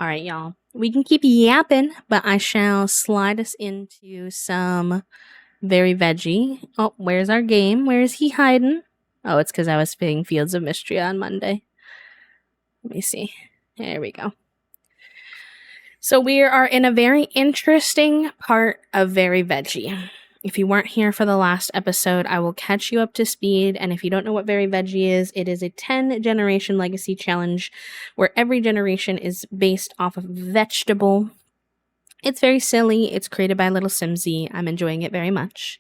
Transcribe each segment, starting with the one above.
All right, y'all. We can keep yapping, but I shall slide us into some very veggie. Oh, where's our game? Where is he hiding? Oh, it's because I was spitting Fields of Mystery on Monday. Let me see. There we go. So we are in a very interesting part of Very Veggie. If you weren't here for the last episode, I will catch you up to speed. And if you don't know what Very Veggie is, it is a 10 generation legacy challenge where every generation is based off of vegetable. It's very silly. It's created by Little Simsy. I'm enjoying it very much.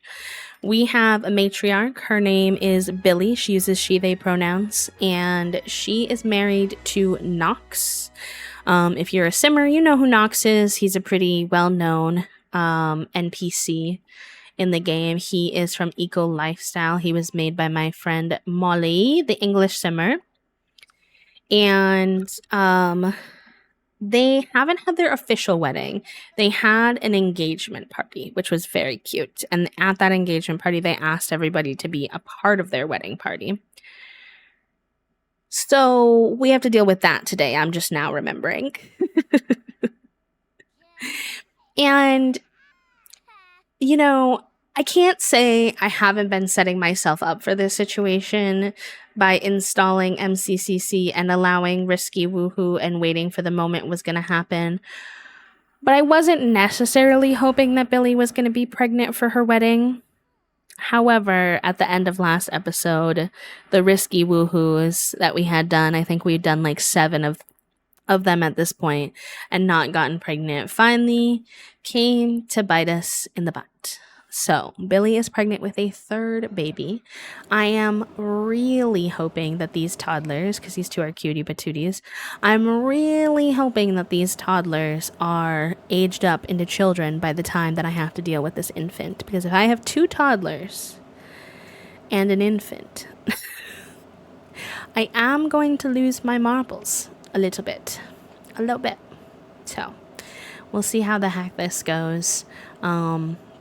We have a matriarch. Her name is Billy. She uses she, they pronouns. And she is married to Nox. If you're a simmer, you know who Nox is. He's a pretty well-known NPC in the game. He is from Eco Lifestyle. He was made by my friend Molly, the English simmer. And they haven't had their official wedding. They had an engagement party, which was very cute. And at that engagement party, they asked everybody to be a part of their wedding party. So we have to deal with that today. I'm just now remembering. And, you know, I can't say I haven't been setting myself up for this situation by installing MCCC and allowing risky woohoo and waiting for the moment was going to happen. But I wasn't necessarily hoping that Billy was going to be pregnant for her wedding. However, at the end of last episode, the risky woohoos that we had done, I think we'd done like 7 of them at this point and not gotten pregnant, finally came to bite us in the butt. So, Billy is pregnant with a 3rd baby. I am really hoping that these toddlers, because these 2 are cutie patooties, I'm really hoping that these toddlers are aged up into children by the time that I have to deal with this infant. Because if I have 2 toddlers and an infant, I am going to lose my marbles a little bit. So, we'll see how the heck this goes.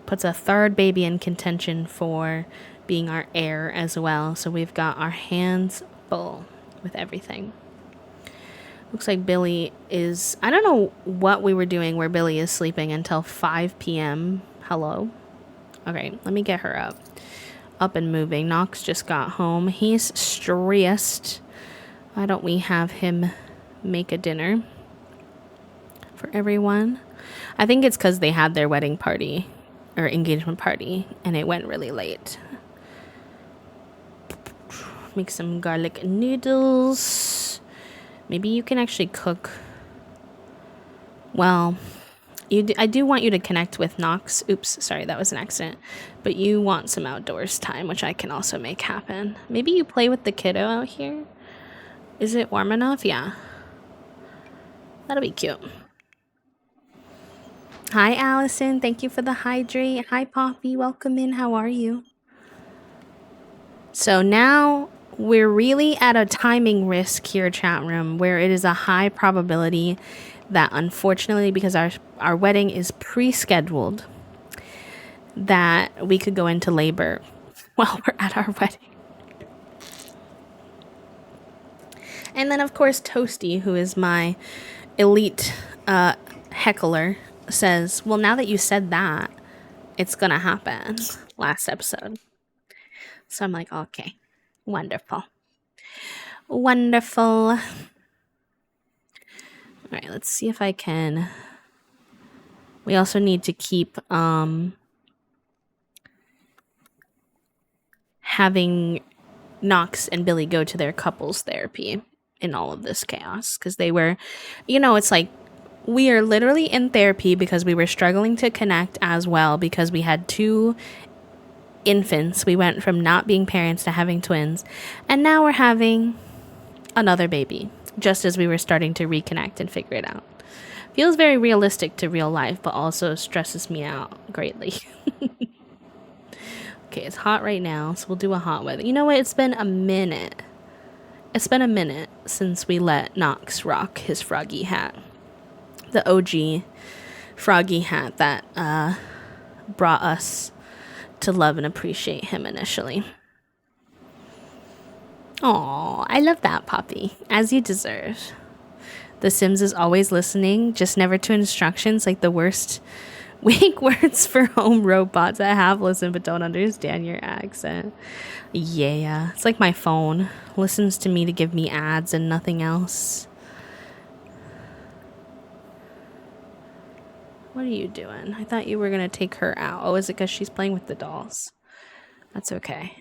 Puts a 3rd baby in contention for being our heir as well. So we've got our hands full with everything. Looks like Billy is... I don't know what we were doing where Billy is sleeping until 5 p.m. Hello? Okay, let me get her up. Up and moving. Nox just got home. He's stressed. Why don't we have him make a dinner for everyone? I think it's because they had their wedding party or engagement party and it went really late. Make some garlic noodles. Maybe you can actually cook. Well, I do want you to connect with Nox. Oops, sorry, that was an accident. But you want some outdoors time, which I can also make happen. Maybe you play with the kiddo out here. Is it warm enough? Yeah. That'll be cute. Hi, Allison. Thank you for the hydrate. Hi, Poppy. Welcome in. How are you? So now we're really at a timing risk here, chat room, where it is a high probability that, unfortunately, because our wedding is pre-scheduled, that we could go into labor while we're at our wedding. And then, of course, Toasty, who is my elite heckler, says, well, now that you said that, it's gonna happen. Last episode. So I'm like, okay, wonderful. All right, let's see if I can. We also need to keep having Nox and Billy go to their couples therapy in all of this chaos, because they were, it's like we are literally in therapy because we were struggling to connect as well because we had 2 infants. We went from not being parents to having twins, and now we're having another baby just as we were starting to reconnect and figure it out. Feels very realistic to real life, but also stresses me out greatly. Okay, it's hot right now, so we'll do a hot weather. You know what? It's been a minute since we let Nox rock his froggy hat. The OG froggy hat that brought us to love and appreciate him initially. Aw, I love that, Poppy, as you deserve. The Sims is always listening, just never to instructions, like the worst wake words for home robots. I have listened but don't understand your accent. Yeah, it's like my phone. Listens to me to give me ads and nothing else. What are you doing? I thought you were gonna take her out. Oh, is it because she's playing with the dolls? That's okay.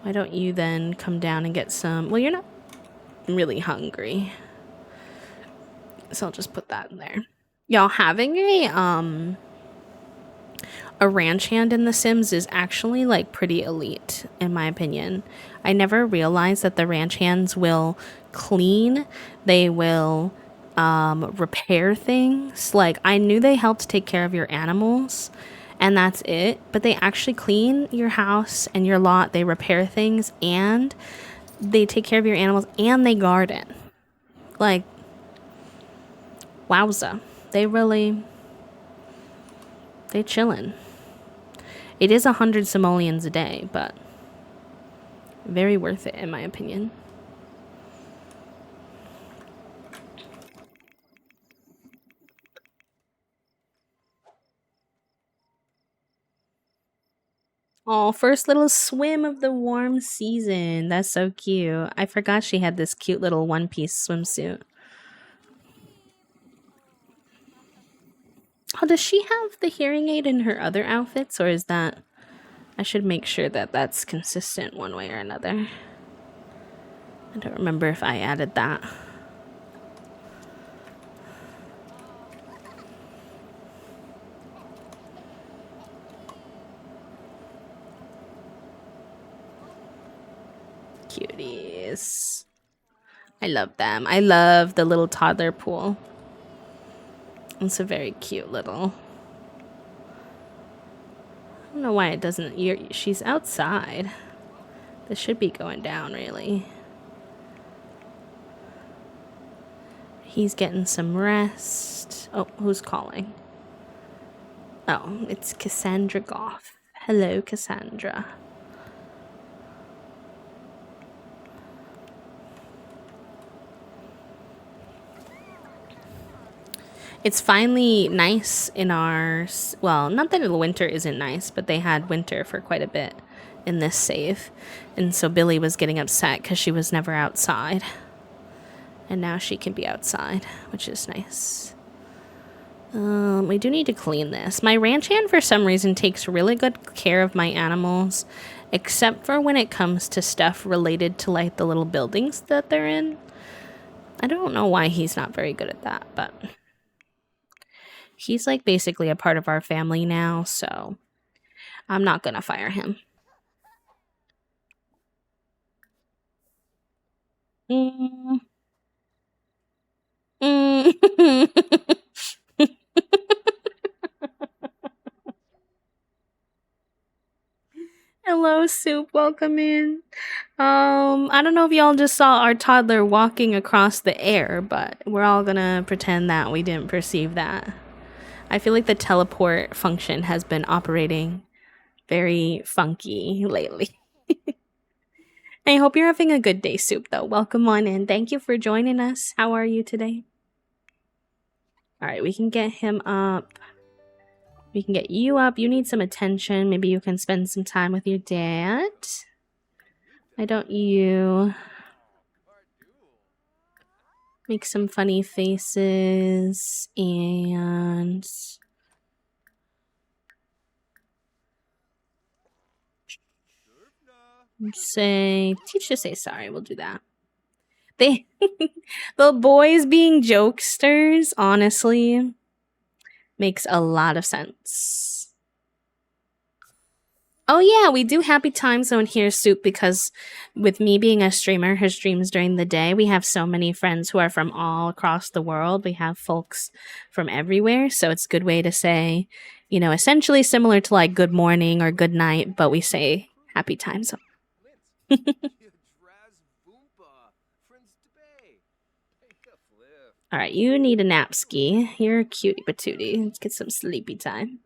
Why don't you then come down and get some... Well, you're not really hungry, so I'll just put that in there. Y'all, having a ranch hand in The Sims is actually like pretty elite, in my opinion. I never realized that the ranch hands will clean. They will repair things. Like, I knew they helped take care of your animals and that's it, but they actually clean your house and your lot. They repair things and they take care of your animals and they garden. Like, wowza. They chillin'. It is 100 simoleons a day, but very worth it in my opinion. Oh, first little swim of the warm season. That's so cute. I forgot she had this cute little one-piece swimsuit. Oh, does she have the hearing aid in her other outfits, or is that... I should make sure that that's consistent one way or another. I don't remember if I added that. Cuties. I love them. I love the little toddler pool. It's a very cute little... I don't know why it doesn't... She's outside. This should be going down, really. He's getting some rest. Oh, who's calling? Oh, it's Cassandra Goff. Hello, Cassandra. It's finally nice in our... Well, not that the winter isn't nice, but they had winter for quite a bit in this save. And so Billy was getting upset because she was never outside. And now she can be outside, which is nice. We do need to clean this. My ranch hand, for some reason, takes really good care of my animals, except for when it comes to stuff related to, like, the little buildings that they're in. I don't know why he's not very good at that, but... He's, like, basically a part of our family now, so I'm not gonna fire him. Hello, Soup. Welcome in. I don't know if y'all just saw our toddler walking across the air, but we're all gonna pretend that we didn't perceive that. I feel like the teleport function has been operating very funky lately. I hope you're having a good day, Soup, though. Welcome on in. Thank you for joining us. How are you today? Alright, we can get him up. We can get you up. You need some attention. Maybe you can spend some time with your dad. Why don't you make some funny faces and... teach to say sorry. We'll do that. The boys being jokesters, honestly, makes a lot of sense. Oh yeah, we do Happy Time Zone here, Soup, because with me being a streamer who streams during the day, we have so many friends who are from all across the world. We have folks from everywhere, so it's a good way to say, you know, essentially similar to like good morning or good night, but we say Happy Time Zone. Alright, you need a nap ski. You're a cutie patootie. Let's get some sleepy time.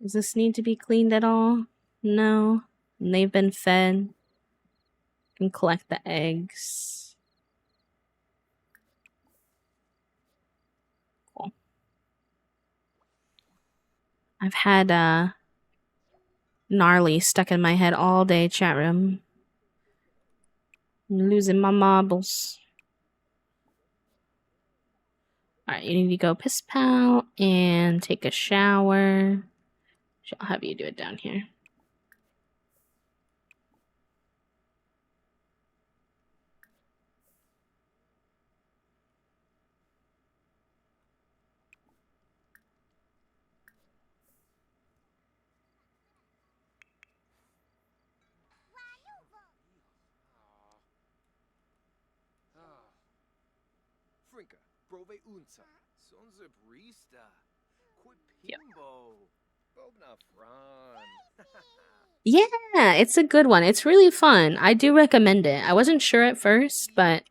Does this need to be cleaned at all? No. And they've been fed. and collect the eggs. Cool. I've had gnarly stuck in my head all day, chat room. I'm losing my marbles. Alright, you need to go piss pal and take a shower. I'll have you do it down here. Yeah, it's a good one. It's really fun. I do recommend it. I wasn't sure at first, but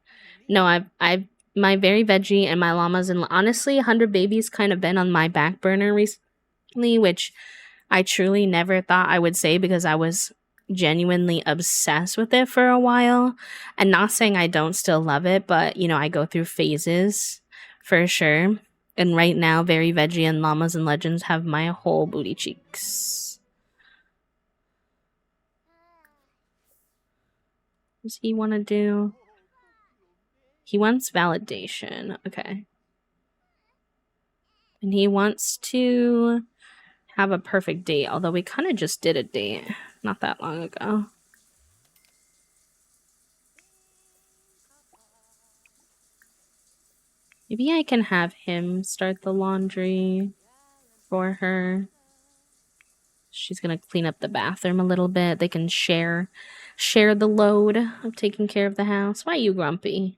no, I've my very veggie and my llamas, and honestly, 100 babies kind of been on my back burner recently, which I truly never thought I would say because I was genuinely obsessed with it for a while. And not saying I don't still love it, but I go through phases for sure. And right now, very veggie and llamas and legends have my whole booty cheeks. What does he want to do? He wants validation. Okay. And he wants to have a perfect date, although we kind of just did a date not that long ago. Maybe I can have him start the laundry for her. She's gonna clean up the bathroom a little bit. They can share the load of taking care of the house. Why are you grumpy?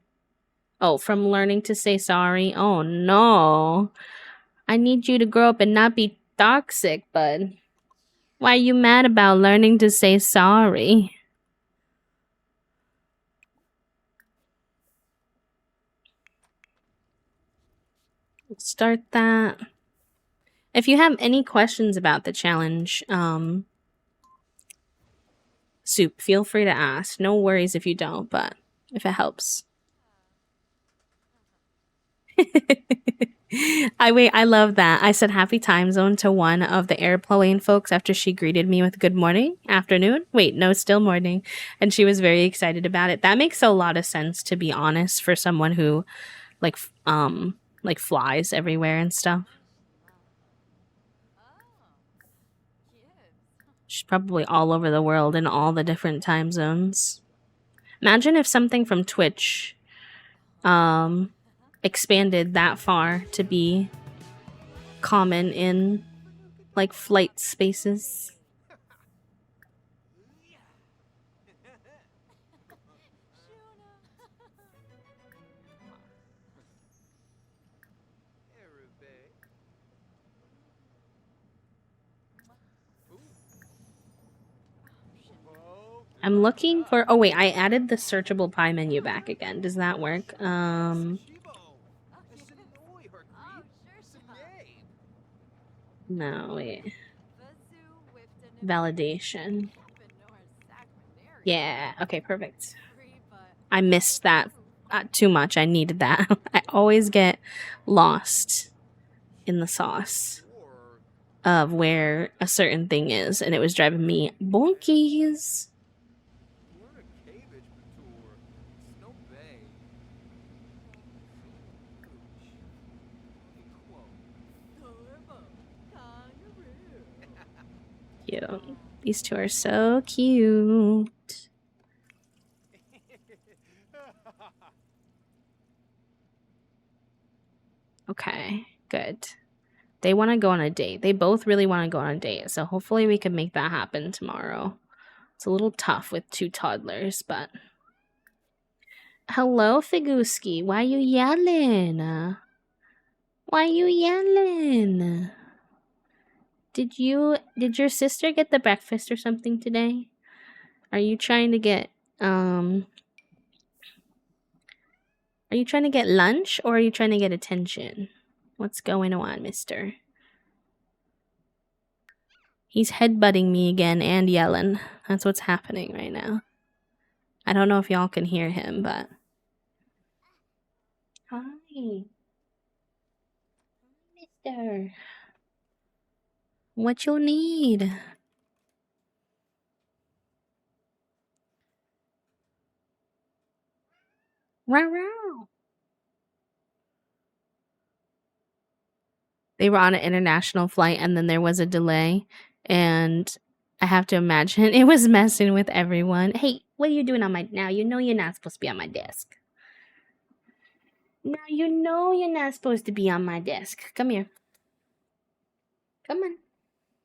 Oh, from learning to say sorry? Oh no. I need you to grow up and not be toxic, bud. Why are you mad about learning to say sorry? Start that. If you have any questions about the challenge, Soup, feel free to ask. No worries if you don't, but if it helps. I love that. I said happy time zone to one of the airplane folks after she greeted me with good morning, afternoon. Wait, no, still morning. And she was very excited about it. That makes a lot of sense, to be honest, for someone who like flies everywhere and stuff. She's probably all over the world in all the different time zones. Imagine if something from Twitch expanded that far to be common in like flight spaces. I'm looking for... Oh, wait. I added the searchable pie menu back again. Does that work? No, wait. Validation. Yeah. Okay, perfect. I missed that too much. I needed that. I always get lost in the sauce of where a certain thing is, and it was driving me bonkies. Cute. These two are so cute. Okay, good. They want to go on a date. They both really want to go on a date, so hopefully we can make that happen tomorrow. It's a little tough with two toddlers, but... Hello, Figuski. Why you yelling? Why you yelling? Did your sister get the breakfast or something today? Are you trying to get lunch, or are you trying to get attention? What's going on, mister? He's headbutting me again and yelling. That's what's happening right now. I don't know if y'all can hear him, but hi, mister. What you need? Wow. They were on an international flight and then there was a delay, and I have to imagine it was messing with everyone. Hey, what are you doing on my now? You know you're not supposed to be on my desk. Now you know you're not supposed to be on my desk. Come here. Come on.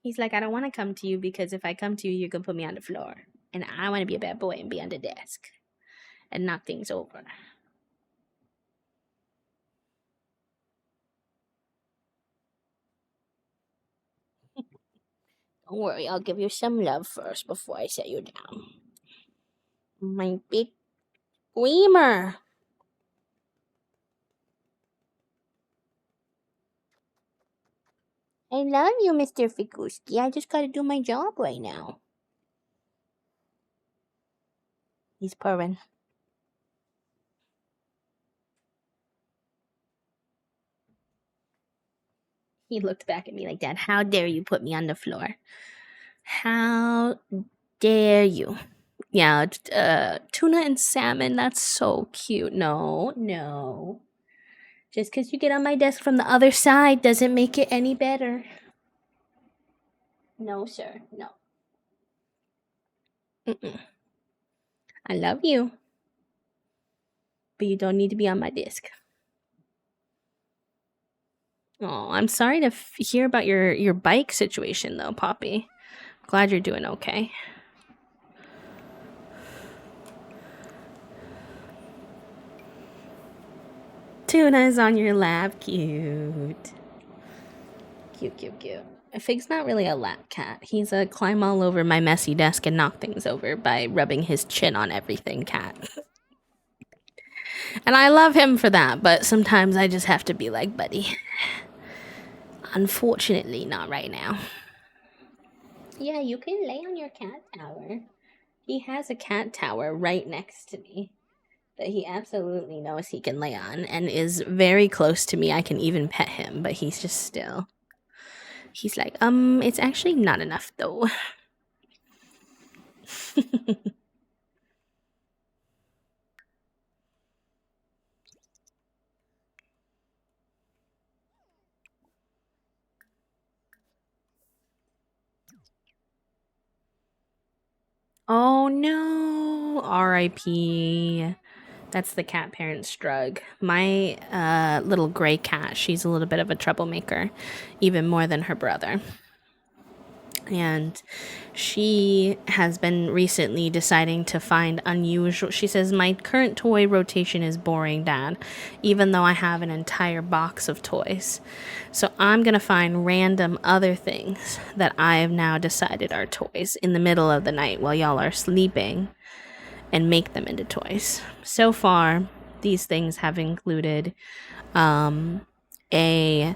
He's like, I don't want to come to you because if I come to you, you're gonna put me on the floor. And I want to be a bad boy and be on the desk and knock things over. Don't worry, I'll give you some love first before I set you down. My big screamer. I love you, Mr. Figuski. I just gotta do my job right now. He's purring. He looked back at me like that. How dare you put me on the floor? How dare you? Yeah, tuna and salmon. That's so cute. No, no. Just because you get on my desk from the other side doesn't make it any better. No, sir. No. Mm-mm. I love you, but you don't need to be on my desk. Oh, I'm sorry to hear about your bike situation, though, Poppy. Glad you're doing okay. Tuna's on your lap. Cute. Cute, cute, cute. Fig's not really a lap cat. He's a climb all over my messy desk and knock things over by rubbing his chin on everything cat. And I love him for that, but sometimes I just have to be like, buddy, unfortunately, not right now. Yeah, you can lay on your cat tower. He has a cat tower right next to me that he absolutely knows he can lay on and is very close to me. I can even pet him, but he's just still. He's like, it's actually not enough though. Oh no, R.I.P. That's the cat parent's drug. My little gray cat, she's a little bit of a troublemaker, even more than her brother. And she has been recently deciding to find unusual. She says, my current toy rotation is boring, Dad, even though I have an entire box of toys. So I'm going to find random other things that I have now decided are toys in the middle of the night while y'all are sleeping and make them into toys. So far, these things have included a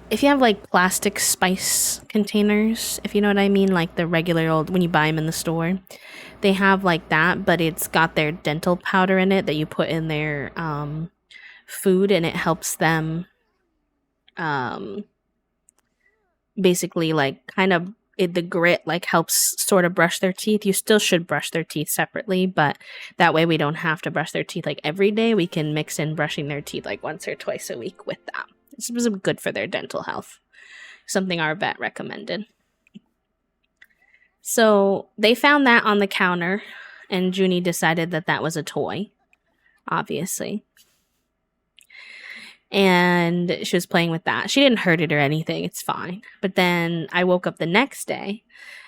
if you have like plastic spice containers, if you know what I mean, like the regular old when you buy them in the store, they have like that, but it's got their dental powder in it that you put in their food, and it helps them um, basically like kind of the grit like helps sort of brush their teeth. You still should brush their teeth separately, but that way we don't have to brush their teeth like every day. We can mix in brushing their teeth like once or twice a week with that. This was good for their dental health. Something our vet recommended. So they found that on the counter, and Junie decided that that was a toy, obviously. And she was playing with that. She didn't hurt it or anything. It's fine. But then I woke up the next day,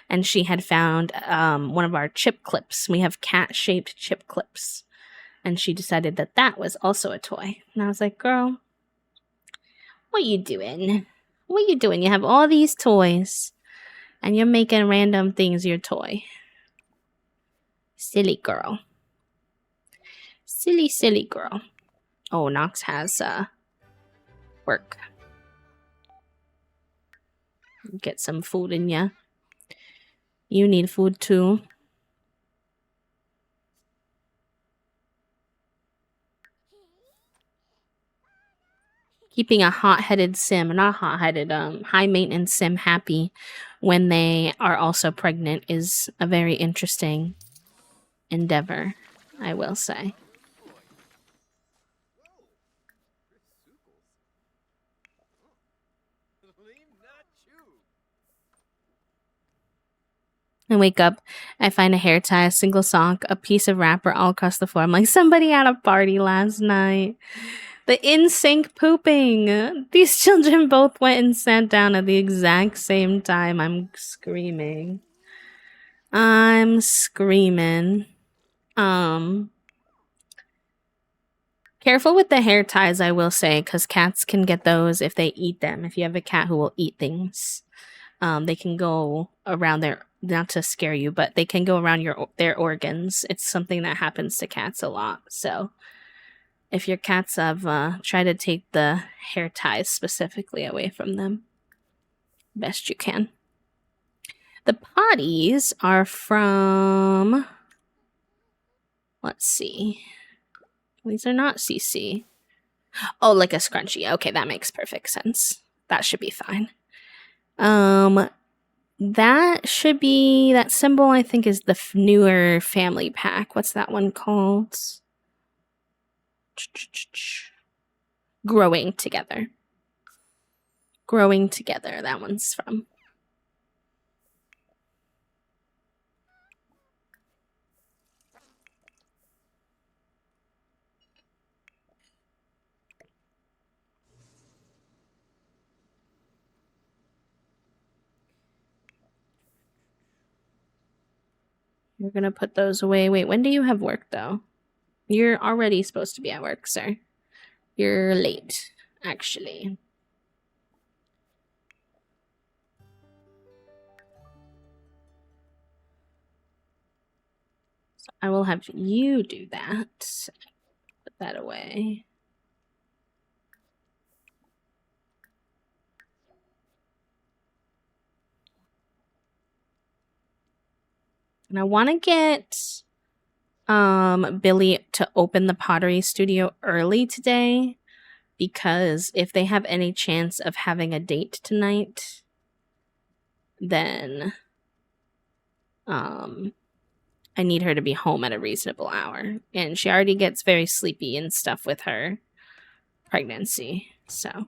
and she had found one of our chip clips. We have cat-shaped chip clips. And she decided that that was also a toy. And I was like, girl, what you doing? What you doing? You have all these toys, and you're making random things your toy. Silly girl. Silly, silly girl. Oh, Nox has work. Get some food in ya. You need food too. keeping a hot-headed sim, not hot-headed, high maintenance sim happy when they are also pregnant is a very interesting endeavor, I will say. I wake up, I find a hair tie, a single sock, a piece of wrapper all across the floor. I'm like, somebody had a party last night. The in-sync pooping. These children both went and sat down at the exact same time. I'm screaming. Um, Careful with the hair ties, I will say, because cats can get those if they eat them. If you have a cat who will eat things, they can go around their, not to scare you, but they can go around their organs. It's something that happens to cats a lot. So if your cats have, try to take the hair ties specifically away from them best you can. The potties are from, let's see. These are not CC. Oh, like a scrunchie. Okay, that makes perfect sense. That should be fine. That should be, that symbol I think is the newer family pack. What's that one called? Growing Together. Growing Together, that one's from. You're gonna put those away. Wait, when do you have work though? You're already supposed to be at work, sir. You're late, actually. So I will have you do that. Put that away. And I want to get Billy to open the pottery studio early today, because if they have any chance of having a date tonight, then I need her to be home at a reasonable hour. And she already gets very sleepy and stuff with her pregnancy, so.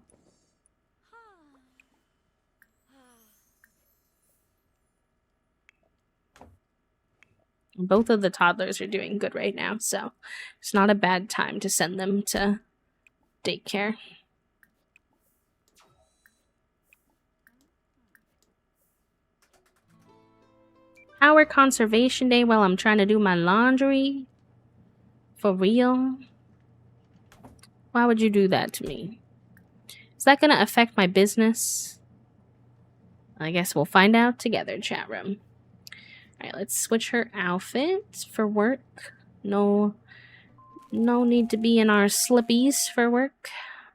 Both of the toddlers are doing good right now, so it's not a bad time to send them to daycare. Power conservation day while I'm trying to do my laundry? For real? Why would you do that to me? Is that going to affect my business? I guess we'll find out together, chat room. Alright, let's switch her outfit for work. No need to be in our slippies for work.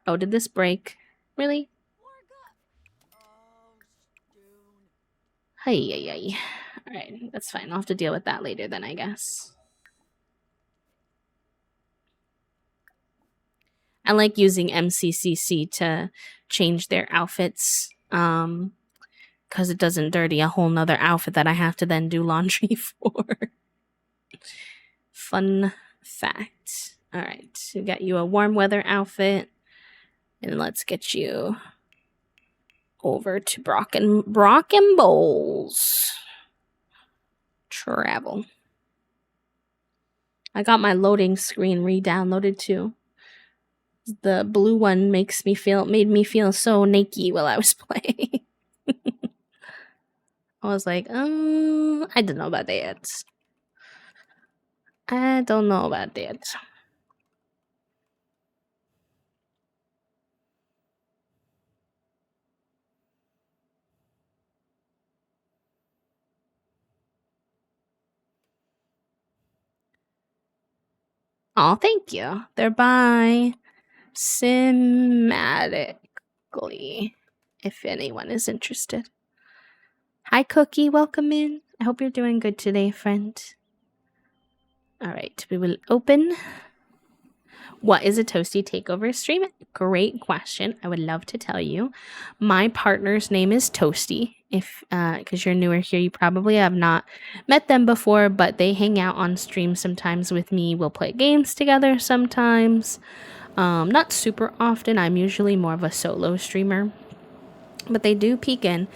Oh, did this break? Really? Hey. Alright, that's fine. I'll have to deal with that later then, I guess. I like using MCCC to change their outfits, because it doesn't dirty a whole nother outfit that I have to then do laundry for. Fun fact. Alright, we got you a warm weather outfit, and let's get you over to Brock and Bowls. Travel. I got my loading screen re-downloaded too. The blue one made me feel so naked while I was playing. I was like, I don't know about that. I don't know about that. Oh, thank you. They're by Cinematically, if anyone is interested. Hi, Cookie. Welcome in. I hope you're doing good today, friend. All right, we will open. What is a toasty takeover stream? Great question. I would love to tell you. My partner's name is Toasty. If because you're newer here, you probably have not met them before, but they hang out on stream sometimes with me. We'll play games together sometimes. Not super often. I'm usually more of a solo streamer, but they do peek in,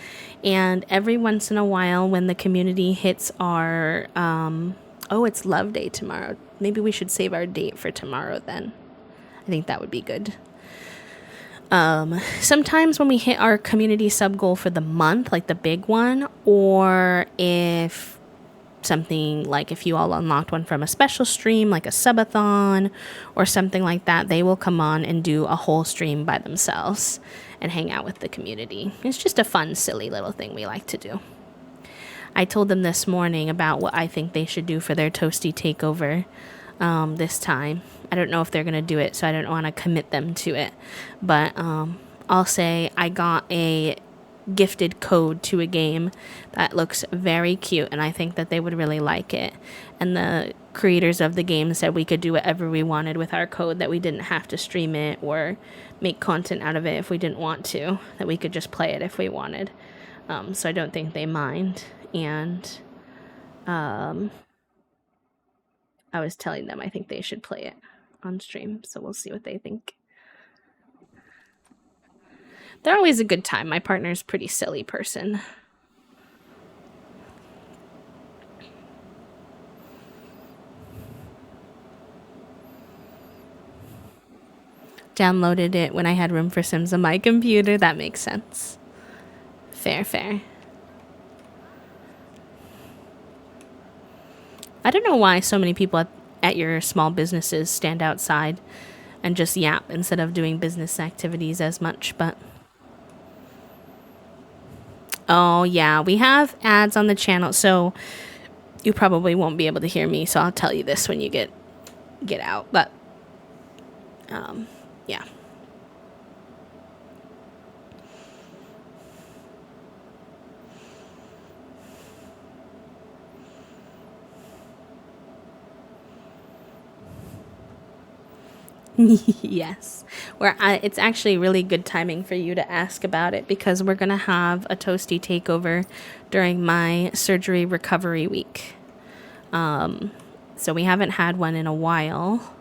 and every once in a while when the community hits our oh, it's love day tomorrow. Maybe we should save our date for tomorrow then. I think that would be good. Sometimes when we hit our community sub goal for the month, like the big one, or if something like if you all unlocked one from a special stream like a subathon or something like that, they will come on and do a whole stream by themselves and hang out with the community. It's just a fun, silly little thing we like to do. I told them this morning about what I think they should do for their toasty takeover this time. I don't know if they're going to do it, so I don't want to commit them to it. But I'll say I got a gifted code to a game that looks very cute, and I think that they would really like it. And the creators of the game said we could do whatever we wanted with our code, that we didn't have to stream it or make content out of it if we didn't want to, that we could just play it if we wanted. So I don't think they mind. And I was telling them I think they should play it on stream, so we'll see what they think. They're always a good time. My partner's a pretty silly person. Downloaded it when I had room for Sims on my computer. That makes sense. Fair, fair. I don't know why so many people at your small businesses stand outside and just yap instead of doing business activities as much, but... Oh, yeah, we have ads on the channel, so you probably won't be able to hear me, so I'll tell you this when you get out, but, yeah. Yes. It's actually really good timing for you to ask about it, because we're going to have a toasty takeover during my surgery recovery week. So we haven't had one in a while.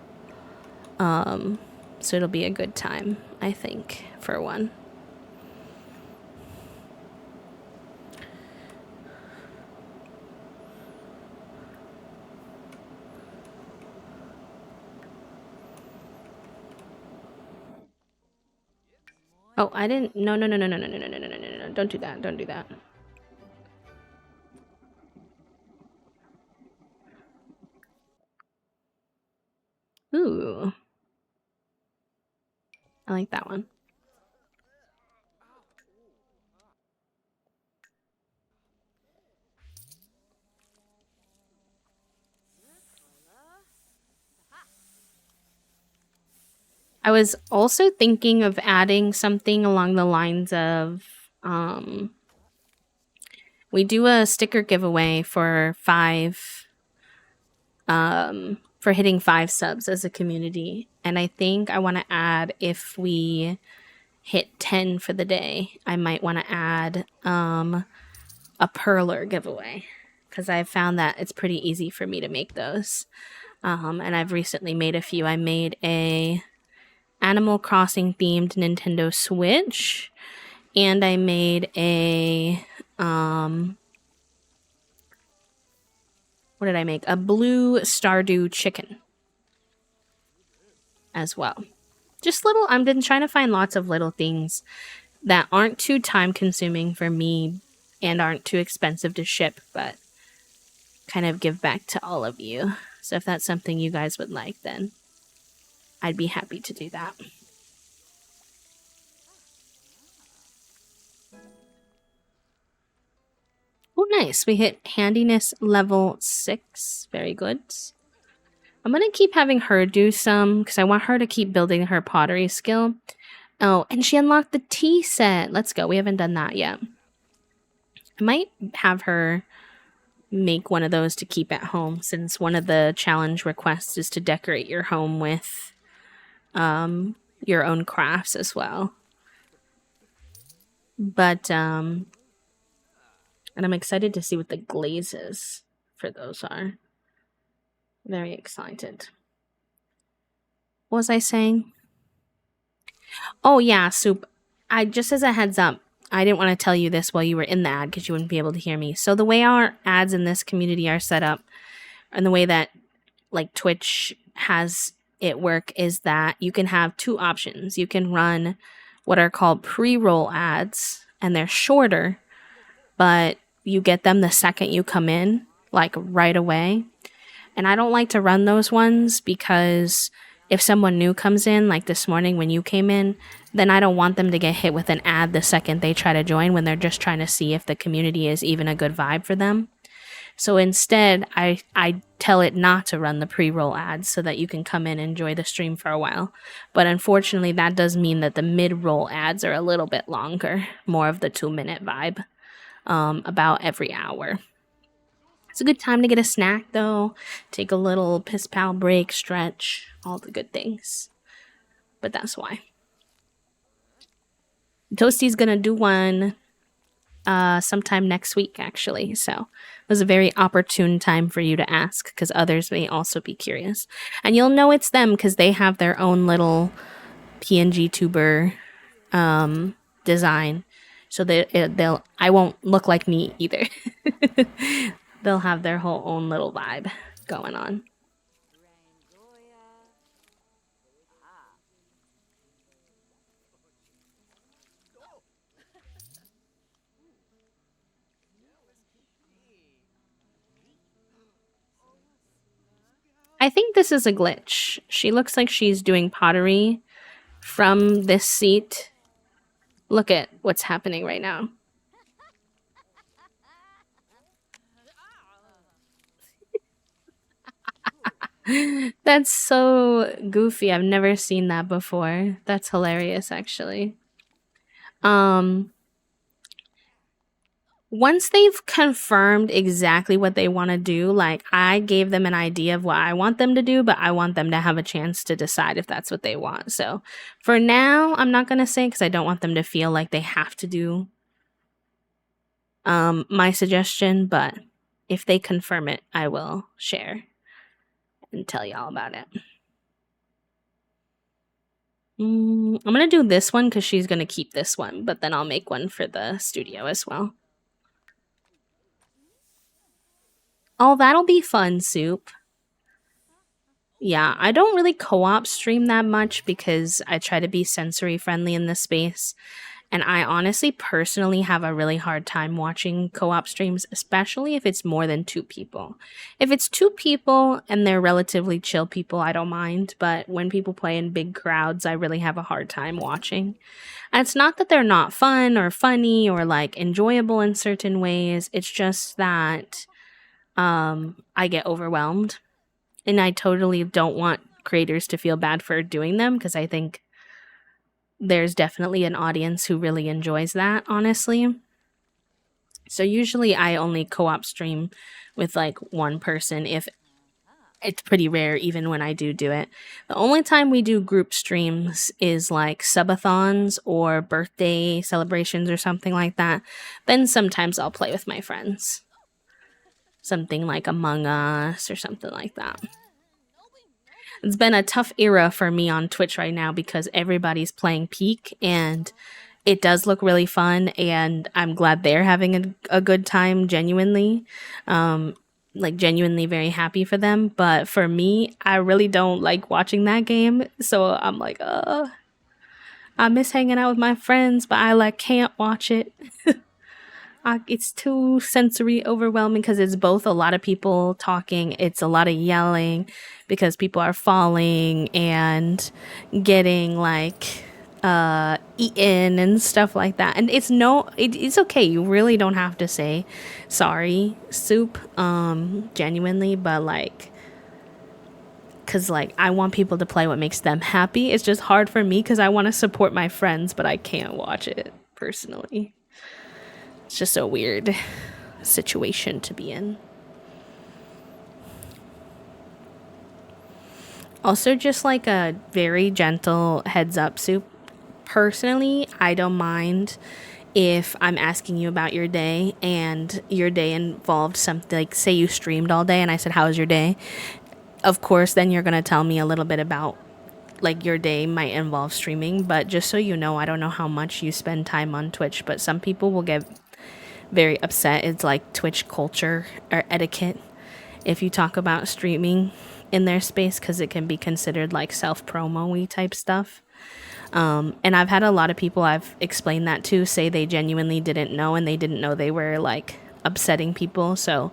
So it'll be a good time, I think, for one. Oh, I didn't. No. Don't do that. Don't do that. Ooh. I like that one. I was also thinking of adding something along the lines of, we do a sticker giveaway for for hitting 5 subs as a community. And I think I want to add, if we hit 10 for the day, I might want to add a perler giveaway, because I've found that it's pretty easy for me to make those. And I've recently made a few. I made a Animal Crossing themed Nintendo Switch, and I made a what did I make? A blue Stardew chicken as well. Just little, I've been trying to find lots of little things that aren't too time consuming for me and aren't too expensive to ship, but kind of give back to all of you. So if that's something you guys would like, then I'd be happy to do that. Oh, nice. We hit handiness level 6. Very good. I'm going to keep having her do some, because I want her to keep building her pottery skill. Oh, and she unlocked the tea set. Let's go. We haven't done that yet. I might have her make one of those to keep at home, since one of the challenge requests is to decorate your home with your own crafts as well. But and I'm excited to see what the glazes for those are. Very excited. What was I saying? Oh yeah, soup. I just as a heads up, I didn't want to tell you this while you were in the ad because you wouldn't be able to hear me. So the way our ads in this community are set up, and the way that like Twitch has it work is that you can have two options. You can run what are called pre-roll ads, and they're shorter, but you get them the second you come in, like right away. And I don't like to run those ones because if someone new comes in, like this morning when you came in, then I don't want them to get hit with an ad the second they try to join when they're just trying to see if the community is even a good vibe for them. So instead, I tell it not to run the pre-roll ads so that you can come in and enjoy the stream for a while. But unfortunately, that does mean that the mid-roll ads are a little bit longer, more of the 2-minute vibe, about every hour. It's a good time to get a snack, though. Take a little piss pal break, stretch, all the good things. But that's why. Toasty's gonna do one sometime next week, actually. So it was a very opportune time for you to ask because others may also be curious. And you'll know it's them because they have their own little PNG tuber design. So they'll I won't look like me either. They'll have their whole own little vibe going on. I think this is a glitch. She looks like she's doing pottery from this seat. Look at what's happening right now. That's so goofy. I've never seen that before. That's hilarious, actually. Um, Once they've confirmed exactly what they want to do, like I gave them an idea of what I want them to do, but I want them to have a chance to decide if that's what they want. So for now, I'm not going to say because I don't want them to feel like they have to do my suggestion, but if they confirm it, I will share and tell y'all about it. I'm going to do this one because she's going to keep this one, but then I'll make one for the studio as well. Oh, that'll be fun, Soup. Yeah, I don't really co-op stream that much because I try to be sensory friendly in this space. And I honestly personally have a really hard time watching co-op streams, especially if it's more than 2 people. If it's 2 people and they're relatively chill people, I don't mind. But when people play in big crowds, I really have a hard time watching. And it's not that they're not fun or funny or like enjoyable in certain ways. It's just that I get overwhelmed. And I totally don't want creators to feel bad for doing them because I think there's definitely an audience who really enjoys that, honestly. So usually I only co-op stream with like one person if it's pretty rare even when I do it. The only time we do group streams is like subathons or birthday celebrations or something like that. Then sometimes I'll play with my friends. Something like Among Us or something like that. It's been a tough era for me on Twitch right now because everybody's playing Peak and it does look really fun and I'm glad they're having a good time genuinely. Like genuinely very happy for them. But for me, I really don't like watching that game. So I'm like, I miss hanging out with my friends, but I like can't watch it. It's too sensory overwhelming because it's both a lot of people talking, it's a lot of yelling because people are falling and getting like eaten and stuff like that. And it's okay. You really don't have to say sorry, Soup, genuinely, but like because like I want people to play what makes them happy. It's just hard for me because I want to support my friends, but I can't watch it personally. It's just a weird situation to be in. Also, just like a very gentle heads up, Soup. Personally, I don't mind if I'm asking you about your day and your day involved something like, say, you streamed all day and I said, "How was your day?" Of course, then you're going to tell me a little bit about like your day might involve streaming. But just so you know, I don't know how much you spend time on Twitch, but some people will get very upset. It's like Twitch culture or etiquette if you talk about streaming in their space because it can be considered like self promo y type stuff. And I've had a lot of people I've explained that to say they genuinely didn't know and they didn't know they were like upsetting people. So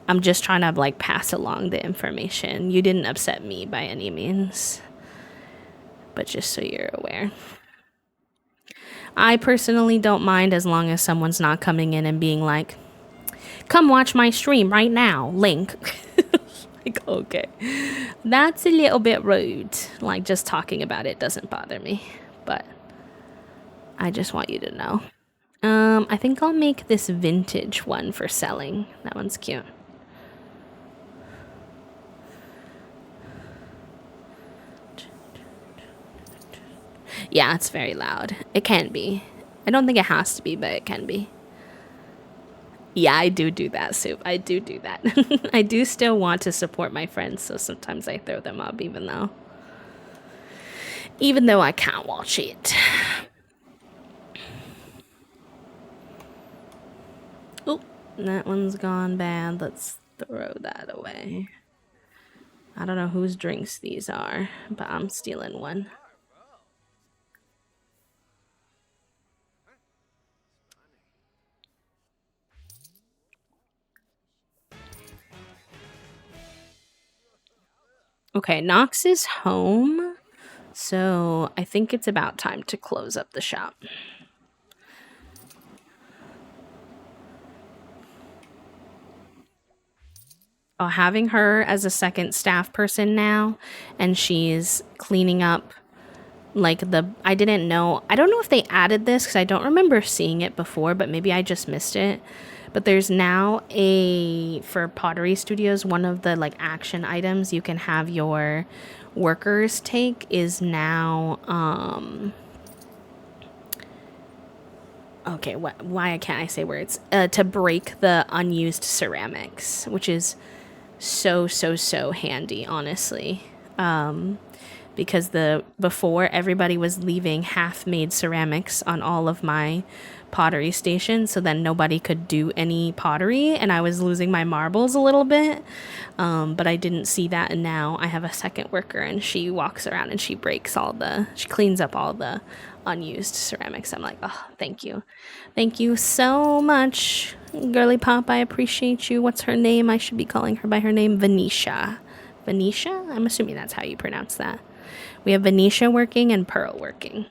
I'm just trying to like pass along the information. You didn't upset me by any means, but just so you're aware. I personally don't mind as long as someone's not coming in and being like, "Come watch my stream right now, link." Like, okay. That's a little bit rude. Like, just talking about it doesn't bother me. But I just want you to know. I think I'll make this vintage one for selling. That one's cute. Yeah, it's very loud. It can be. I don't think it has to be, but it can be. Yeah, I do that, Soup. I do that. I do still want to support my friends, so sometimes I throw them up even though I can't watch it. Oh, that one's gone bad. Let's throw that away. I don't know whose drinks these are, but I'm stealing one. Okay, Nox is home, so I think it's about time to close up the shop. Oh, having her as a second staff person now, and she's cleaning up like I didn't know. I don't know if they added this because I don't remember seeing it before, but maybe I just missed it. But there's now for pottery studios, one of the like action items you can have your workers take is now okay, why can't I say words? To break the unused ceramics, which is so handy, honestly. Because the before everybody was leaving half-made ceramics on all of my pottery stations, so then nobody could do any pottery and I was losing my marbles a little bit. But I didn't see that, and now I have a second worker and she walks around and she cleans up all the unused ceramics. I'm like, oh, thank you. Thank you so much, Girly Pop. I appreciate you. What's her name? I should be calling her by her name, Venetia. Venetia? I'm assuming that's how you pronounce that. We have Venetia working and Pearl working,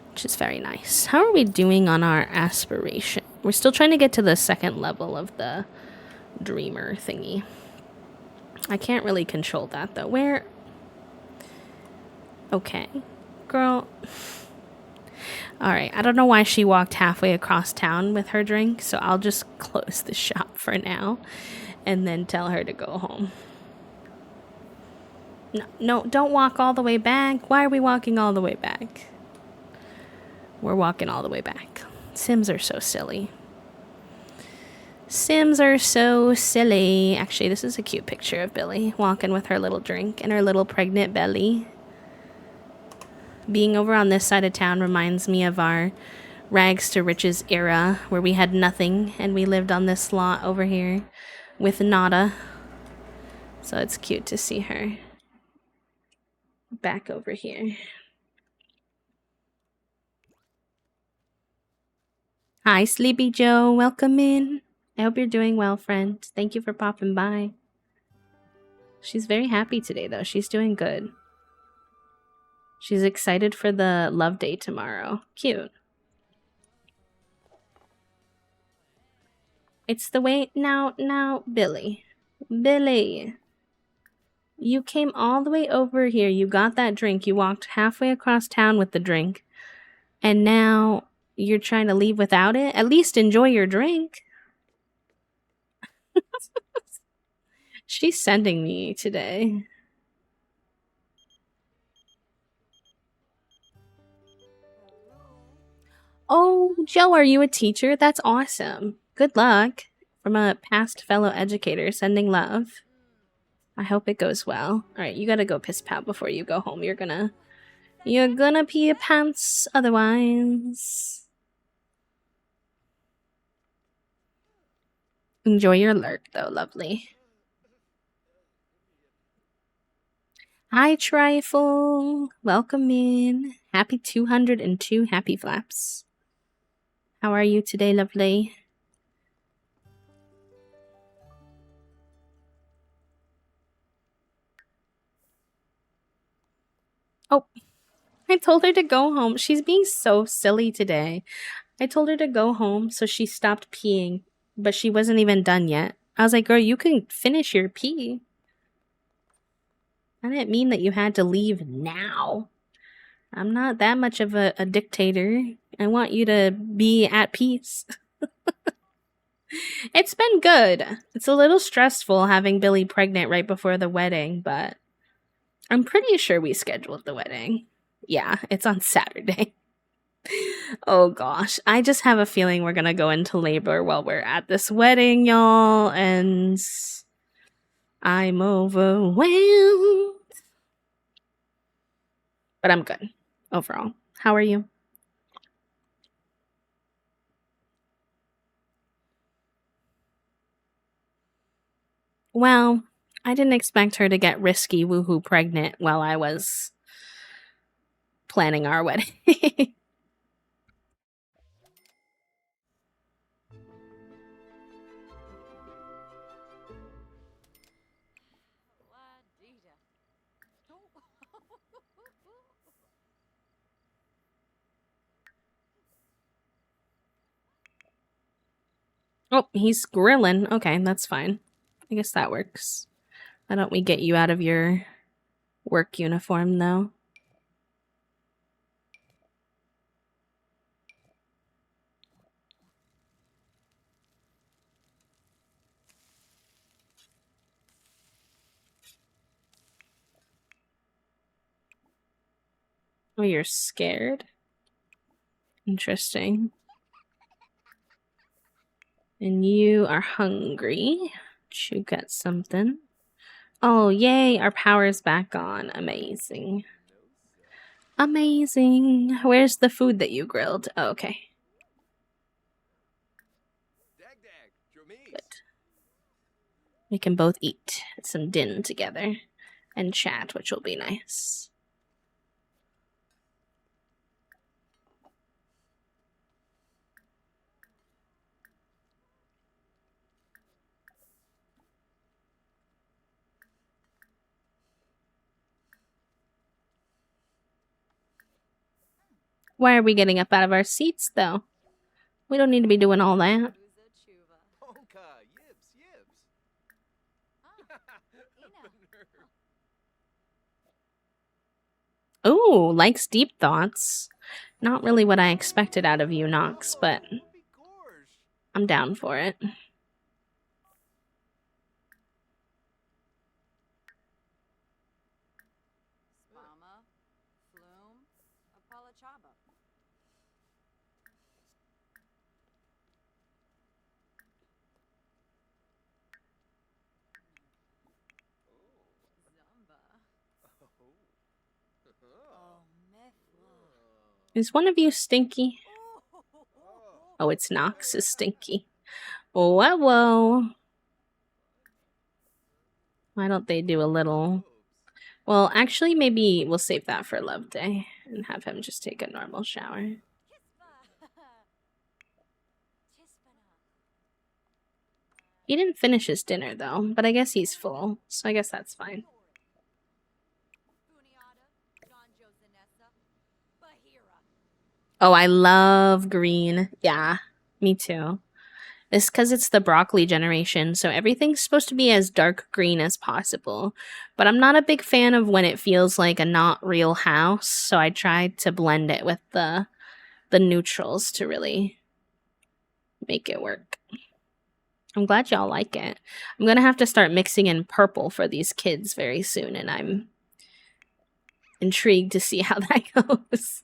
which is very nice. How are we doing on our aspiration? We're still trying to get to the second level of the dreamer thingy. I can't really control that though. Where? Okay. Girl. Alright, I don't know why she walked halfway across town with her drink, so I'll just close the shop for now and then tell her to go home. No, don't walk all the way back. Why are we walking all the way back? We're walking all the way back. Sims are so silly. Sims are so silly. Actually, this is a cute picture of Billy walking with her little drink and her little pregnant belly. Being over on this side of town reminds me of our rags to riches era where we had nothing and we lived on this lot over here with nada. So it's cute to see her back over here. Hi, Sleepy Joe. Welcome in. I hope you're doing well, friend. Thank you for popping by. She's very happy today, though. She's doing good. She's excited for the love day tomorrow. Cute. It's the way... Now, Billy. Billy. You came all the way over here. You got that drink. You walked halfway across town with the drink. And now you're trying to leave without it? At least enjoy your drink. She's sending me today. Oh, Joe, are you a teacher? That's awesome. Good luck. From a past fellow educator, sending love. I hope it goes well. Alright, you gotta go piss pal before you go home. You're gonna pee your pants otherwise. Enjoy your lurk though, lovely. Hi, Trifle. Welcome in. Happy 202 happy flaps. How are you today, lovely? Oh, I told her to go home. She's being so silly today. I told her to go home, so she stopped peeing, but she wasn't even done yet. I was like, girl, you can finish your pee. I didn't mean that you had to leave now. I'm not that much of a dictator. I want you to be at peace. It's been good. It's a little stressful having Billy pregnant right before the wedding, but I'm pretty sure we scheduled the wedding. Yeah, it's on Saturday. Oh gosh, I just have a feeling we're gonna go into labor while we're at this wedding, y'all, and I'm overwhelmed. But I'm good overall. How are you? Well, I didn't expect her to get risky woohoo pregnant while I was planning our wedding. Oh, he's grilling. Okay, that's fine. I guess that works. Why don't we get you out of your work uniform, though? Oh, you're scared? Interesting. And you are hungry. You got something. Oh, yay, our power's back on. Amazing. Amazing. Where's the food that you grilled? Oh, okay. Good. We can both eat some din together and chat, which will be nice. Why are we getting up out of our seats, though? We don't need to be doing all that. Ooh, likes deep thoughts. Not really what I expected out of you, Nox, but I'm down for it. Is one of you stinky? Oh, it's Nox is stinky. Whoa, whoa. Why don't they do a little... Well, actually, maybe we'll save that for Love Day and have him just take a normal shower. He didn't finish his dinner, though, but I guess he's full, so I guess that's fine. Oh, I love green. Yeah, me too. It's because it's the broccoli generation, so everything's supposed to be as dark green as possible. But I'm not a big fan of when it feels like a not real house, so I tried to blend it with the neutrals to really make it work. I'm glad y'all like it. I'm gonna have to start mixing in purple for these kids very soon, and I'm intrigued to see how that goes.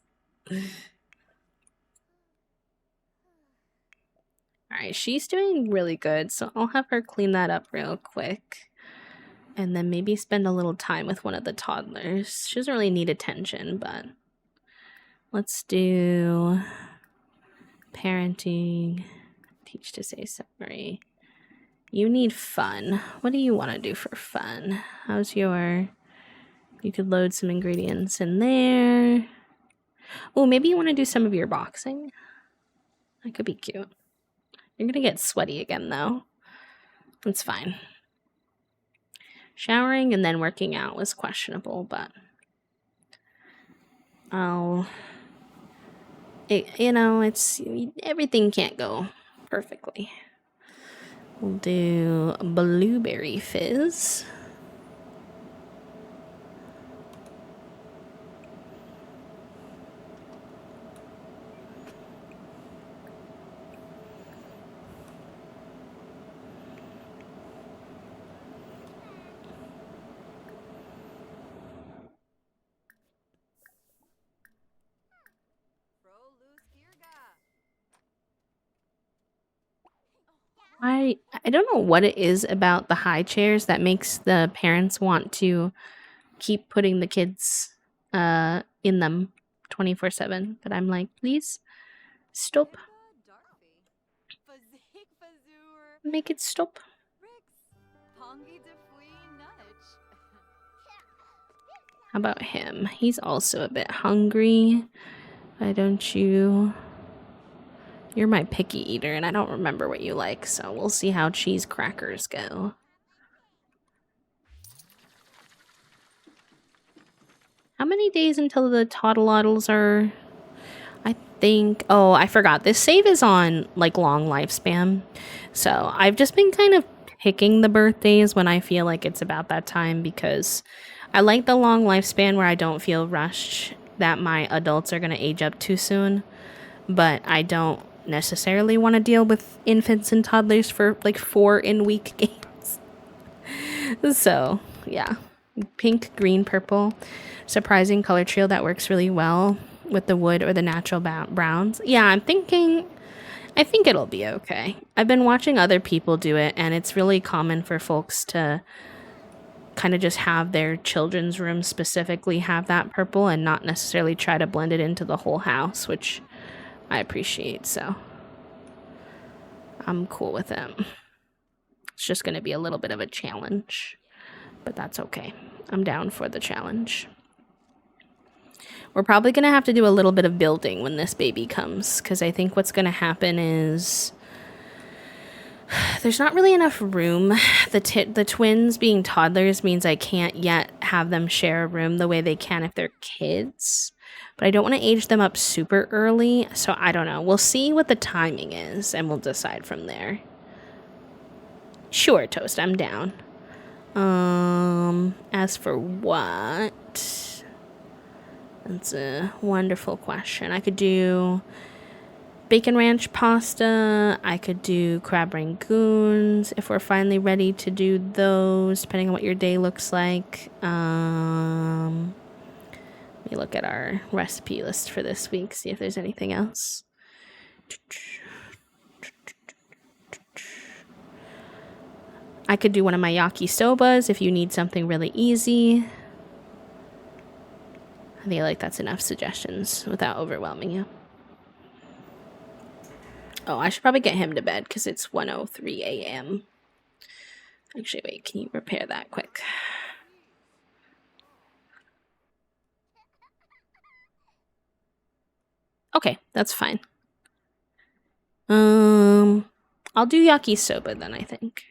Alright, she's doing really good, so I'll have her clean that up real quick. And then maybe spend a little time with one of the toddlers. She doesn't really need attention, but let's do parenting. Teach to say sorry. You need fun. What do you want to do for fun? How's your... You could load some ingredients in there. Oh, maybe you want to do some of your boxing. That could be cute. You're gonna get sweaty again, though. It's fine. Showering and then working out was questionable, but it's everything can't go perfectly. We'll do blueberry fizz. I don't know what it is about the high chairs that makes the parents want to keep putting the kids in them 24/7, but I'm like, please stop. Make it stop. How about him? He's also a bit hungry. Why don't you... You're my picky eater, and I don't remember what you like, so we'll see how cheese crackers go. How many days until the toddle-oddles are... I think... Oh, I forgot. This save is on, like, long lifespan. So I've just been kind of picking the birthdays when I feel like it's about that time, because I like the long lifespan where I don't feel rushed that my adults are going to age up too soon. But I don't necessarily want to deal with infants and toddlers for like 4-in-week games. So yeah, pink, green, purple, surprising color trio that works really well with the wood or the natural browns. Yeah, I think it'll be okay. I've been watching other people do it, and it's really common for folks to kind of just have their children's room specifically have that purple and not necessarily try to blend it into the whole house, which I appreciate, so I'm cool with it. It's just going to be a little bit of a challenge, but that's okay. I'm down for the challenge. We're probably going to have to do a little bit of building when this baby comes, because I think what's going to happen is there's not really enough room. The twins being toddlers means I can't yet have them share a room the way they can if they're kids. But I don't want to age them up super early, so I don't know. We'll see what the timing is, and we'll decide from there. Sure, Toast, I'm down. As for what? That's a wonderful question. I could do bacon ranch pasta. I could do crab rangoons if we're finally ready to do those, depending on what your day looks like. Let me look at our recipe list for this week, see if there's anything else. I could do one of my yakisobas if you need something really easy. I feel like that's enough suggestions without overwhelming you. Oh, I should probably get him to bed because it's 1:03 a.m. Actually, wait, can you repair that quick? Okay, that's fine. I'll do yakisoba then, I think.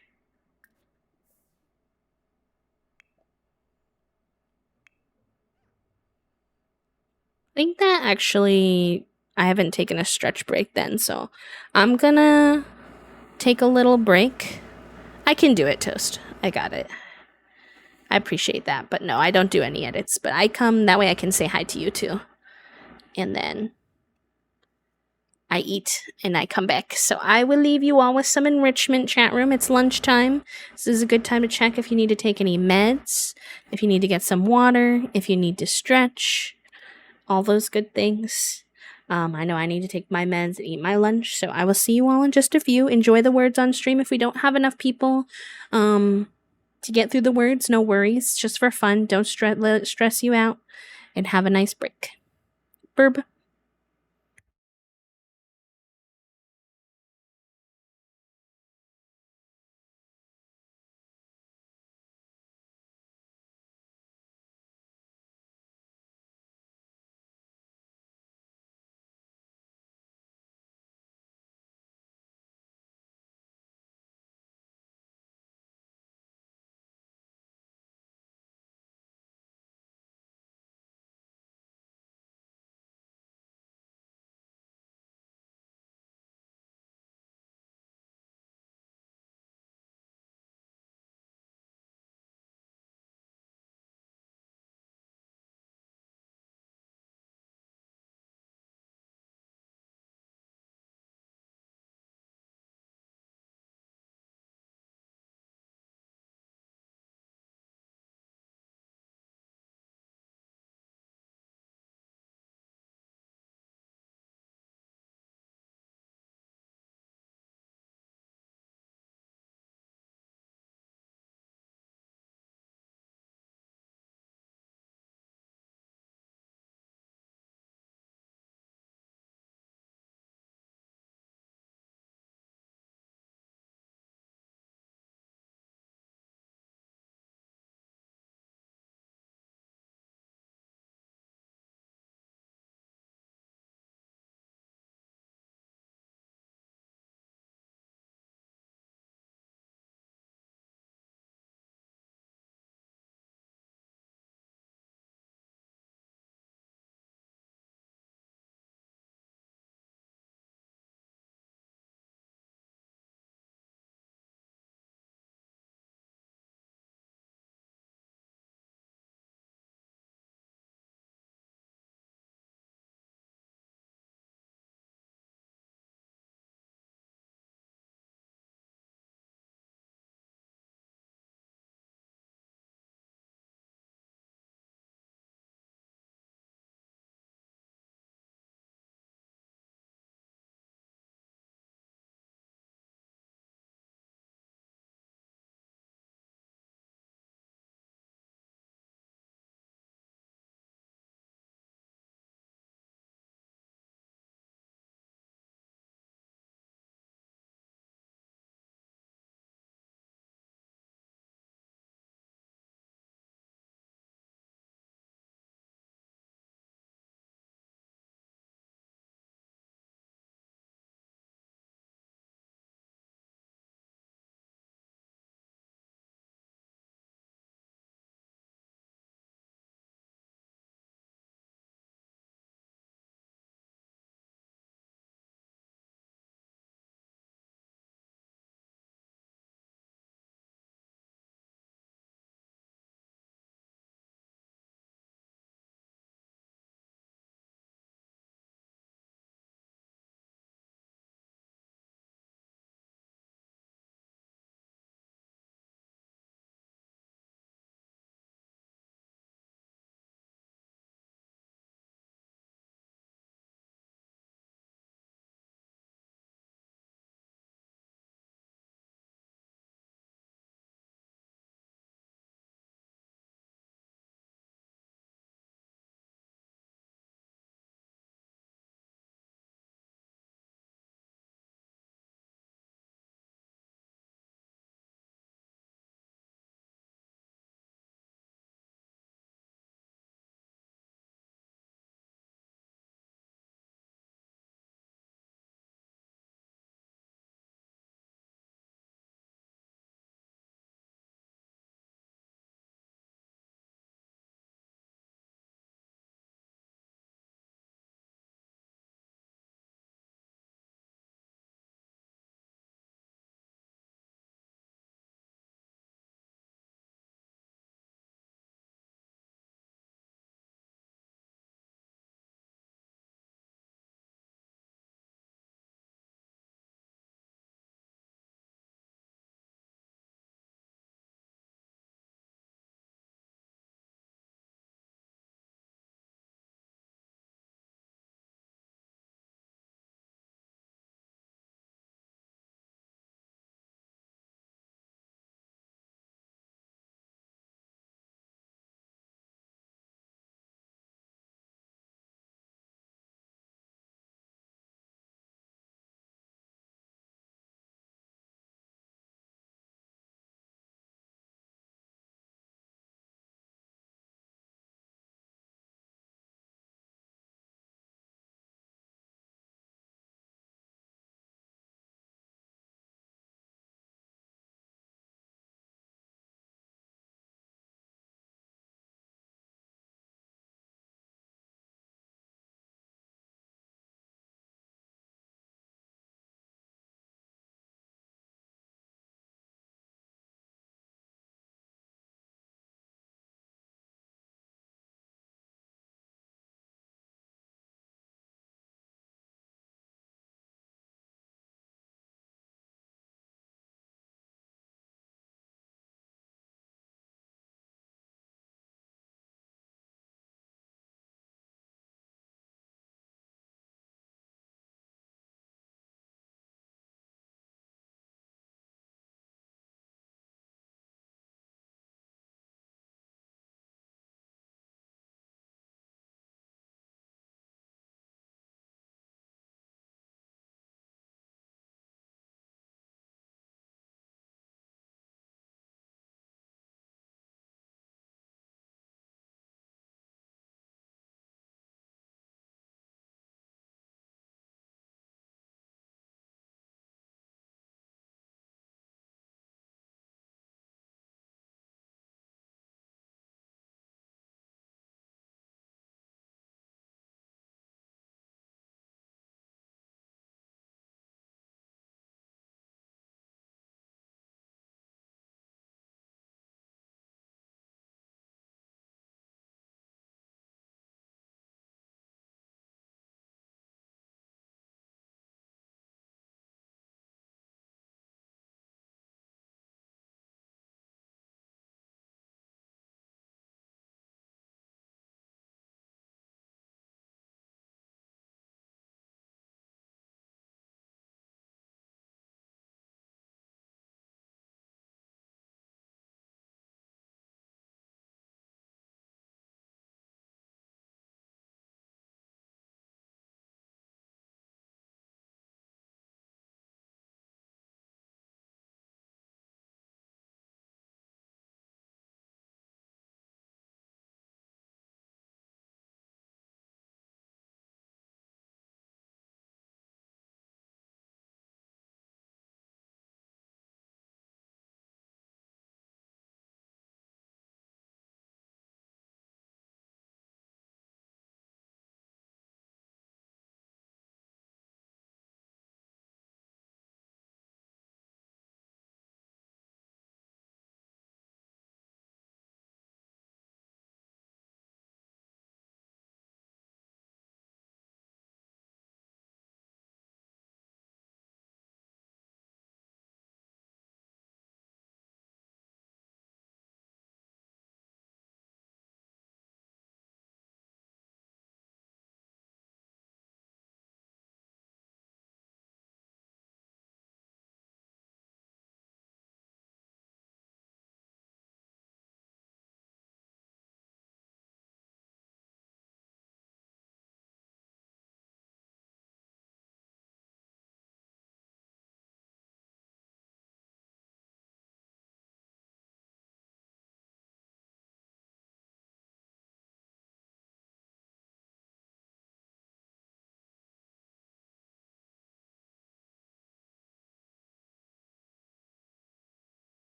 I think that actually, I haven't taken a stretch break then, so I'm gonna take a little break. I can do it, Toast. I got it. I appreciate that, but no, I don't do any edits, but I come, that way I can say hi to you too. And then I eat and I come back. So I will leave you all with some enrichment, chat room. It's lunchtime. This is a good time to check if you need to take any meds, if you need to get some water, if you need to stretch, all those good things. I know I need to take my meds and eat my lunch, so I will see you all in just a few. Enjoy the words on stream. If we don't have enough people to get through the words, no worries. Just for fun. Don't let it stress you out. And have a nice break. Burb.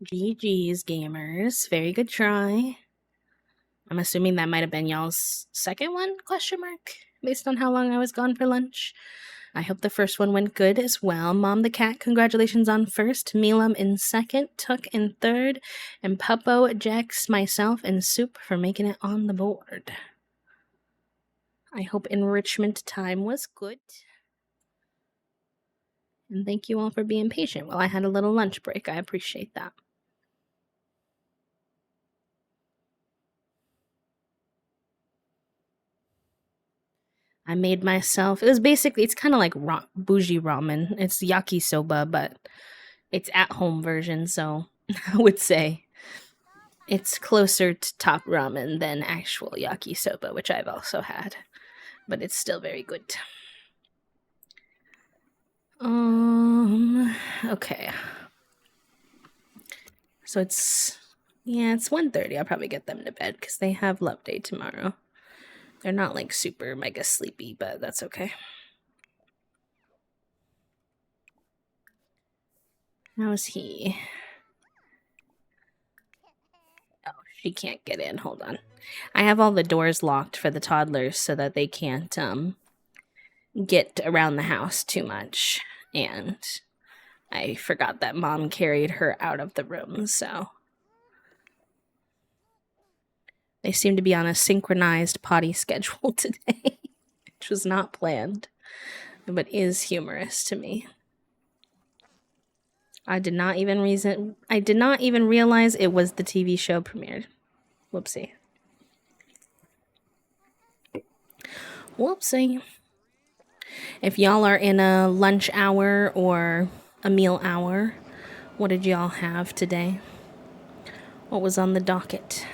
GG's, gamers. Very good try. I'm assuming that might have been y'all's second one, question mark, based on how long I was gone for lunch. I hope the first one went good as well. Mom the Cat, congratulations on first. Milam in second. Tuck in third. And Puppo, Jex, myself, and Soup for making it on the board. I hope enrichment time was good. And thank you all for being patient while I had a little lunch break. I appreciate that. I made myself, it's kind of like bougie ramen. It's yakisoba, but it's at home version, so I would say it's closer to top ramen than actual yakisoba, which I've also had, but it's still very good. Okay. So it's 1:30. I'll probably get them to bed because they have love day tomorrow. They're not like super mega sleepy, but that's okay. How's he? Oh, she can't get in. Hold on. I have all the doors locked for the toddlers so that they can't get around the house too much. And I forgot that Mom carried her out of the room, so they seem to be on a synchronized potty schedule today, which was not planned, but is humorous to me. I did not even realize it was the TV show premiere. Whoopsie. Whoopsie. If y'all are in a lunch hour or a meal hour, what did y'all have today? What was on the docket?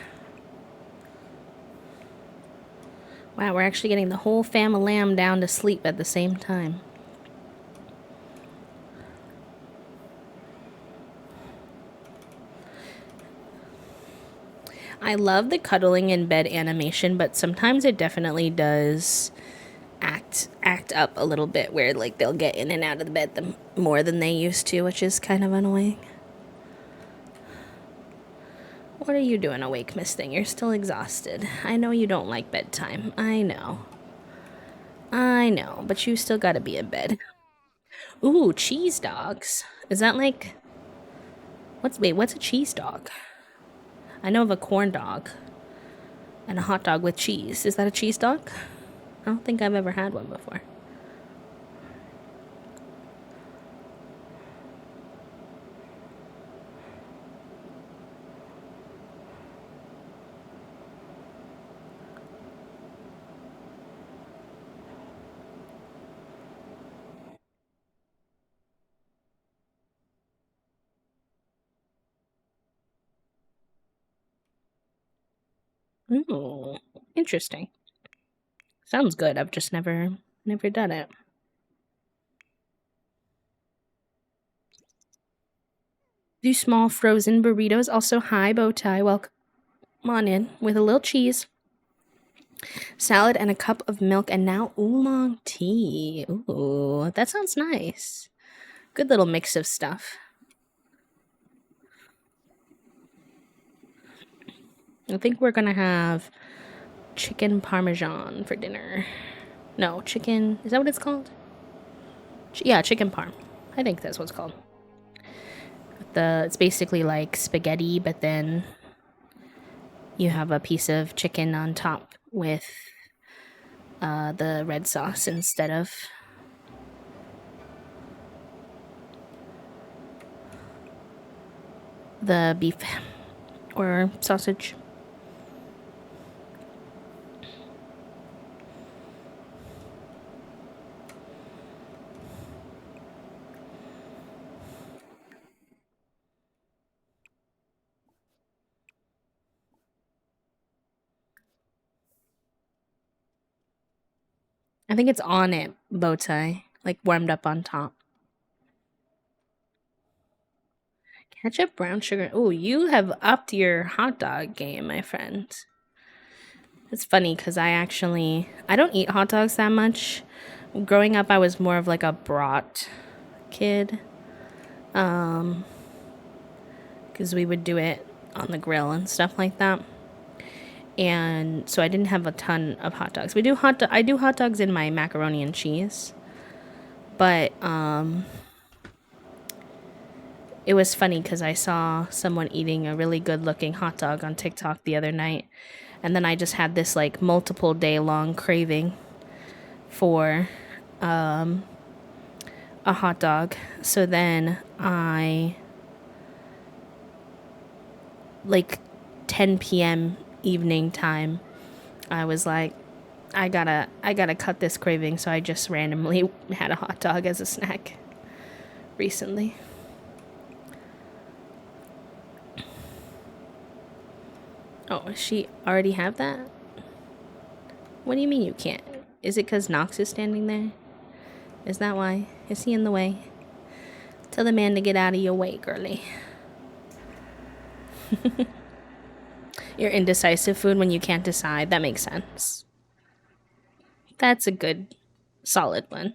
Wow, we're actually getting the whole family lamb down to sleep at the same time. I love the cuddling in bed animation, but sometimes it definitely does act up a little bit where like they'll get in and out of the bed more than they used to, which is kind of annoying. What are you doing awake, Miss Thing? You're still exhausted. I know you don't like bedtime. I know, but you still gotta be in bed. Ooh, cheese dogs. Is that like... what's a cheese dog? I know of a corn dog and a hot dog with cheese. Is that a cheese dog? I don't think I've ever had one before. Ooh, interesting. Sounds good. I've just never done it. Do small frozen burritos. Also, hi, Bowtie. Welcome on in with a little cheese, salad, and a cup of milk, and now oolong tea. Ooh, that sounds nice. Good little mix of stuff. I think we're gonna have chicken parmesan for dinner. No, chicken... is that what it's called? Yeah, chicken parm. I think that's what it's called. It's basically like spaghetti, but then you have a piece of chicken on top with the red sauce instead of the beef or sausage. I think it's on it, bow tie, like warmed up on top. Ketchup, brown sugar. Oh, you have upped your hot dog game, my friend. It's funny because I don't eat hot dogs that much. Growing up, I was more of like a brat kid. Because because we would do it on the grill and stuff like that. And so I didn't have a ton of hot dogs. I do hot dogs in my macaroni and cheese. But it was funny because I saw someone eating a really good looking hot dog on TikTok the other night. And then I just had this like multiple day long craving for a hot dog. So then I, like 10 p.m. evening time, I was like, I gotta cut this craving. So I just randomly had a hot dog as a snack recently. Oh, she already have that? What do you mean you can't? Is it because Knox is standing there? Is that why? Is he in the way? Tell the man to get out of your way, girly. You're indecisive food when you can't decide. That makes sense. That's a good, solid one.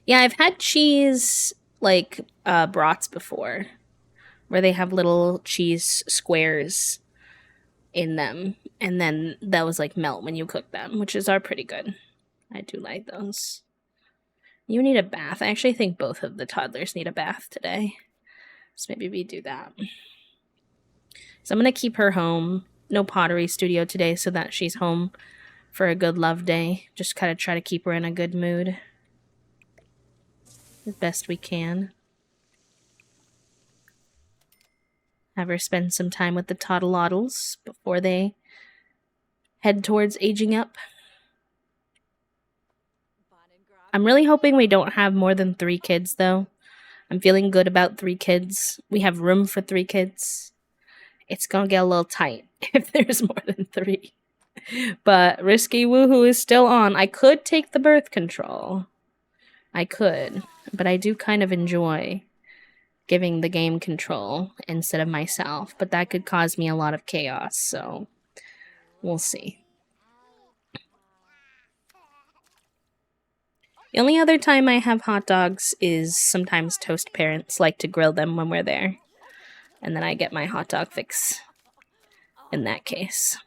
Yeah, I've had cheese, like, brats before, where they have little cheese squares in them, and then those like melt when you cook them, which are pretty good. I do like those. You need a bath. I actually think both of the toddlers need a bath today, so maybe we do that. So I'm gonna keep her home. No pottery studio today, so that she's home for a good love day. Just kind of try to keep her in a good mood as best we can. Have her spend some time with the toddloddles before they head towards aging up. I'm really hoping we don't have more than 3 kids, though. I'm feeling good about 3 kids. We have room for 3 kids. It's gonna get a little tight if there's more than 3. But Risky Woohoo is still on. I could take the birth control. I could. But I do kind of enjoy giving the game control instead of myself. But that could cause me a lot of chaos, so we'll see. The only other time I have hot dogs is sometimes Toast parents like to grill them when we're there. And then I get my hot dog fix in that case.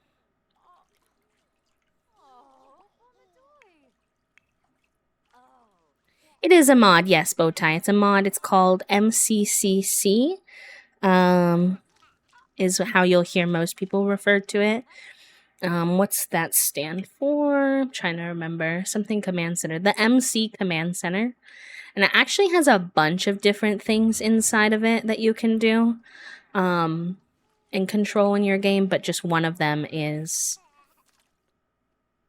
It is a mod, yes, Bowtie. It's a mod. It's called MCCC. Is how you'll hear most people refer to it. What's that stand for? I'm trying to remember. Something Command Center. The MC Command Center. And it actually has a bunch of different things inside of it that you can do and control in your game, but just one of them is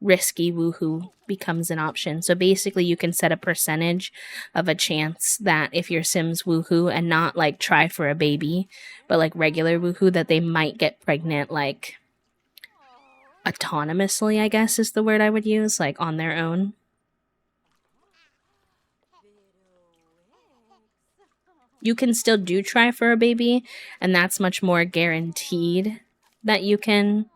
Risky Woohoo becomes an option. So basically you can set a percentage of a chance that if your Sims woohoo and not like try for a baby, but like regular woohoo, that they might get pregnant like autonomously, I guess is the word I would use, like on their own. You can still do try for a baby, and that's much more guaranteed that you can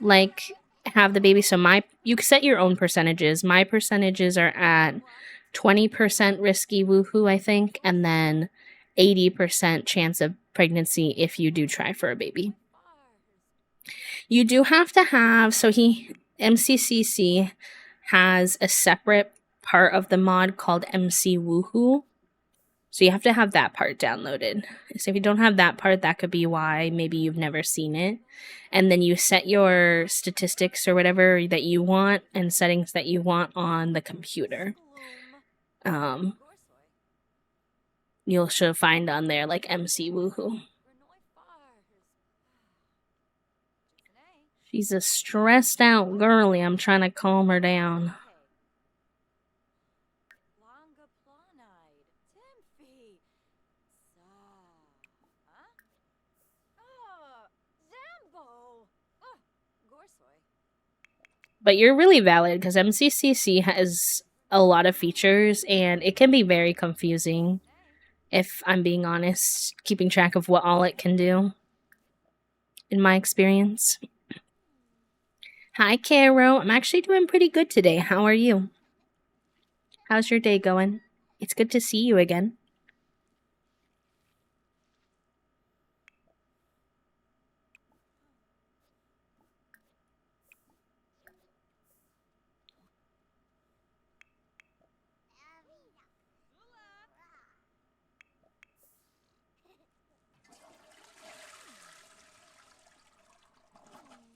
like have the baby. So you set your own percentages. My percentages are at 20% Risky Woohoo, I think, and then 80% chance of pregnancy if you do try for a baby. You do have to have, so MCCC has a separate part of the mod called MC Woohoo. So you have to have that part downloaded. So if you don't have that part, that could be why maybe you've never seen it. And then you set your statistics or whatever that you want and settings that you want on the computer. You'll find on there like MC Woohoo. She's a stressed out girly. I'm trying to calm her down. But you're really valid because MCCC has a lot of features and it can be very confusing, if I'm being honest, keeping track of what all it can do, in my experience. Hi, Caro. I'm actually doing pretty good today. How are you? How's your day going? It's good to see you again.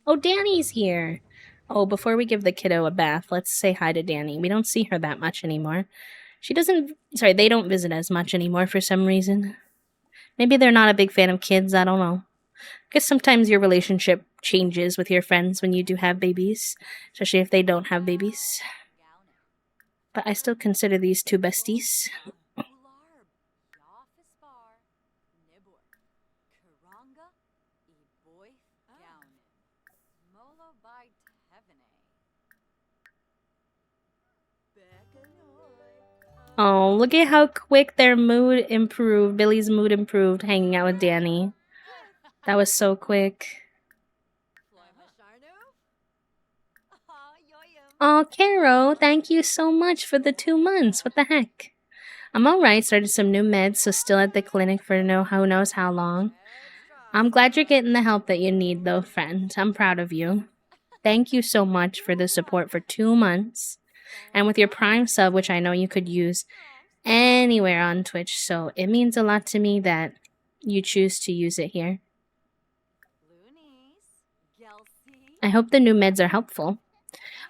Oh, Danny's here. Oh, before we give the kiddo a bath, let's say hi to Danny. We don't see her that much anymore. She doesn't, sorry, they don't visit as much anymore for some reason. Maybe they're not a big fan of kids, I don't know. I guess sometimes your relationship changes with your friends when you do have babies, especially if they don't have babies. But I still consider these two besties. Oh, look at how quick their mood improved. Billy's mood improved hanging out with Danny. That was so quick. Oh, Caro, thank you so much for the 2 months. What the heck? I'm alright, started some new meds, so still at the clinic for who knows how long. I'm glad you're getting the help that you need, though, friend. I'm proud of you. Thank you so much for the support for 2 months. And with your Prime sub, which I know you could use anywhere on Twitch, so it means a lot to me that you choose to use it here. I hope the new meds are helpful.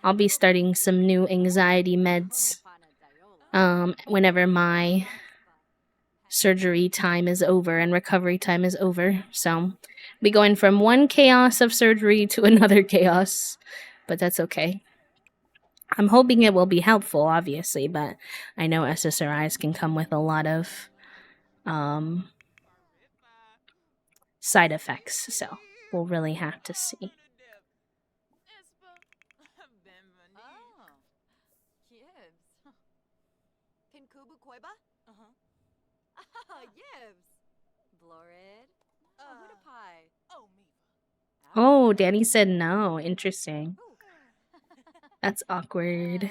I'll be starting some new anxiety meds whenever my surgery time is over and recovery time is over. So be going from one chaos of surgery to another chaos, but that's okay. I'm hoping it will be helpful, obviously, but I know SSRIs can come with a lot of side effects, so we'll really have to see. Oh, Danny said no. Interesting. That's awkward.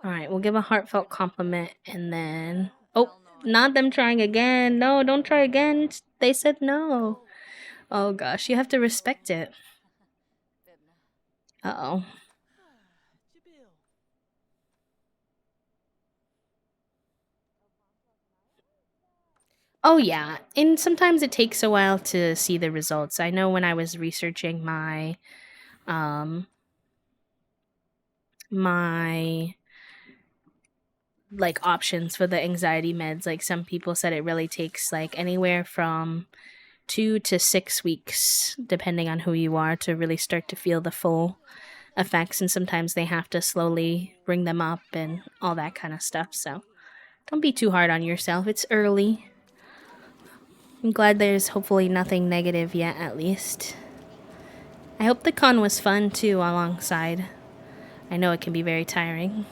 Alright, we'll give a heartfelt compliment and then... Oh, not them trying again. No, don't try again. They said no. Oh gosh, you have to respect it. Uh-oh. Oh yeah, and sometimes it takes a while to see the results. I know when I was researching my like options for the anxiety meds, like some people said it really takes like anywhere from 2 to 6 weeks, depending on who you are, to really start to feel the full effects, and sometimes they have to slowly bring them up and all that kind of stuff. So don't be too hard on yourself. It's early. I'm glad there's hopefully nothing negative yet, at least. I hope the con was fun too alongside. I know it can be very tiring.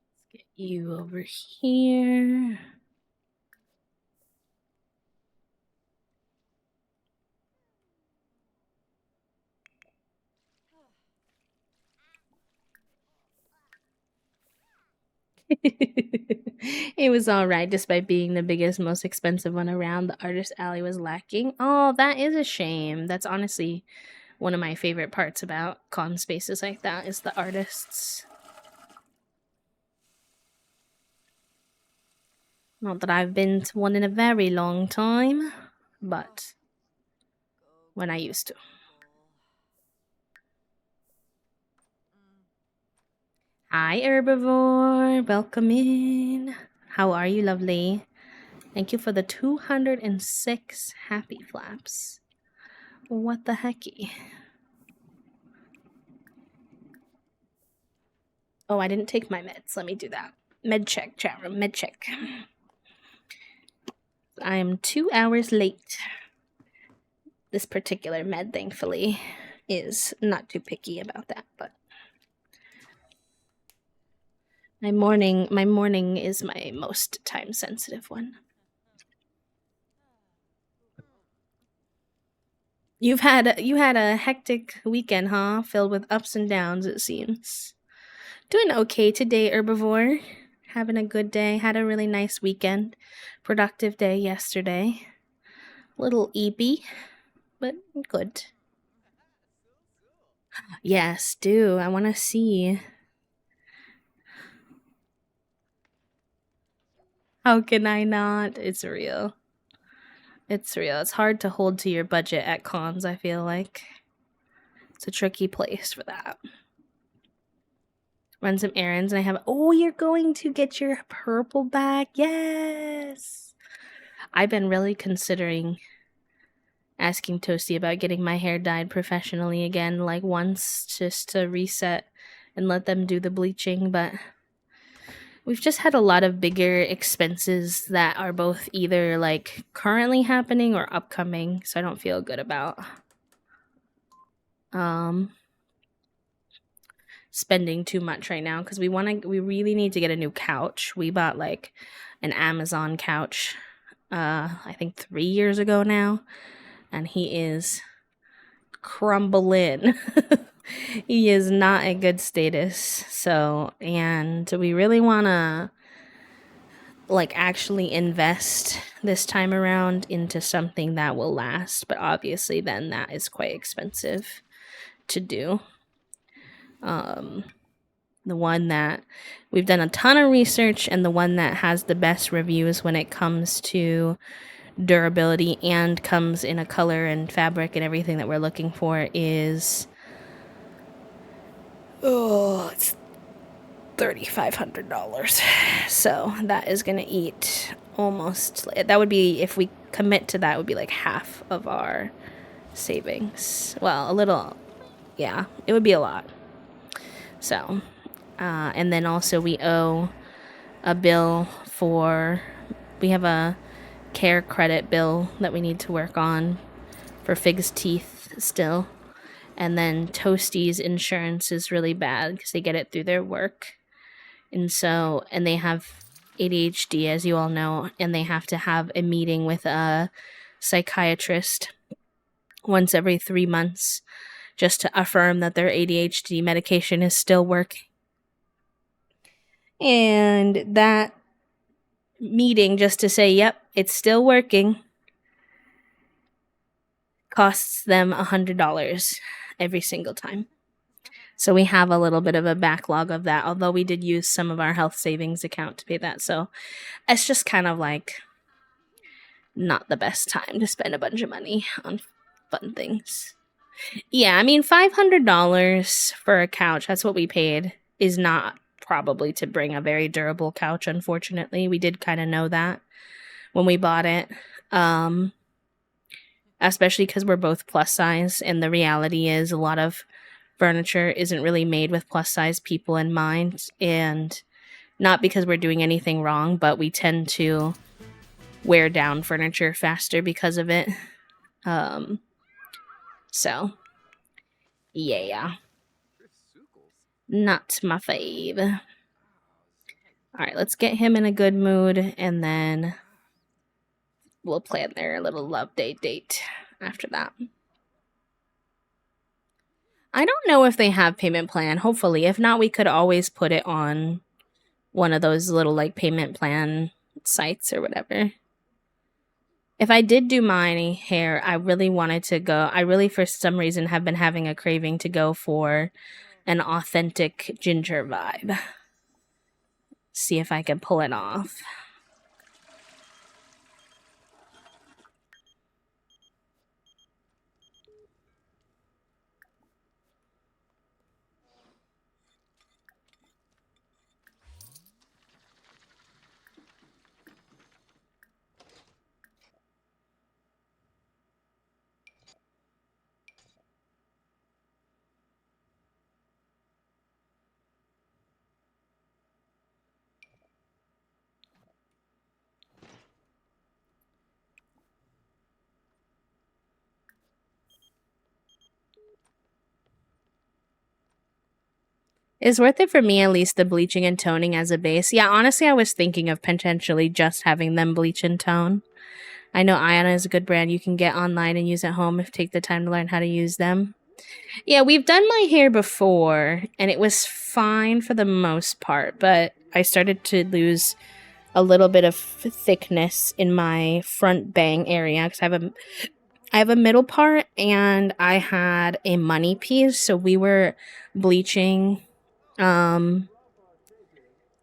Let's get you over here. It was alright despite being the biggest, most expensive one around. The artist alley was lacking. Oh, that is a shame. That's honestly one of my favorite parts about con spaces like that is the artists. Not that I've been to one in a very long time, but when I used to. Hi, herbivore. Welcome in. How are you, lovely? Thank you for the 206 happy flaps. What the hecky? Oh, I didn't take my meds. Let me do that. Med check, chat room. Med check. I am 2 hours late. This particular med, thankfully, is not too picky about that, but my morning is my most time sensitive one. You had a hectic weekend, huh? Filled with ups and downs, it seems. Doing okay today, herbivore. Having a good day. Had a really nice weekend. Productive day yesterday. Little eepy, but good. Yes, do. I want to see. How can I not? It's real. It's real. It's hard to hold to your budget at cons, I feel like. It's a tricky place for that. Run some errands and I have... Oh, you're going to get your purple back. Yes! I've been really considering asking Toasty about getting my hair dyed professionally again, like once, just to reset and let them do the bleaching, but we've just had a lot of bigger expenses that are both either like currently happening or upcoming, so I don't feel good about spending too much right now, because we really need to get a new couch. We bought like an Amazon couch I think 3 years ago now, and he is crumbling. He is not a good status. So, and we really want to like actually invest this time around into something that will last, but obviously then that is quite expensive to do. The one that we've done a ton of research, and the one that has the best reviews when it comes to durability and comes in a color and fabric and everything that we're looking for is it's $3,500. So that is gonna eat almost, that would be, if we commit to that, it would be like half of our savings. Well, a little, yeah, it would be a lot. So and then also we owe a bill for, we have a care credit bill that we need to work on for Fig's teeth still. And then Toasty's insurance is really bad because they get it through their work. And so, and they have ADHD, as you all know, and they have to have a meeting with a psychiatrist once every 3 months just to affirm that their ADHD medication is still working. And that meeting, just to say, yep, it's still working, costs them $100 every single time. So we have a little bit of a backlog of that, although we did use some of our health savings account to pay that. So it's just kind of like not the best time to spend a bunch of money on fun things. Yeah, I mean, $500 for a couch, that's what we paid, is not probably to bring a very durable couch, unfortunately. We did kind of know that when we bought it. Especially because we're both plus size, and the reality is a lot of furniture isn't really made with plus size people in mind, and not because we're doing anything wrong, but we tend to wear down furniture faster because of it. So yeah, not my fave. All right, let's get him in a good mood, and then we'll plan their little love day date after that. I don't know if they have payment plan. Hopefully. If not, we could always put it on one of those little like payment plan sites or whatever. If I did do my hair, I really wanted to go. I really, for some reason, have been having a craving to go for an authentic ginger vibe. See if I can pull it off. It's worth it for me, at least the bleaching and toning as a base. Yeah, honestly, I was thinking of potentially just having them bleach and tone. I know Iona is a good brand you can get online and use at home if you take the time to learn how to use them. Yeah, we've done my hair before, and it was fine for the most part, but I started to lose a little bit of thickness in my front bang area because I have a middle part and I had a money piece, so we were bleaching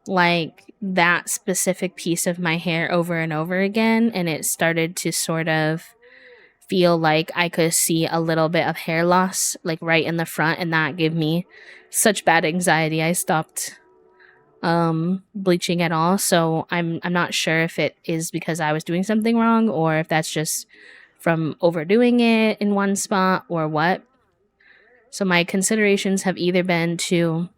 like that specific piece of my hair over and over again, and it started to sort of feel like I could see a little bit of hair loss like right in the front, and that gave me such bad anxiety. I stopped bleaching at all. So I'm not sure if it is because I was doing something wrong or if that's just from overdoing it in one spot or what. So my considerations have either been to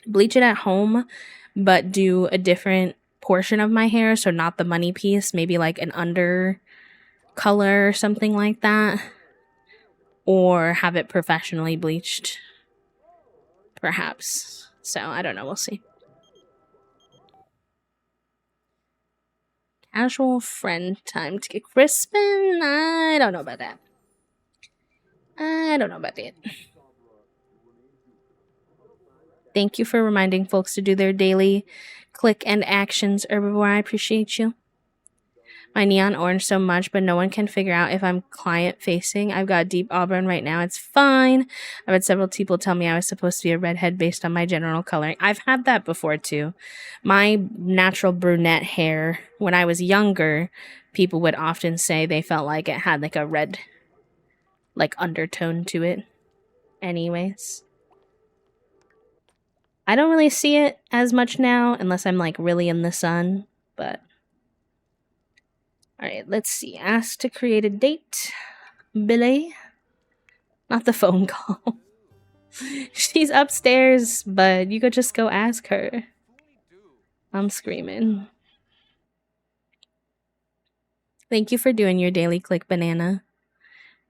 bleach it at home but do a different portion of my hair, so not the money piece, maybe like an under color or something like that, or have it professionally bleached perhaps. So I don't know, we'll see. Casual friend time to get crispin. I don't know about that. Thank you for reminding folks to do their daily click and actions, Herbivore. I appreciate you. My neon orange so much, but no one can figure out if I'm client facing. I've got deep auburn right now. It's fine. I've had several people tell me I was supposed to be a redhead based on my general coloring. I've had that before too. My natural brunette hair, when I was younger, people would often say they felt like it had like a red like undertone to it. Anyways, I don't really see it as much now unless I'm like really in the sun, but all right, let's see. Ask to create a date. Billy. Not the phone call. She's upstairs, but you could just go ask her. I'm screaming. Thank you for doing your daily click, Banana.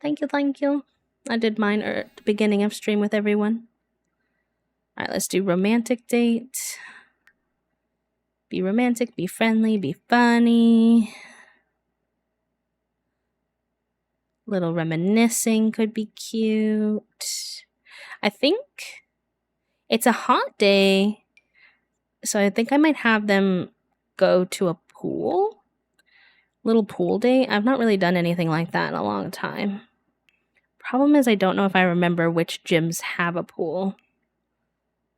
Thank you. I did mine at the beginning of stream with everyone. All right, let's do romantic date. Be romantic, be friendly, be funny. Little reminiscing could be cute. I think it's a hot day, so I think I might have them go to a pool. Little pool date. I've not really done anything like that in a long time. Problem is I don't know if I remember which gyms have a pool.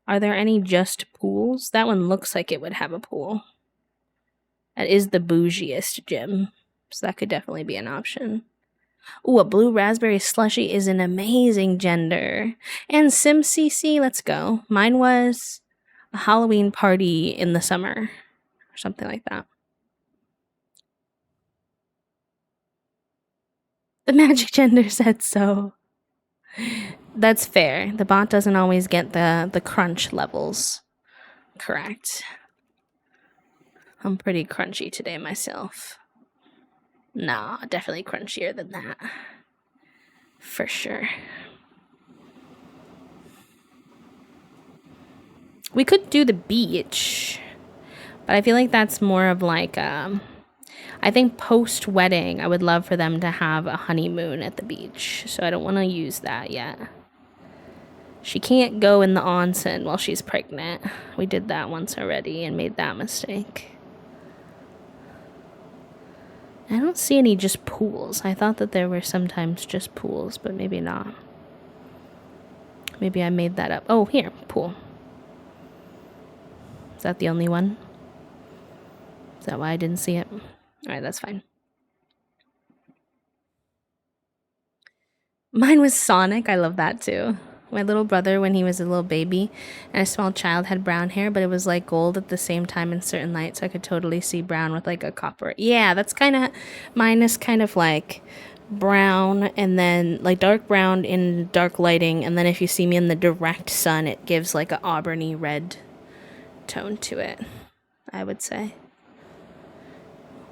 Are there any just pools? That one looks like it would have a pool. That is the bougiest gym, so that could definitely be an option. Ooh, a blue raspberry slushy is an amazing gender. And SimCC, let's go. Mine was a Halloween party in the summer, or something like that. The magic gender said so. That's fair. The bot doesn't always get the crunch levels correct. I'm pretty crunchy today myself. Nah, definitely crunchier than that. For sure. We could do the beach, but I feel like that's more of like I think post-wedding, I would love for them to have a honeymoon at the beach, so I don't want to use that yet. She can't go in the onsen while she's pregnant. We did that once already and made that mistake. I don't see any just pools. I thought that there were sometimes just pools, but maybe not. Maybe I made that up. Oh, here, pool. Is that the only one? Is that why I didn't see it? All right, that's fine. Mine was Sonic. I love that too. My little brother, when he was a little baby and a small child, had brown hair, but it was like gold at the same time in certain lights. So I could totally see brown with like a copper. Yeah, that's kind of, mine is kind of like brown and then like dark brown in dark lighting. And then if you see me in the direct sun, it gives like an auburny red tone to it, I would say.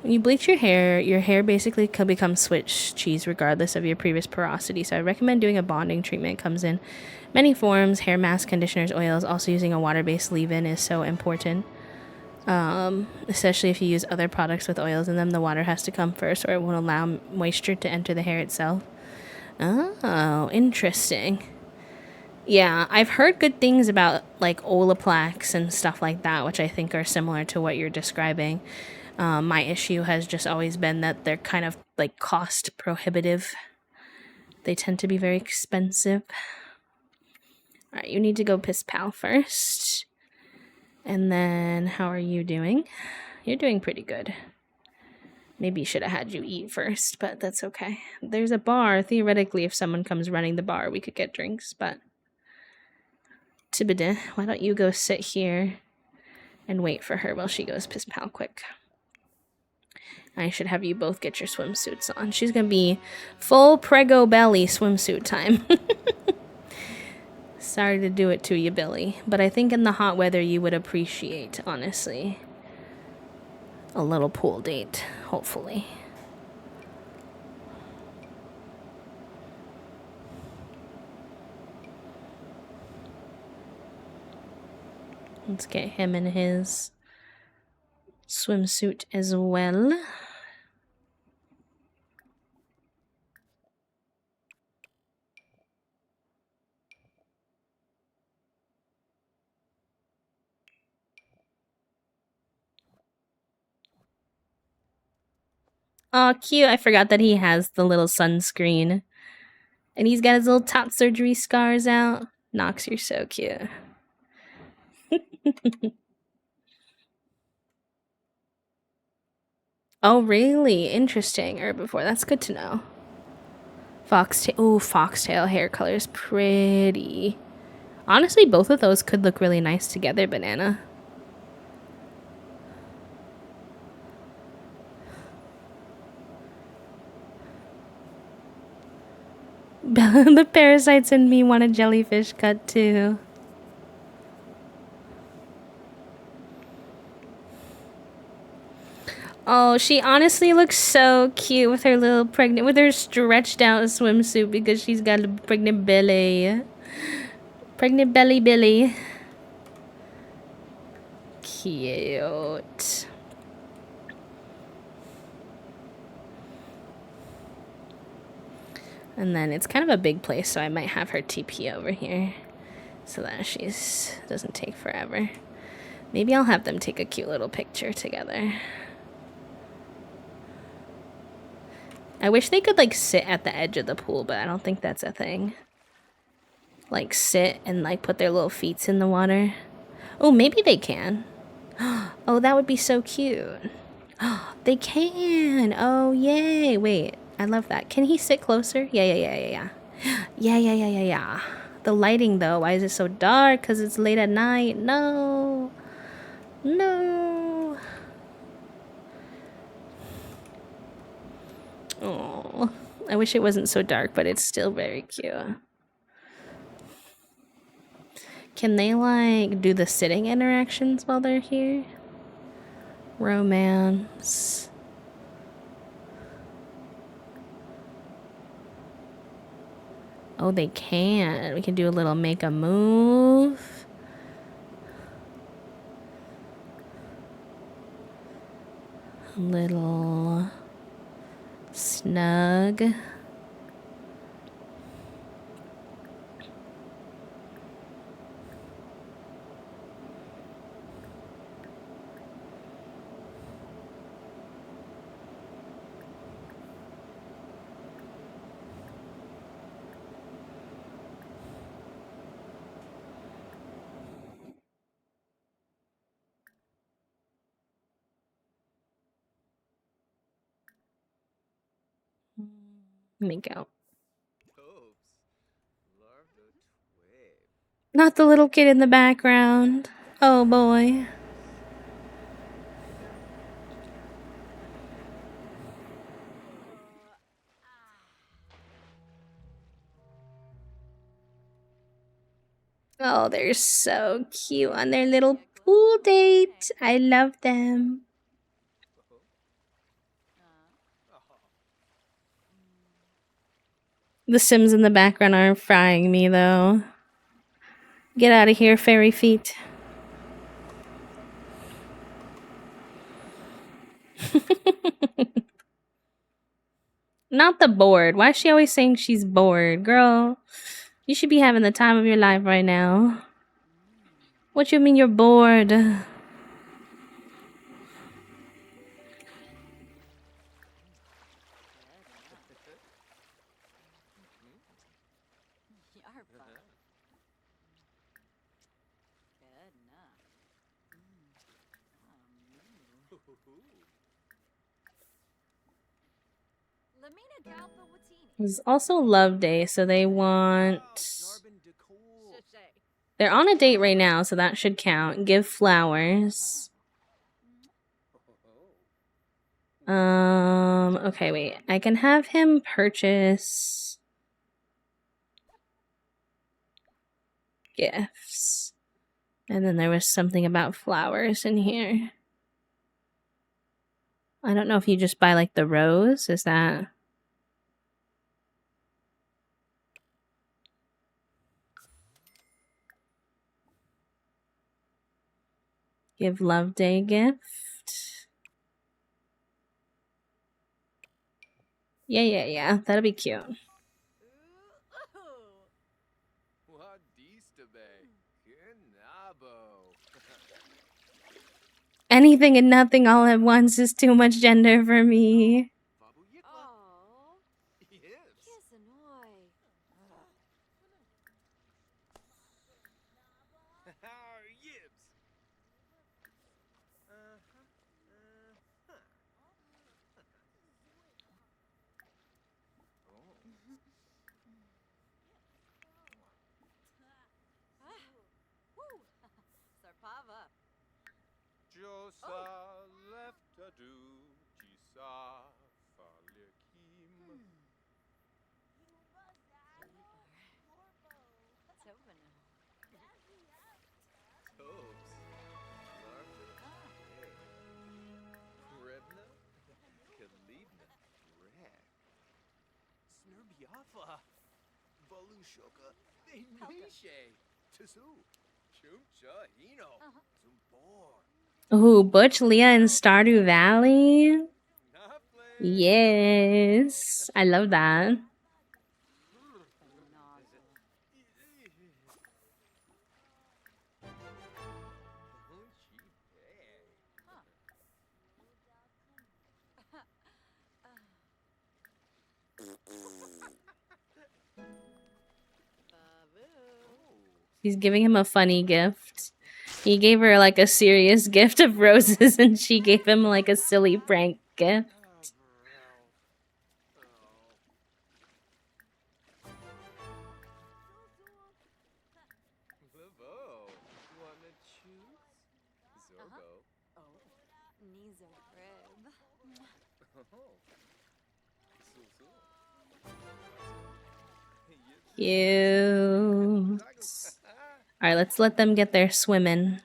When you bleach your hair basically could become Swiss cheese regardless of your previous porosity. So I recommend doing a bonding treatment. It comes in many forms: hair mask, conditioners, oils. Also, using a water-based leave-in is so important. Especially if you use other products with oils in them, the water has to come first, or it won't allow moisture to enter the hair itself. Oh, interesting. Yeah, I've heard good things about like Olaplex and stuff like that, which I think are similar to what you're describing. My issue has just always been that they're kind of like cost prohibitive. They tend to be very expensive. All right, you need to go piss pal first. And then, how are you doing? You're doing pretty good. Maybe should have had you eat first, but that's okay. There's a bar. Theoretically, if someone comes running the bar, we could get drinks, but... Tibida, why don't you go sit here and wait for her while she goes piss pal quick. I should have you both get your swimsuits on. She's gonna be full prego belly swimsuit time. Sorry to do it to you, Billy, but I think in the hot weather you would appreciate, honestly, a little pool date, hopefully. Let's get him in his swimsuit as well. Oh, cute. I forgot that he has the little sunscreen. And he's got his little top surgery scars out. Knox, you're so cute. Oh, really? Interesting. Herbivore. That's good to know. Foxtail. Oh, foxtail hair color is pretty. Honestly, both of those could look really nice together, Banana. The parasites in me want a jellyfish cut too. Oh, she honestly looks so cute with her little pregnant, with her stretched out swimsuit because she's got a pregnant belly. Pregnant belly Billy. Cute. And then it's kind of a big place, so I might have her TP over here so that she's doesn't take forever. Maybe I'll have them take a cute little picture together. I wish they could like sit at the edge of the pool, but I don't think that's a thing. Like sit and like put their little feet in the water. Oh, maybe they can. Oh, that would be so cute. They can. Oh, yay. Wait, I love that. Can he sit closer? Yeah. Yeah. The lighting though, why is it so dark? Because it's late at night. No. Oh, I wish it wasn't so dark, but it's still very cute. Can they like do the sitting interactions while they're here? Romance. Oh, they can. We can do a little make a move. A little snug. Make out. Not the little kid in the background. Oh boy. Oh, they're so cute on their little pool date. I love them. The Sims in the background are frying me, though. Get out of here, fairy feet. Not the bored. Why is she always saying she's bored? Girl, you should be having the time of your life right now. What you mean you're bored? It's also Love Day, so they want... They're on a date right now, so that should count. Give flowers. Okay, wait. I can have him purchase gifts. And then there was something about flowers in here. I don't know if you just buy like the rose. Is that... Give Love Day gift. Yeah. That'll be cute. Anything and nothing all at once is too much gender for me. Ooh, Butch, Leah, and Stardew Valley? Yes. I love that. He's giving him a funny gift. He gave her like a serious gift of roses and she gave him like a silly prank gift. Cute. Alright, let's let them get their swimming.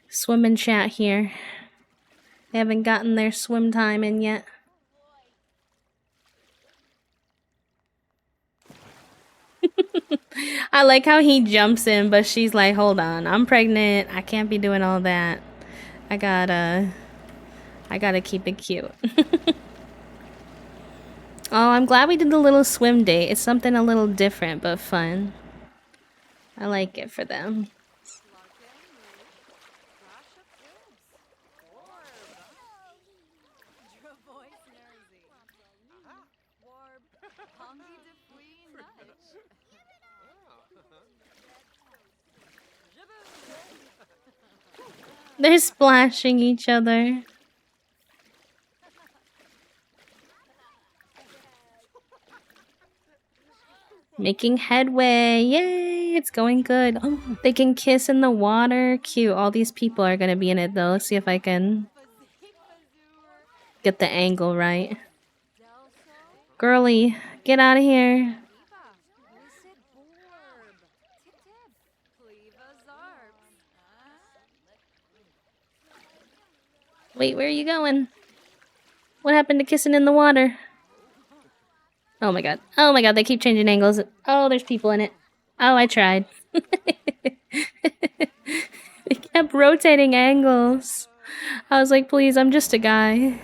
Swim chat here. They haven't gotten their swim time in yet. I like how he jumps in, but she's like, hold on, I'm pregnant. I can't be doing all that. I gotta keep it cute. Oh, I'm glad we did the little swim date. It's something a little different, but fun. I like it for them. They're splashing each other. Making headway. Yay, it's going good. Oh, they can kiss in the water. Cute. All these people are going to be in it, though. Let's see if I can get the angle right. Girly, get out of here. Wait, where are you going? What happened to kissing in the water? Oh my god. Oh my god, they keep changing angles. Oh, there's people in it. Oh, I tried. They kept rotating angles. I was like, please, I'm just a guy.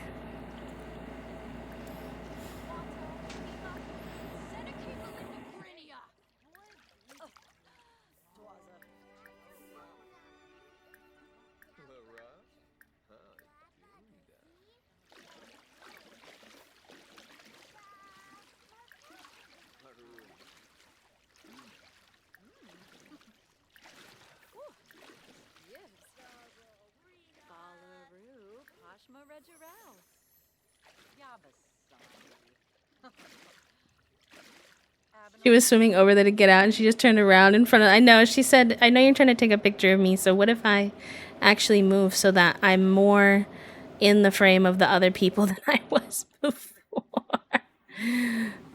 She was swimming over there to get out, and she just turned around in front of. I know. She said, "I know you're trying to take a picture of me. So what if I actually move so that I'm more in the frame of the other people than I was before?"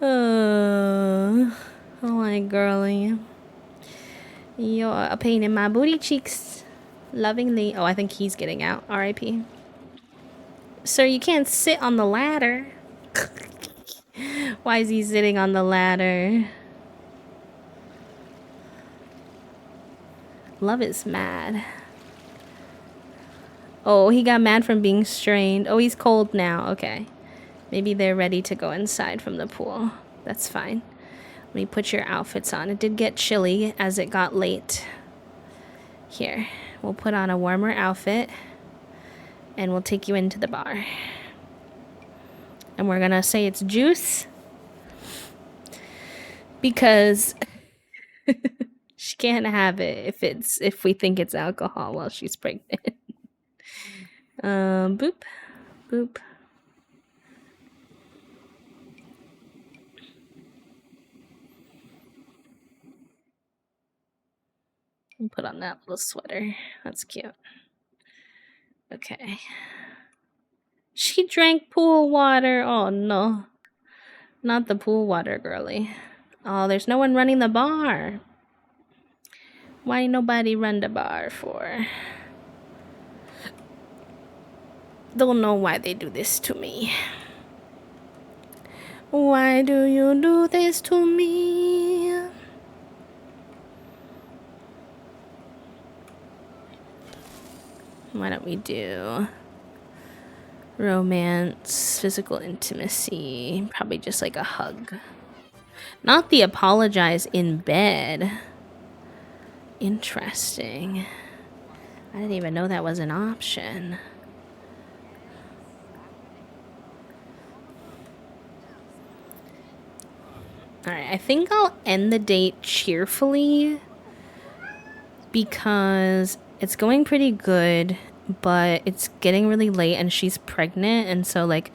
Oh, my girlie, you're a pain in my booty cheeks. Lovingly. Oh, I think he's getting out. R.I.P. Sir, you can't sit on the ladder. Why is he sitting on the ladder? Love is mad. Oh, he got mad from being strained. Oh, he's cold now. Okay. Maybe they're ready to go inside from the pool. That's fine. Let me put your outfits on. It did get chilly as it got late. Here, we'll put on a warmer outfit and we'll take you into the bar. And we're gonna say it's juice because she can't have it if we think it's alcohol while she's pregnant. Boop, boop. I'll put on that little sweater. That's cute. Okay. She drank pool water. Oh no. Not the pool water, girly. Oh, there's no one running the bar. Why nobody run the bar for? Don't know why they do this to me. Why do you do this to me? Why don't we do romance, physical intimacy, probably just like a hug. Not the apologize in bed. Interesting. I didn't even know that was an option. Alright, I think I'll end the date cheerfully because it's going pretty good, but it's getting really late and she's pregnant, and so like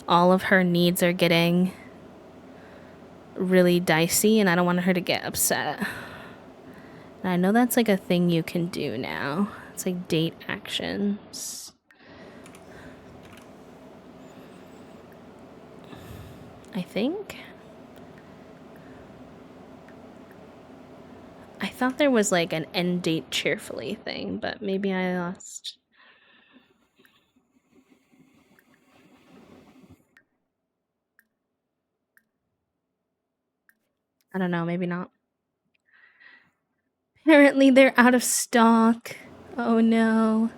all of her needs are getting really dicey and I don't want her to get upset. And I know that's like a thing you can do now. It's like date actions. I think. I thought there was like an end date cheerfully thing, but maybe I lost. I don't know, maybe not. Apparently they're out of stock. Oh no.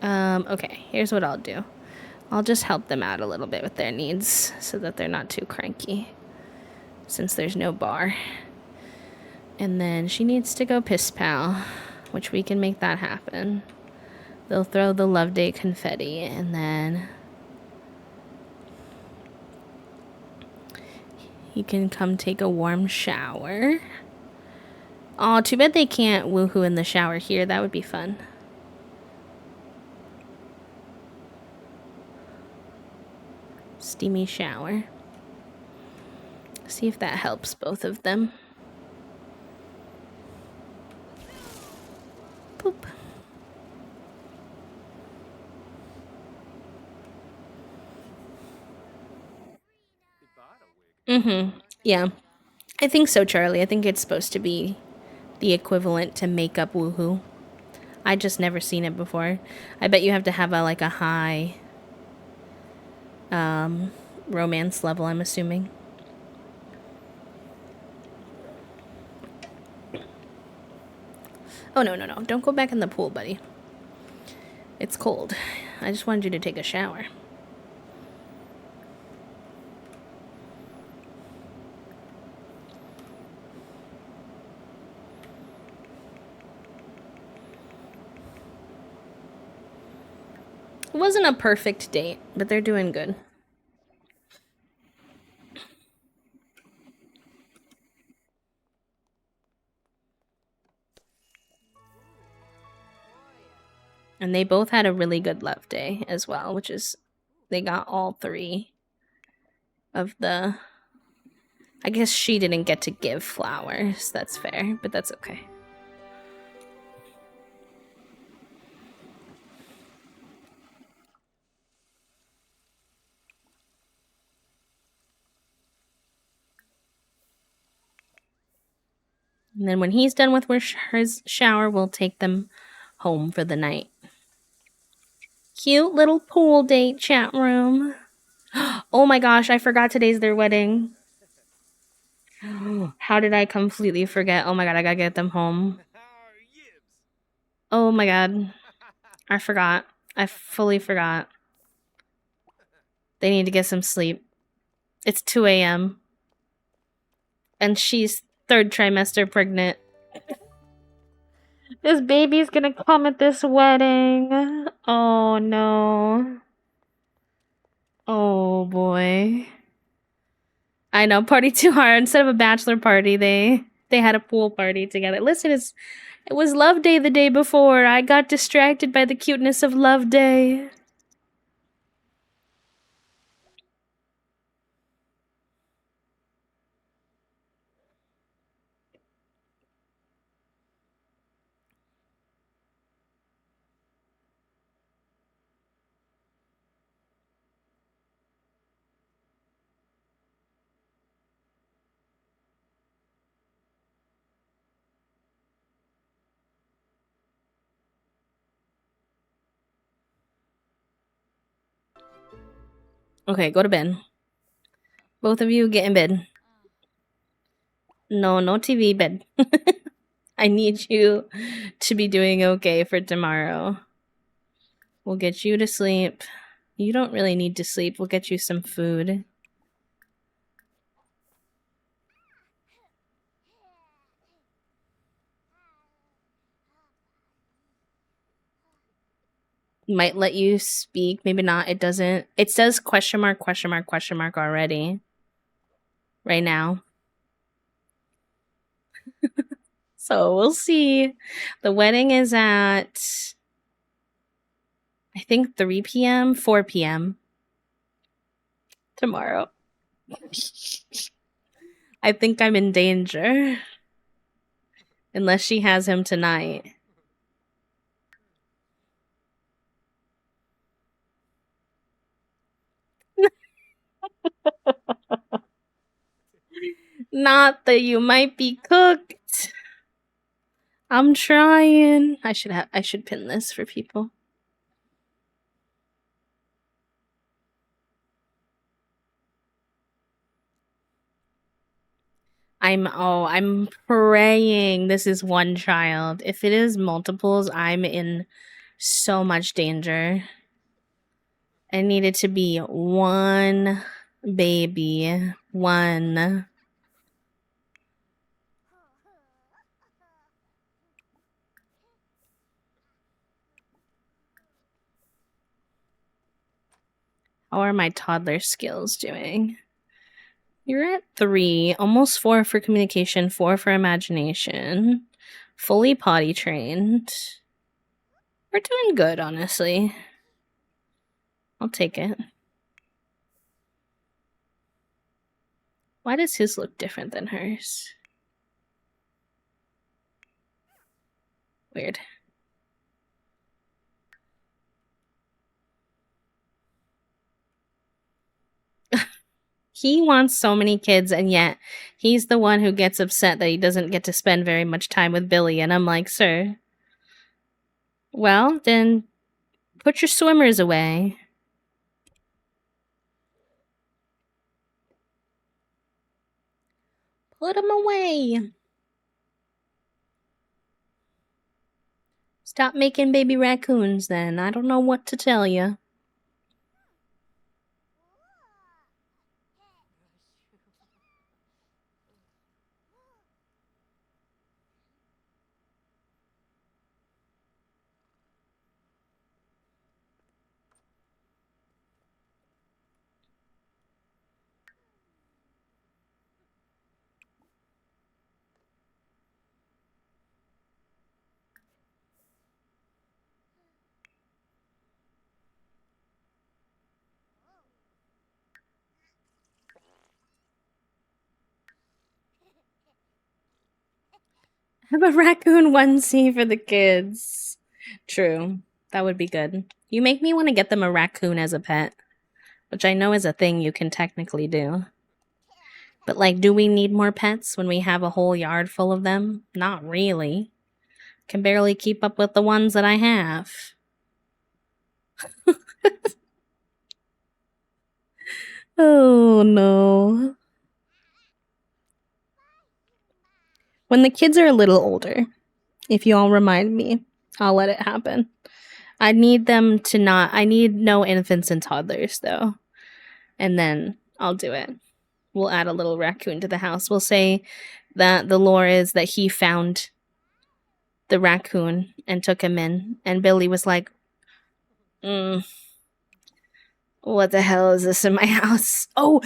Okay, here's what I'll do. I'll just help them out a little bit with their needs so that they're not too cranky, since there's no bar. And then she needs to go piss pal, which we can make that happen. They'll throw the love day confetti, and then you can come take a warm shower. Aw, too bad they can't woohoo in the shower here. That would be fun. Steamy shower. See if that helps both of them. Boop. Yeah. I think so, Charlie. I think it's supposed to be the equivalent to makeup woohoo. I just never seen it before. I bet you have to have a high romance level, I'm assuming. Oh, no, no, no. Don't go back in the pool, buddy. It's cold. I just wanted you to take a shower. It wasn't a perfect date, but they're doing good. And they both had a really good love day as well, which is they got all 3 of the... I guess she didn't get to give flowers. That's fair, but that's okay. And then when he's done with his shower, we'll take them home for the night. Cute little pool date chat room. Oh my gosh, I forgot today's their wedding. How did I completely forget? Oh my god, I gotta get them home. Oh my god. I forgot. I fully forgot. They need to get some sleep. It's 2 a.m. And she's 3rd trimester pregnant. This baby's gonna come at this wedding. Oh no. Oh boy. I know, party too hard. Instead of a bachelor party, they had a pool party together. Listen, it was Love Day the day before. I got distracted by the cuteness of Love Day. Okay, go to bed. Both of you get in bed. No, no TV, bed. I need you to be doing okay for tomorrow. We'll get you to sleep. You don't really need to sleep. We'll get you some food. Might let you speak, maybe not. It doesn't. It says question mark, question mark, question mark already. Right now. So we'll see. The wedding is at, I think, 3 p.m., 4 p.m. tomorrow. I think I'm in danger. Unless she has him tonight. Not that you might be cooked. I'm trying. I should pin this for people. I'm praying this is one child. If it is multiples, I'm in so much danger. I need it to be one baby. One. How are my toddler skills doing? You're at 3, almost 4 for communication, 4 for imagination, fully potty trained. We're doing good, honestly. I'll take it. Why does his look different than hers? Weird. He wants so many kids, and yet he's the one who gets upset that he doesn't get to spend very much time with Billy. And I'm like, sir, well, then put your swimmers away. Put them away. Stop making baby raccoons then. I don't know what to tell you. Have a raccoon onesie for the kids. True. That would be good. You make me want to get them a raccoon as a pet, which I know is a thing you can technically do. But, like, do we need more pets when we have a whole yard full of them? Not really. Can barely keep up with the ones that I have. Oh, no. When the kids are a little older, if you all remind me, I'll let it happen. I need them to not. I need no infants and toddlers, though. And then I'll do it. We'll add a little raccoon to the house. We'll say that the lore is that he found the raccoon and took him in. And Billy was like, what the hell is this in my house? Oh,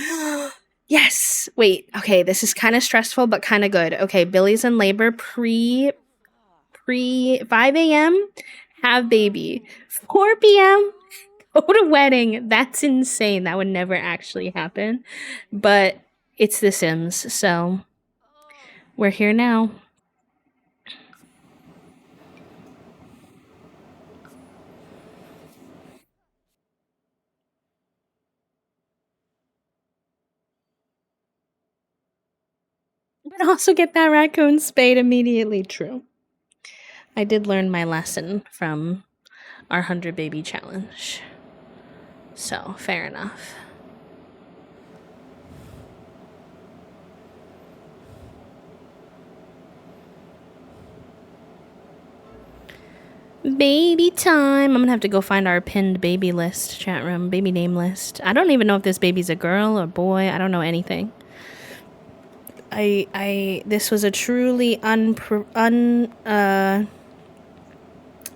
yes. Wait, okay, this is kind of stressful, but kind of good. Okay, Billy's in labor pre 5 a.m. Have baby. 4 p.m. Go to wedding. That's insane. That would never actually happen. But it's The Sims, so we're here now. But also get that raccoon spayed immediately. True. I did learn my lesson from our 100 baby challenge. So, fair enough. Baby time. I'm gonna have to go find our pinned baby list, chat room, baby name list. I don't even know if this baby's a girl or boy. I don't know anything. This was a truly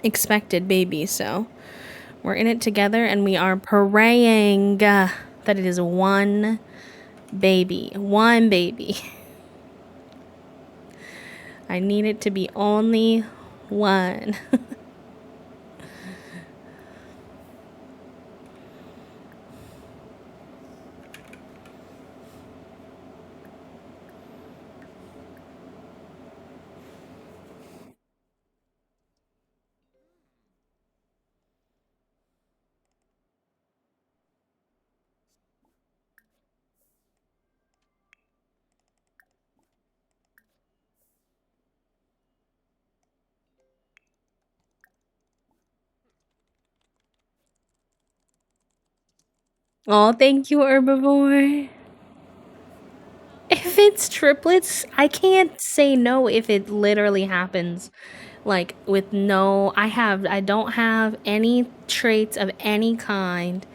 expected baby, so we're in it together and we are praying that it is one baby. One baby. I need it to be only one. Oh, thank you, Herbivore. If it's triplets, I can't say no if it literally happens. Like with no, I don't have any traits of any kind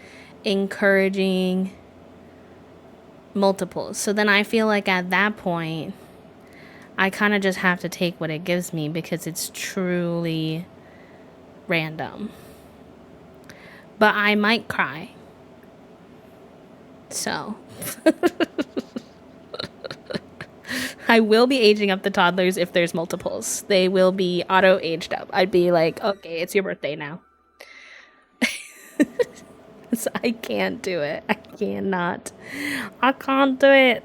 encouraging multiples. So then I feel like at that point, I kind of just have to take what it gives me because it's truly random. But I might cry. So I will be aging up the toddlers if there's multiples. They will be auto aged up. I'd be like, okay, it's your birthday now. So I can't do it. I cannot. I can't do it.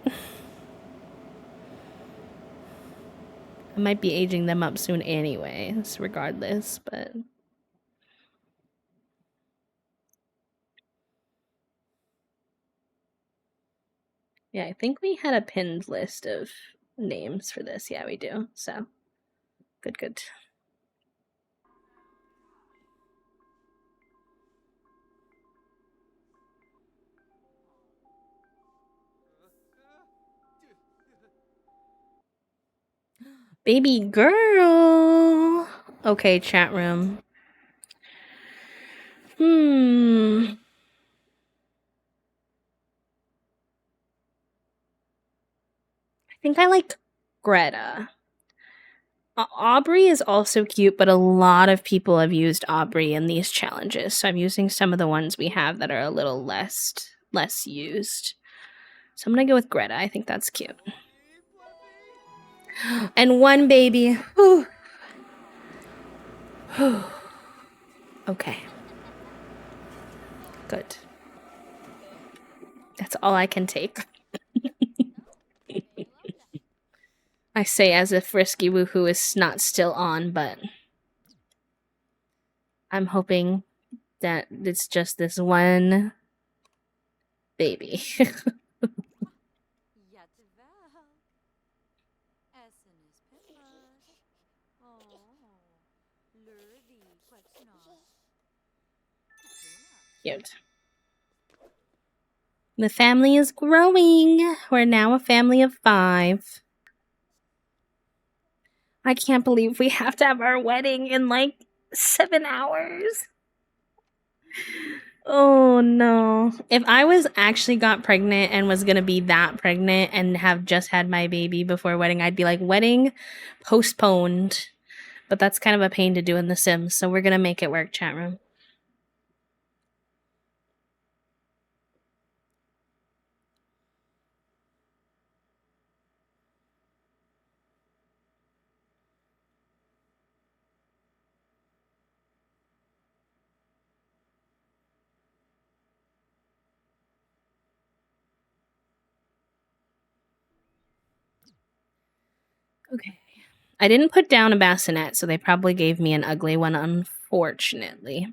I might be aging them up soon anyways, regardless, but yeah, I think we had a pinned list of names for this. Yeah, we do. So good, good. Baby girl. Okay, chat room. I think I like Greta. Aubrey is also cute, but a lot of people have used Aubrey in these challenges. So I'm using some of the ones we have that are a little less used. So I'm gonna go with Greta. I think that's cute. And one baby. Whew. Okay. Good. That's all I can take. I say as if Frisky Woohoo is not still on, but I'm hoping that it's just this one baby. Cute. The family is growing. We're now a family of 5. I can't believe we have to have our wedding in like 7 hours. Oh no. If I was actually got pregnant and was gonna be that pregnant and have just had my baby before wedding, I'd be like, wedding postponed. But that's kind of a pain to do in The Sims, so we're gonna make it work, chat room. Okay. I didn't put down a bassinet, so they probably gave me an ugly one, unfortunately.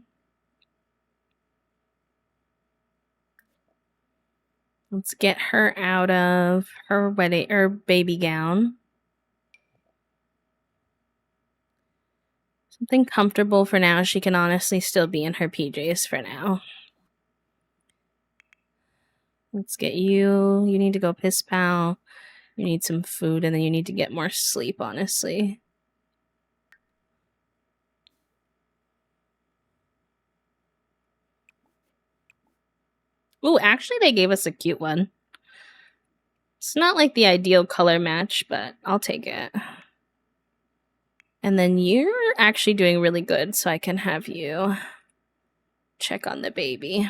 Let's get her out of her wedding or baby gown. Something comfortable for now. She can honestly still be in her PJs for now. Let's get you. You need to go piss pal. You need some food, and then you need to get more sleep, honestly. Ooh, actually, they gave us a cute one. It's not like the ideal color match, but I'll take it. And then you're actually doing really good, so I can have you check on the baby.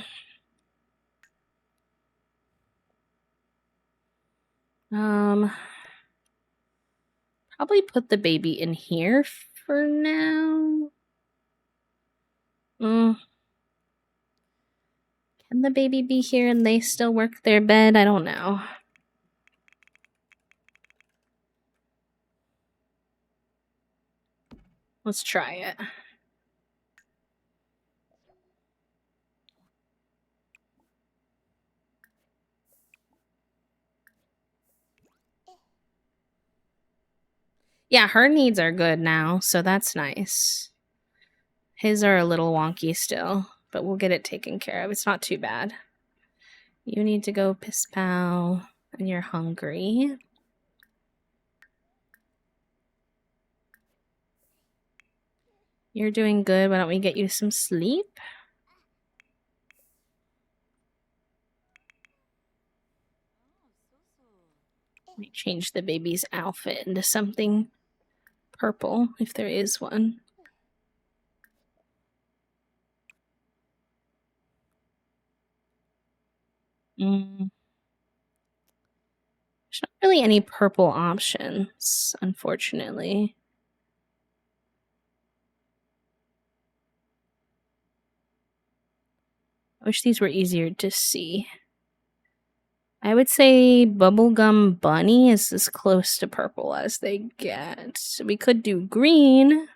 Probably put the baby in here for now. Can the baby be here and they still work their bed? I don't know. Let's try it. Yeah, her needs are good now, so that's nice. His are a little wonky still, but we'll get it taken care of. It's not too bad. You need to go piss pal, and you're hungry. You're doing good. Why don't we get you some sleep? Let me change the baby's outfit into something purple, if there is one. There's not really any purple options, unfortunately. I wish these were easier to see. I would say bubblegum bunny is as close to purple as they get. So we could do green.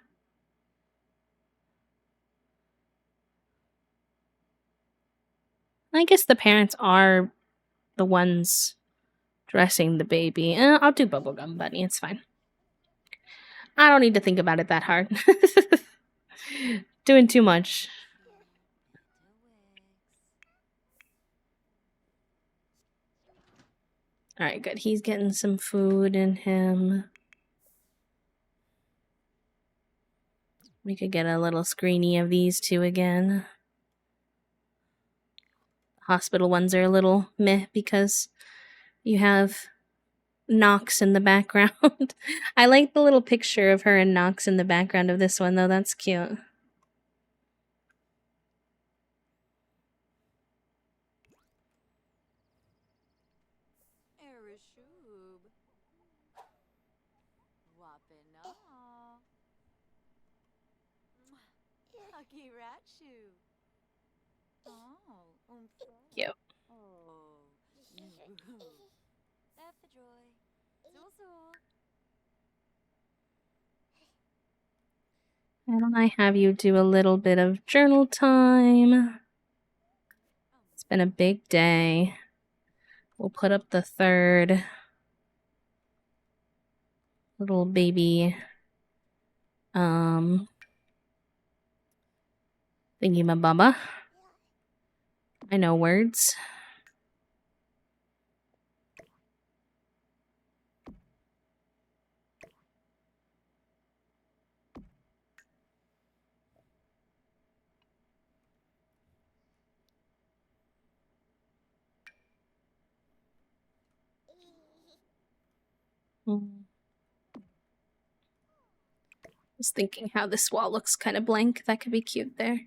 I guess the parents are the ones dressing the baby. I'll do bubblegum bunny. It's fine. I don't need to think about it that hard. Doing too much. Alright, good. He's getting some food in him. We could get a little screeny of these two again. Hospital ones are a little meh because you have Knox in the background. I like the little picture of her and Knox in the background of this one, though. That's cute. Cute. Why don't I have you do a little bit of journal time? It's been a big day. We'll put up the third little baby thingy my baba. I know words. Just thinking how this wall looks kind of blank. That could be cute there.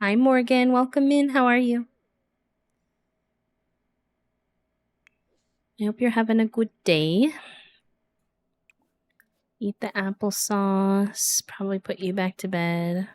Hi, Morgan. Welcome in. How are you? I hope you're having a good day. Eat the applesauce. Probably put you back to bed.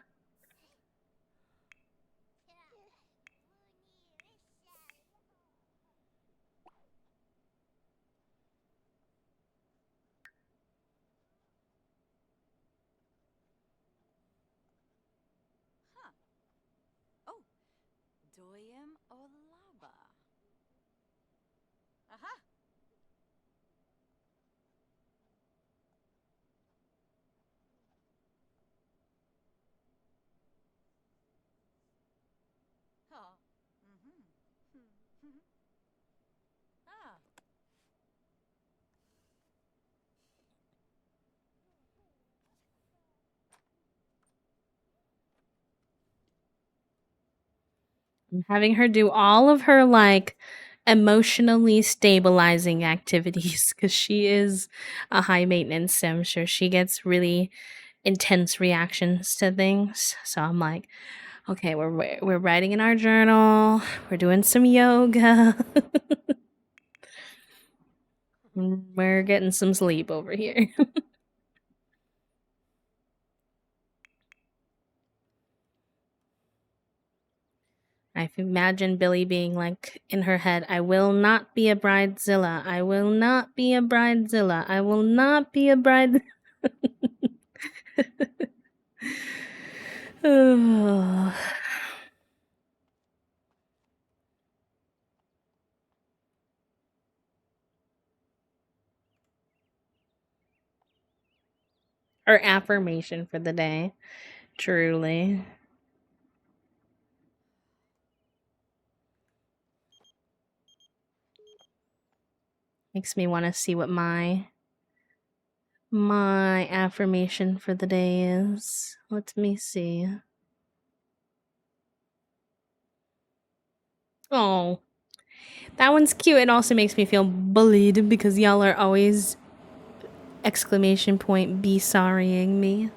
I'm having her do all of her like emotionally stabilizing activities because she is a high maintenance sim. Sure, she gets really intense reactions to things. So I'm like, okay, we're writing in our journal. We're doing some yoga. We're getting some sleep over here. I imagine Billy being like in her head, I will not be a bridezilla. I will not be a bridezilla. I will not be a bride. Oh. Her affirmation for the day. Truly. Makes me want to see what my affirmation for the day is. Let me see. Oh. That one's cute. It also makes me feel bullied because y'all are always exclamation point be sorrying me.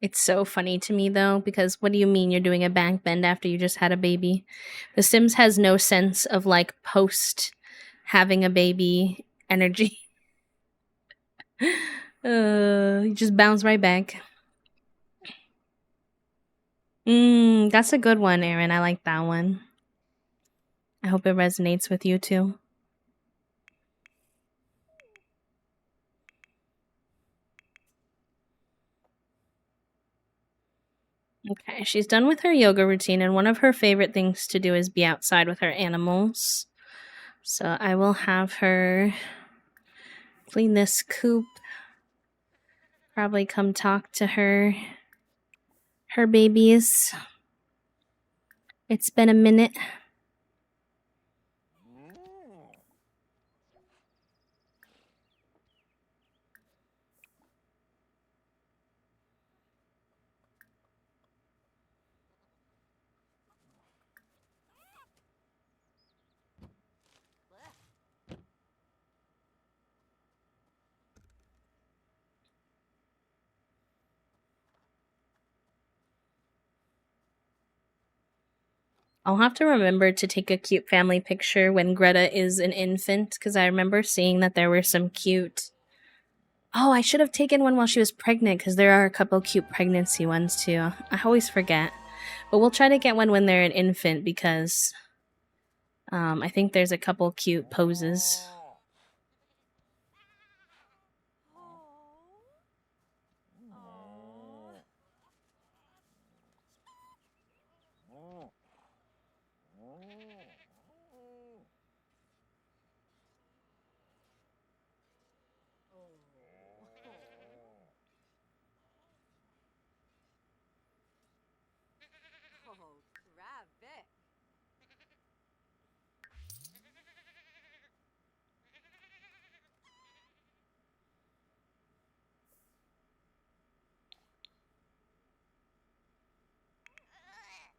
It's so funny to me though, because what do you mean you're doing a back bend after you just had a baby? The Sims has no sense of like post having a baby energy. You just bounce right back. That's a good one, Aaron. I like that one. I hope it resonates with you too. Okay, she's done with her yoga routine, and one of her favorite things to do is be outside with her animals. So I will have her clean this coop. Probably come talk to her babies. It's been a minute. I'll have to remember to take a cute family picture when Greta is an infant, because I remember seeing that there were some cute... Oh, I should have taken one while she was pregnant, because there are a couple cute pregnancy ones too. I always forget. But we'll try to get one when they're an infant, because I think there's a couple cute poses.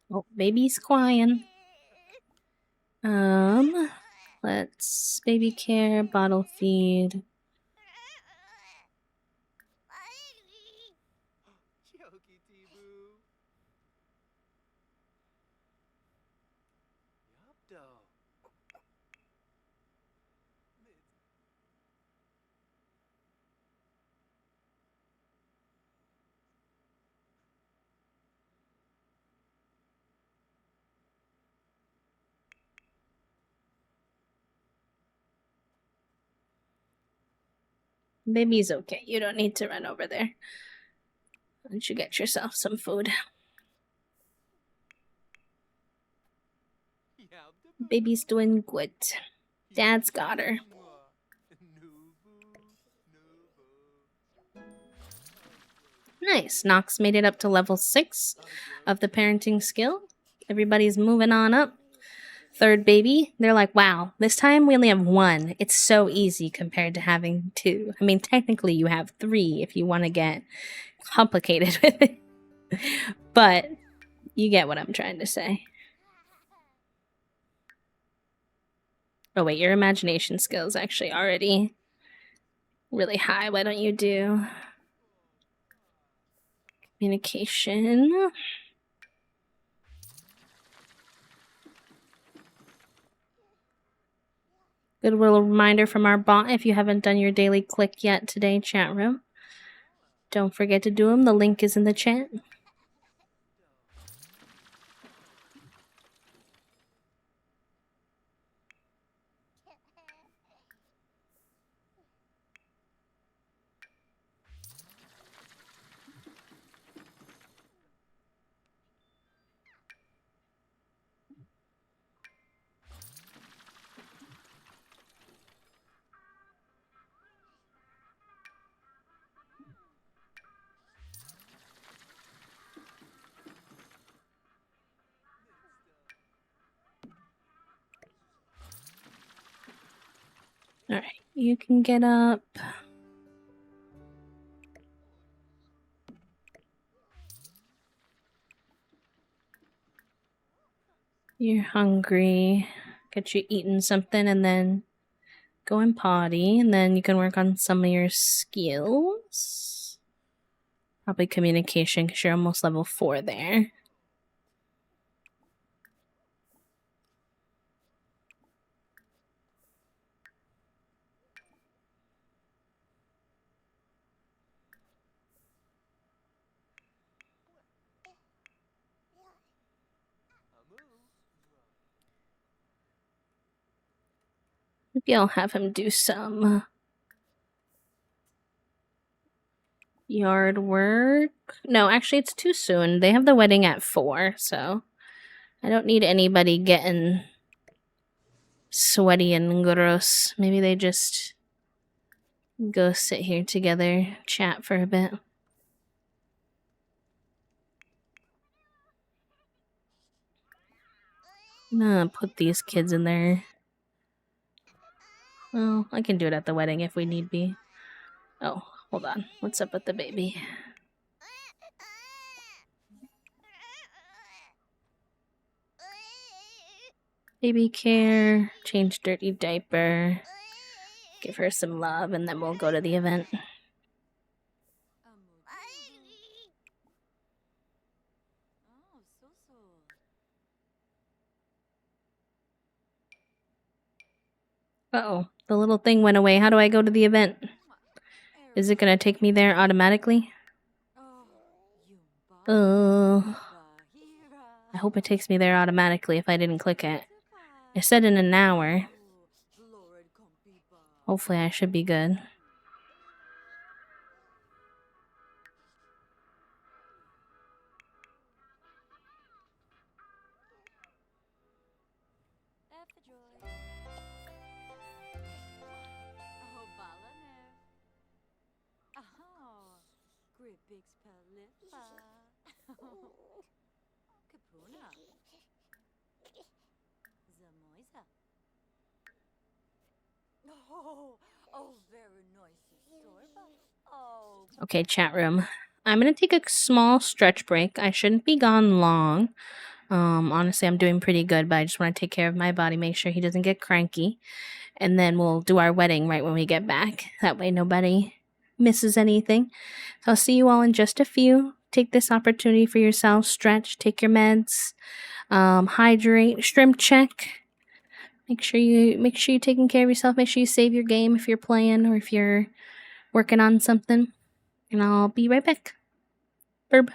Oh, baby's crying. Let's baby care, bottle feed. Baby's okay. You don't need to run over there. Why don't you get yourself some food? Baby's doing good. Dad's got her. Nice. Nox made it up to level 6 of the parenting skill. Everybody's moving on up. Third baby, they're like, wow, this time we only have 1. It's so easy compared to having 2. I mean, technically you have 3 if you want to get complicated with it. But you get what I'm trying to say. Oh wait, your imagination skills actually already really high. Why don't you do communication? Good little reminder from our bot, if you haven't done your daily click yet today, chat room. Don't forget to do them. The link is in the chat. Alright, you can get up. You're hungry. Get you eating something and then go and potty. And then you can work on some of your skills. Probably communication because you're almost level 4 there. Maybe I'll have him do some yard work. No, actually, it's too soon. They have the wedding at 4, so I don't need anybody getting sweaty and gross. Maybe they just go sit here together, chat for a bit. I'm gonna put these kids in there. Well, I can do it at the wedding if we need be. Oh, hold on. What's up with the baby? Baby care, change dirty diaper, give her some love, and then we'll go to the event. Uh-oh, the little thing went away. How do I go to the event? Is it gonna take me there automatically? I hope it takes me there automatically if I didn't click it. I said in an hour. Hopefully I should be good. Okay, chat room. I'm gonna take a small stretch break. I shouldn't be gone long. Honestly, I'm doing pretty good, but I just want to take care of my body, make sure he doesn't get cranky, and then we'll do our wedding right when we get back. That way nobody misses anything. So I'll see you all in just a few. Take this opportunity for yourself, stretch, take your meds, hydrate, shrimp check. Make sure you're taking care of yourself. Make sure you save your game if you're playing or if you're working on something. And I'll be right back. Burb.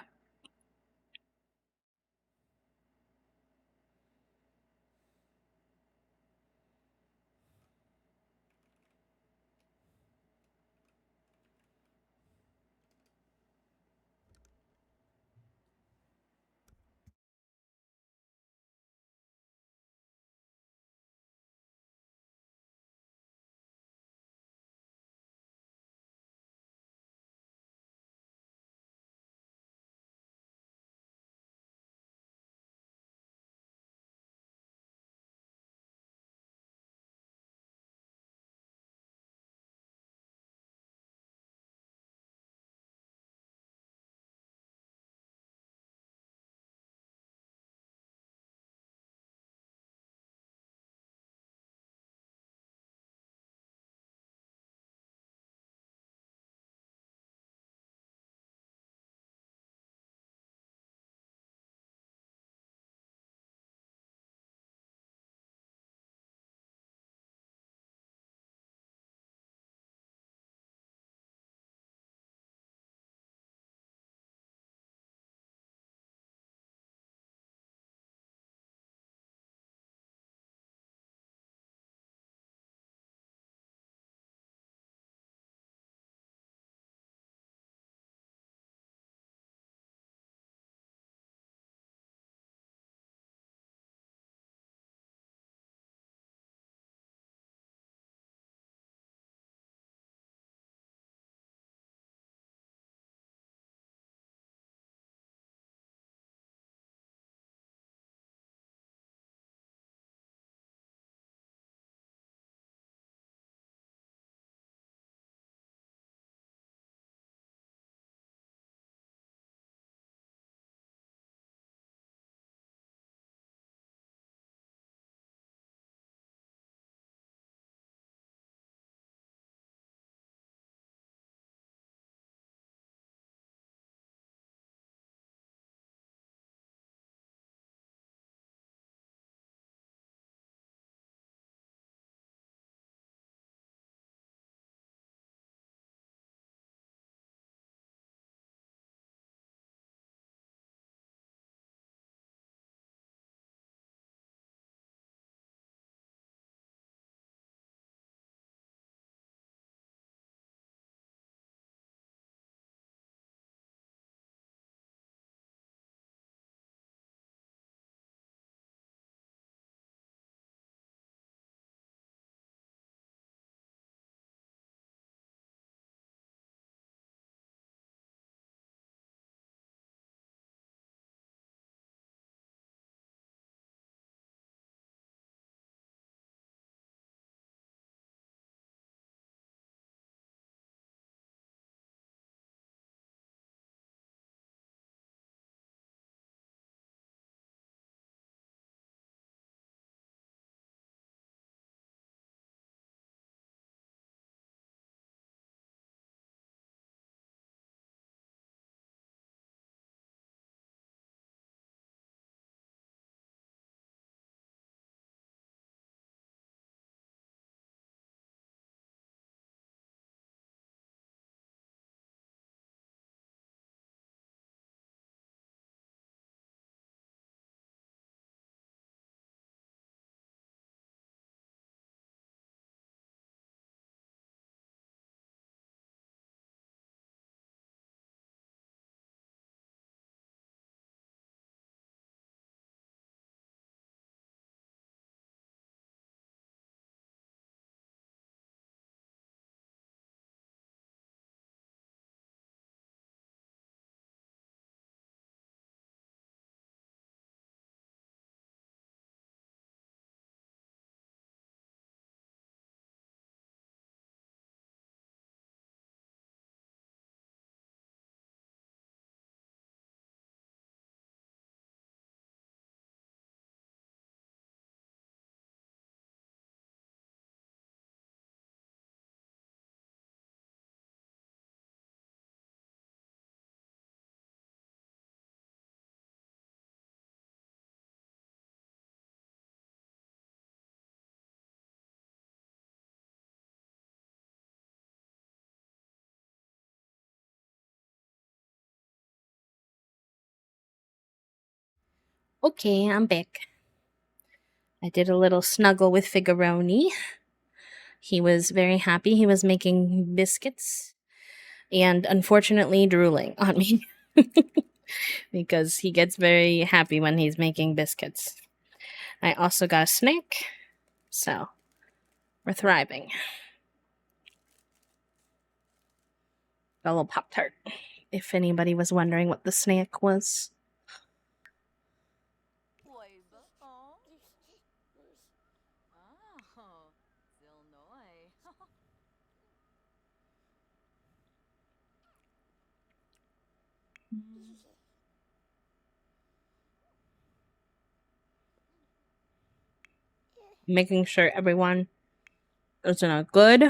Okay, I'm back. I did a little snuggle with Figaroni. He was very happy. He was making biscuits and unfortunately drooling on me because he gets very happy when he's making biscuits. I also got a snack, so we're thriving. A little Pop Tart, if anybody was wondering what the snack was. Making sure everyone is in a good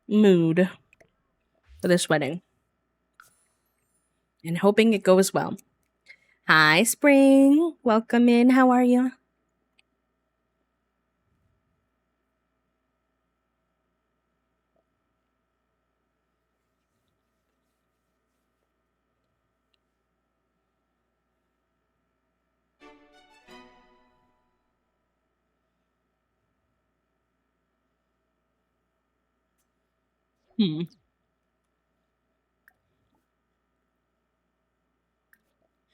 mood for this wedding and hoping it goes well. Hi, Spring. Welcome in. How are you? She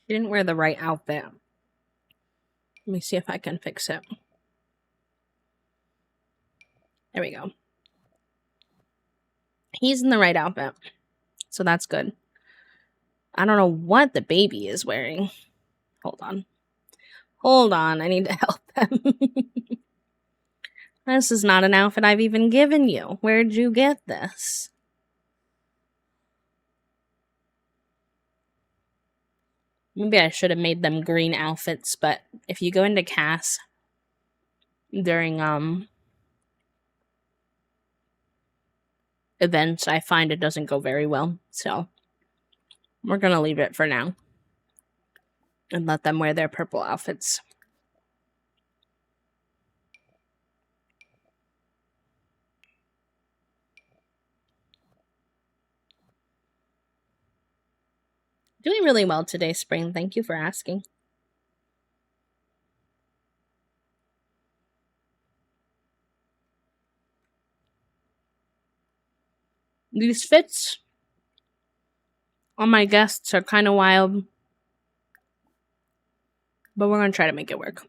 didn't wear the right outfit. Let me see if I can fix it. There we go. He's in the right outfit, so that's good. I don't know what the baby is wearing. Hold on. I need to help them. This is not an outfit I've even given you. Where'd you get this? Maybe I should have made them green outfits, but if you go into Cass during events, I find it doesn't go very well. So we're gonna leave it for now and let them wear their purple outfits. Doing really well today, Spring. Thank you for asking. These fits on my guests are kind of wild, but we're going to try to make it work.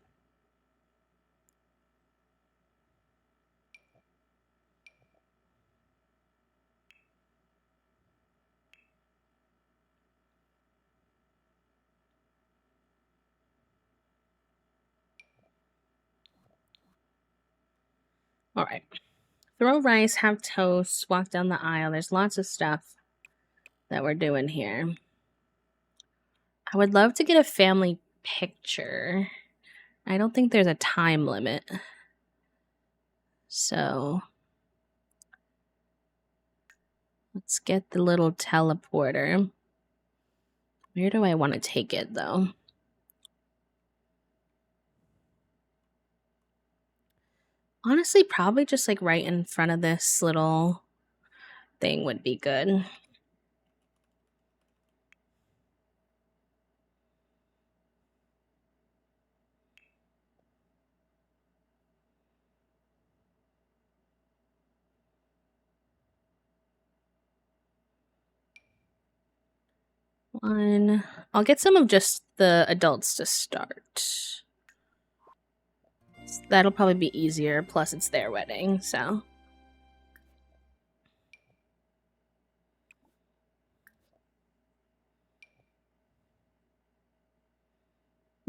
All right. Throw rice, have toast, walk down the aisle. There's lots of stuff that we're doing here. I would love to get a family picture. I don't think there's a time limit. So let's get the little teleporter. Where do I want to take it, though? Honestly, probably just like right in front of this little thing would be good. One. I'll get some of just the adults to start. That'll probably be easier. Plus, it's their wedding, so.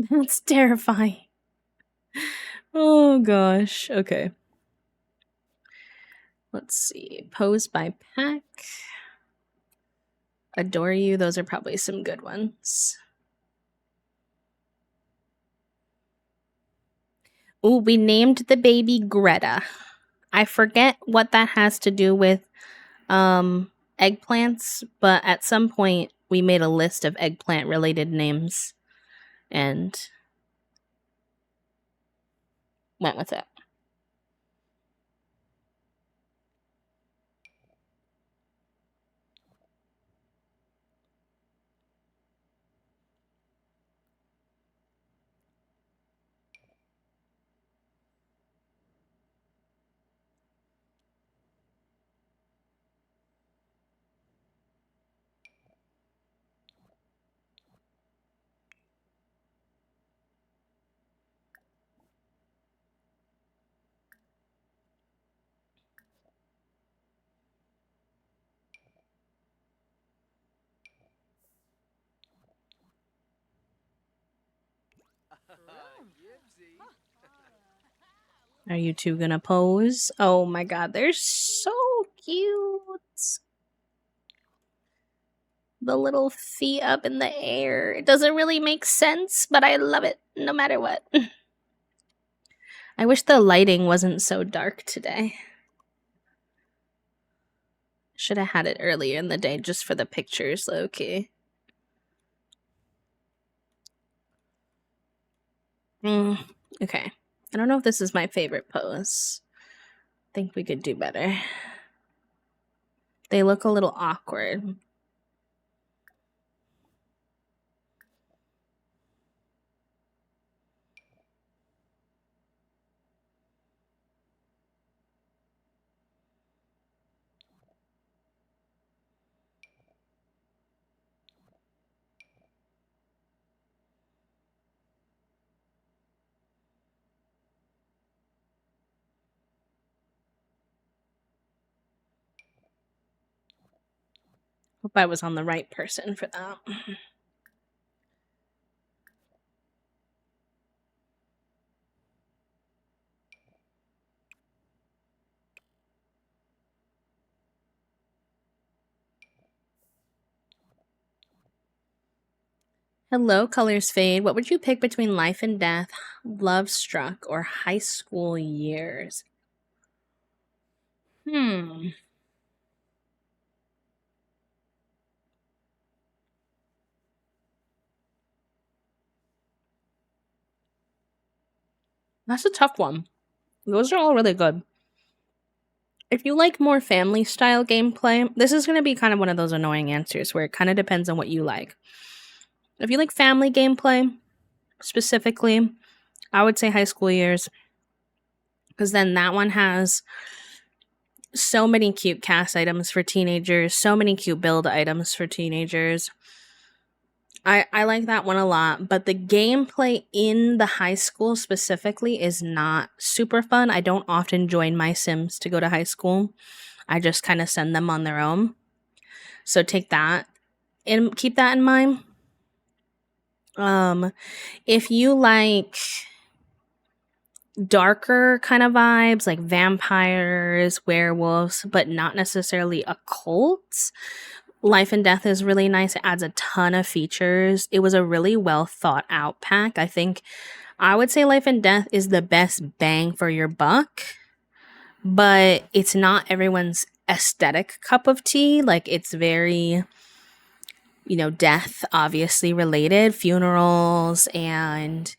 That's terrifying. Oh gosh. Okay. Let's see. Pose by pack. Adore you. Those are probably some good ones. Ooh, we named the baby Greta. I forget what that has to do with eggplants, but at some point we made a list of eggplant related names and went with it. Are you two gonna pose? Oh my god, they're so cute. The little feet up in the air. It doesn't really make sense, but I love it no matter what. I wish the lighting wasn't so dark today. Should have had it earlier in the day just for the pictures, low key. Okay. I don't know if this is my favorite pose. I think we could do better. They look a little awkward. Hope I was on the right person for that. Hello, colors fade. What would you pick between life and death, love struck, or high school years? That's a tough one. Those are all really good. If you like more family style gameplay, this is going to be kind of one of those annoying answers where it kind of depends on what you like. If you like family gameplay, specifically, I would say high school years, because then that one has so many cute cast items for teenagers, so many cute build items for teenagers. I like that one a lot, but the gameplay in the high school specifically is not super fun. I don't often join my Sims to go to high school. I just kind of send them on their own. So take that and keep that in mind. If you like darker kind of vibes like vampires, werewolves, but not necessarily occults, Life and Death is really nice. It adds a ton of features. It was a really well thought out pack. I would say Life and Death is the best bang for your buck, but it's not everyone's aesthetic cup of tea. Like, it's very, death obviously related, funerals and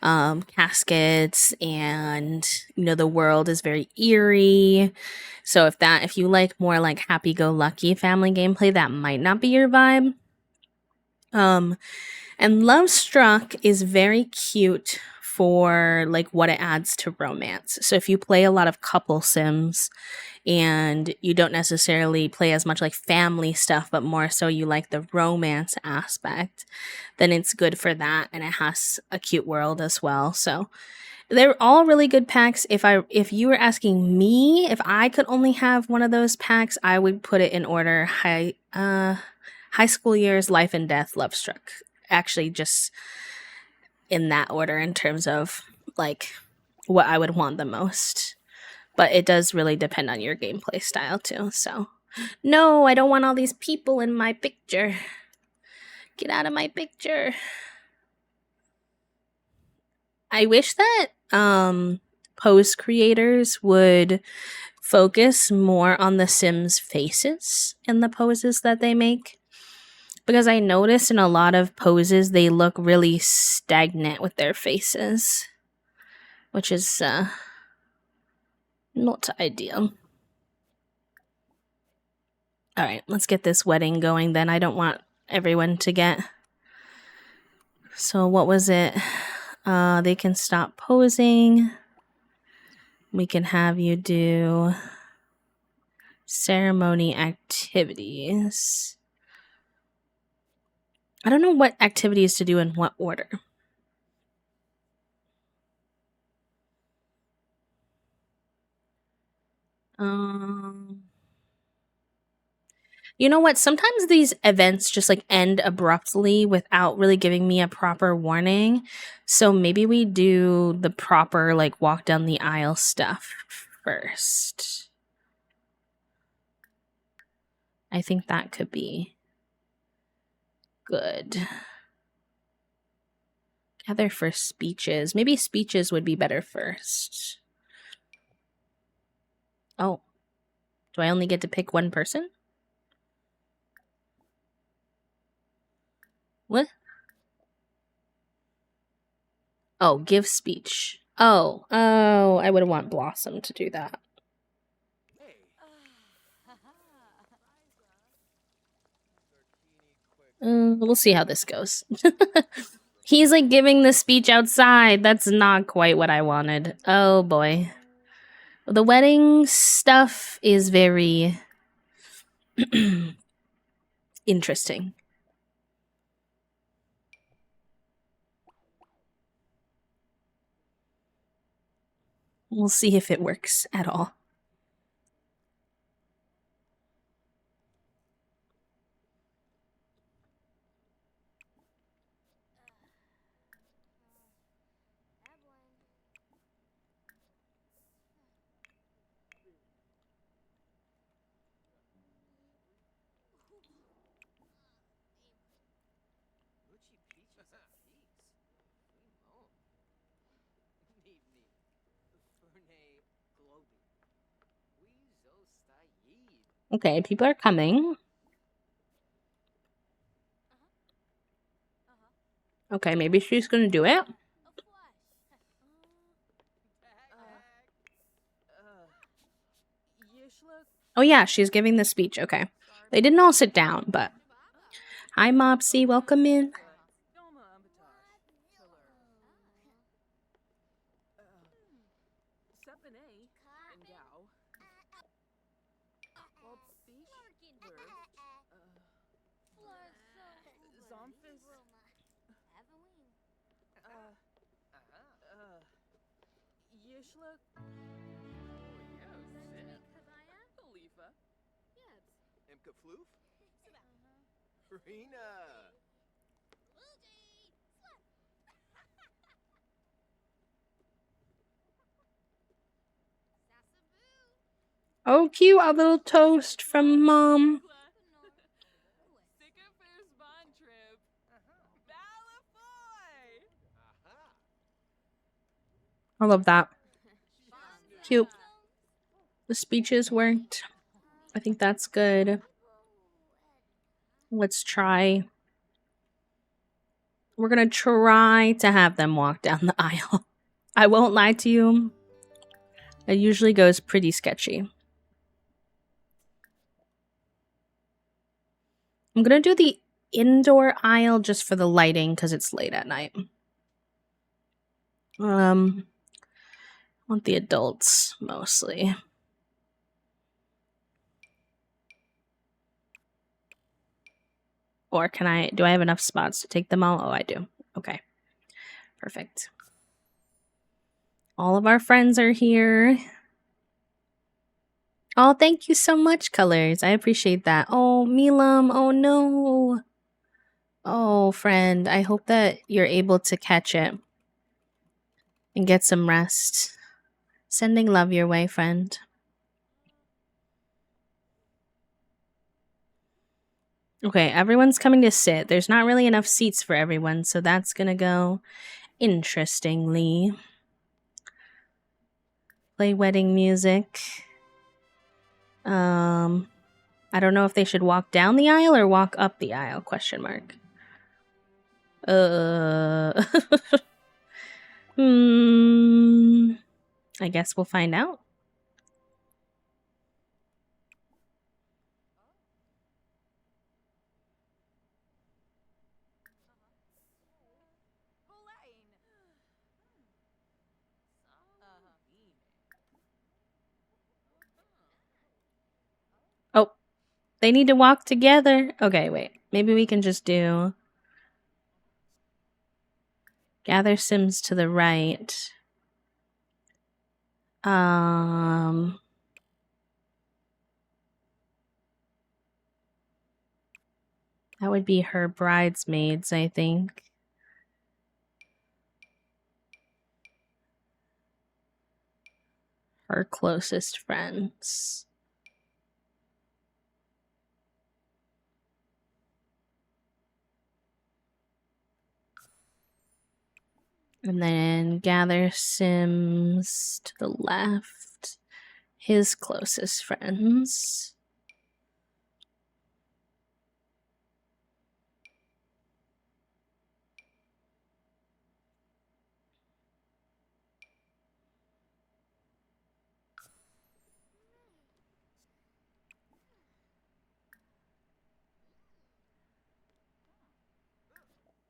caskets, and the world is very eerie. So if you like more like happy-go-lucky family gameplay, that might not be your vibe. And Love Struck is very cute for like what it adds to romance. So if you play a lot of couple sims and you don't necessarily play as much like family stuff, but more so you like the romance aspect, then it's good for that, and it has a cute world as well. So they're all really good packs. If you were asking me if I could only have one of those packs, I would put it in order: high school years, life and death, love struck. Actually, just in that order in terms of like what I would want the most. But it does really depend on your gameplay style too. So, no, I don't want all these people in my picture. Get out of my picture. I wish that pose creators would focus more on the Sims faces in the poses that they make, because I noticed in a lot of poses they look really stagnant with their faces, which is not ideal. All right, let's get this wedding going then. I don't want everyone to get... So what was it? They can stop posing. We can have you do ceremony activities. I don't know what activities to do in what order. You know what? Sometimes these events just like end abruptly without really giving me a proper warning. So maybe we do the proper like walk down the aisle stuff first. I think that could be good. Gather for speeches. Maybe speeches would be better first. Oh. Do I only get to pick one person? What? Oh, give speech. Oh, I would want Blossom to do that. We'll see how this goes. He's like giving the speech outside. That's not quite what I wanted. Oh boy. The wedding stuff is very interesting. We'll see if it works at all. Okay, people are coming. Okay, maybe she's gonna do it. Oh yeah, she's giving the speech. Okay. They didn't all sit down, but... Hi, Mopsy. Welcome in. Oh, cute. A little toast from Mom. I love that. Cute. The speeches worked. I think that's good. Let's try. We're gonna try to have them walk down the aisle. I won't lie to you. It usually goes pretty sketchy. I'm gonna do the indoor aisle just for the lighting because it's late at night. I want the adults mostly. Or do I have enough spots to take them all? Oh, I do. Okay. Perfect. All of our friends are here. Oh, thank you so much, Colors. I appreciate that. Oh, Milam. Oh, no. Oh, friend. I hope that you're able to catch it and get some rest. Sending love your way, friend. Okay, everyone's coming to sit. There's not really enough seats for everyone, so that's gonna go interestingly. Play wedding music. I don't know if they should walk down the aisle or walk up the aisle, question mark. I guess we'll find out. Oh, they need to walk together. Okay, wait. Maybe we can just do gather Sims to the right. That would be her bridesmaids, I think. Her closest friends. And then gather Sims to the left. His closest friends.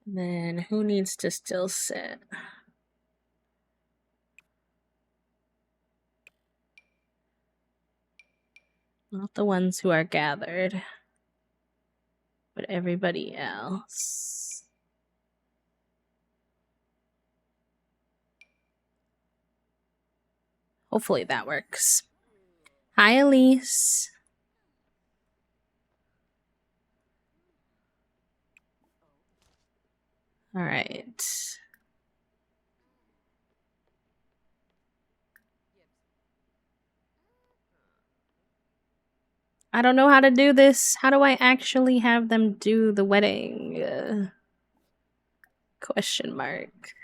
And then who needs to still sit? Not the ones who are gathered, but everybody else. Hopefully that works. Hi, Elise. All right. I don't know how to do this. How do I actually have them do the wedding? Question mark.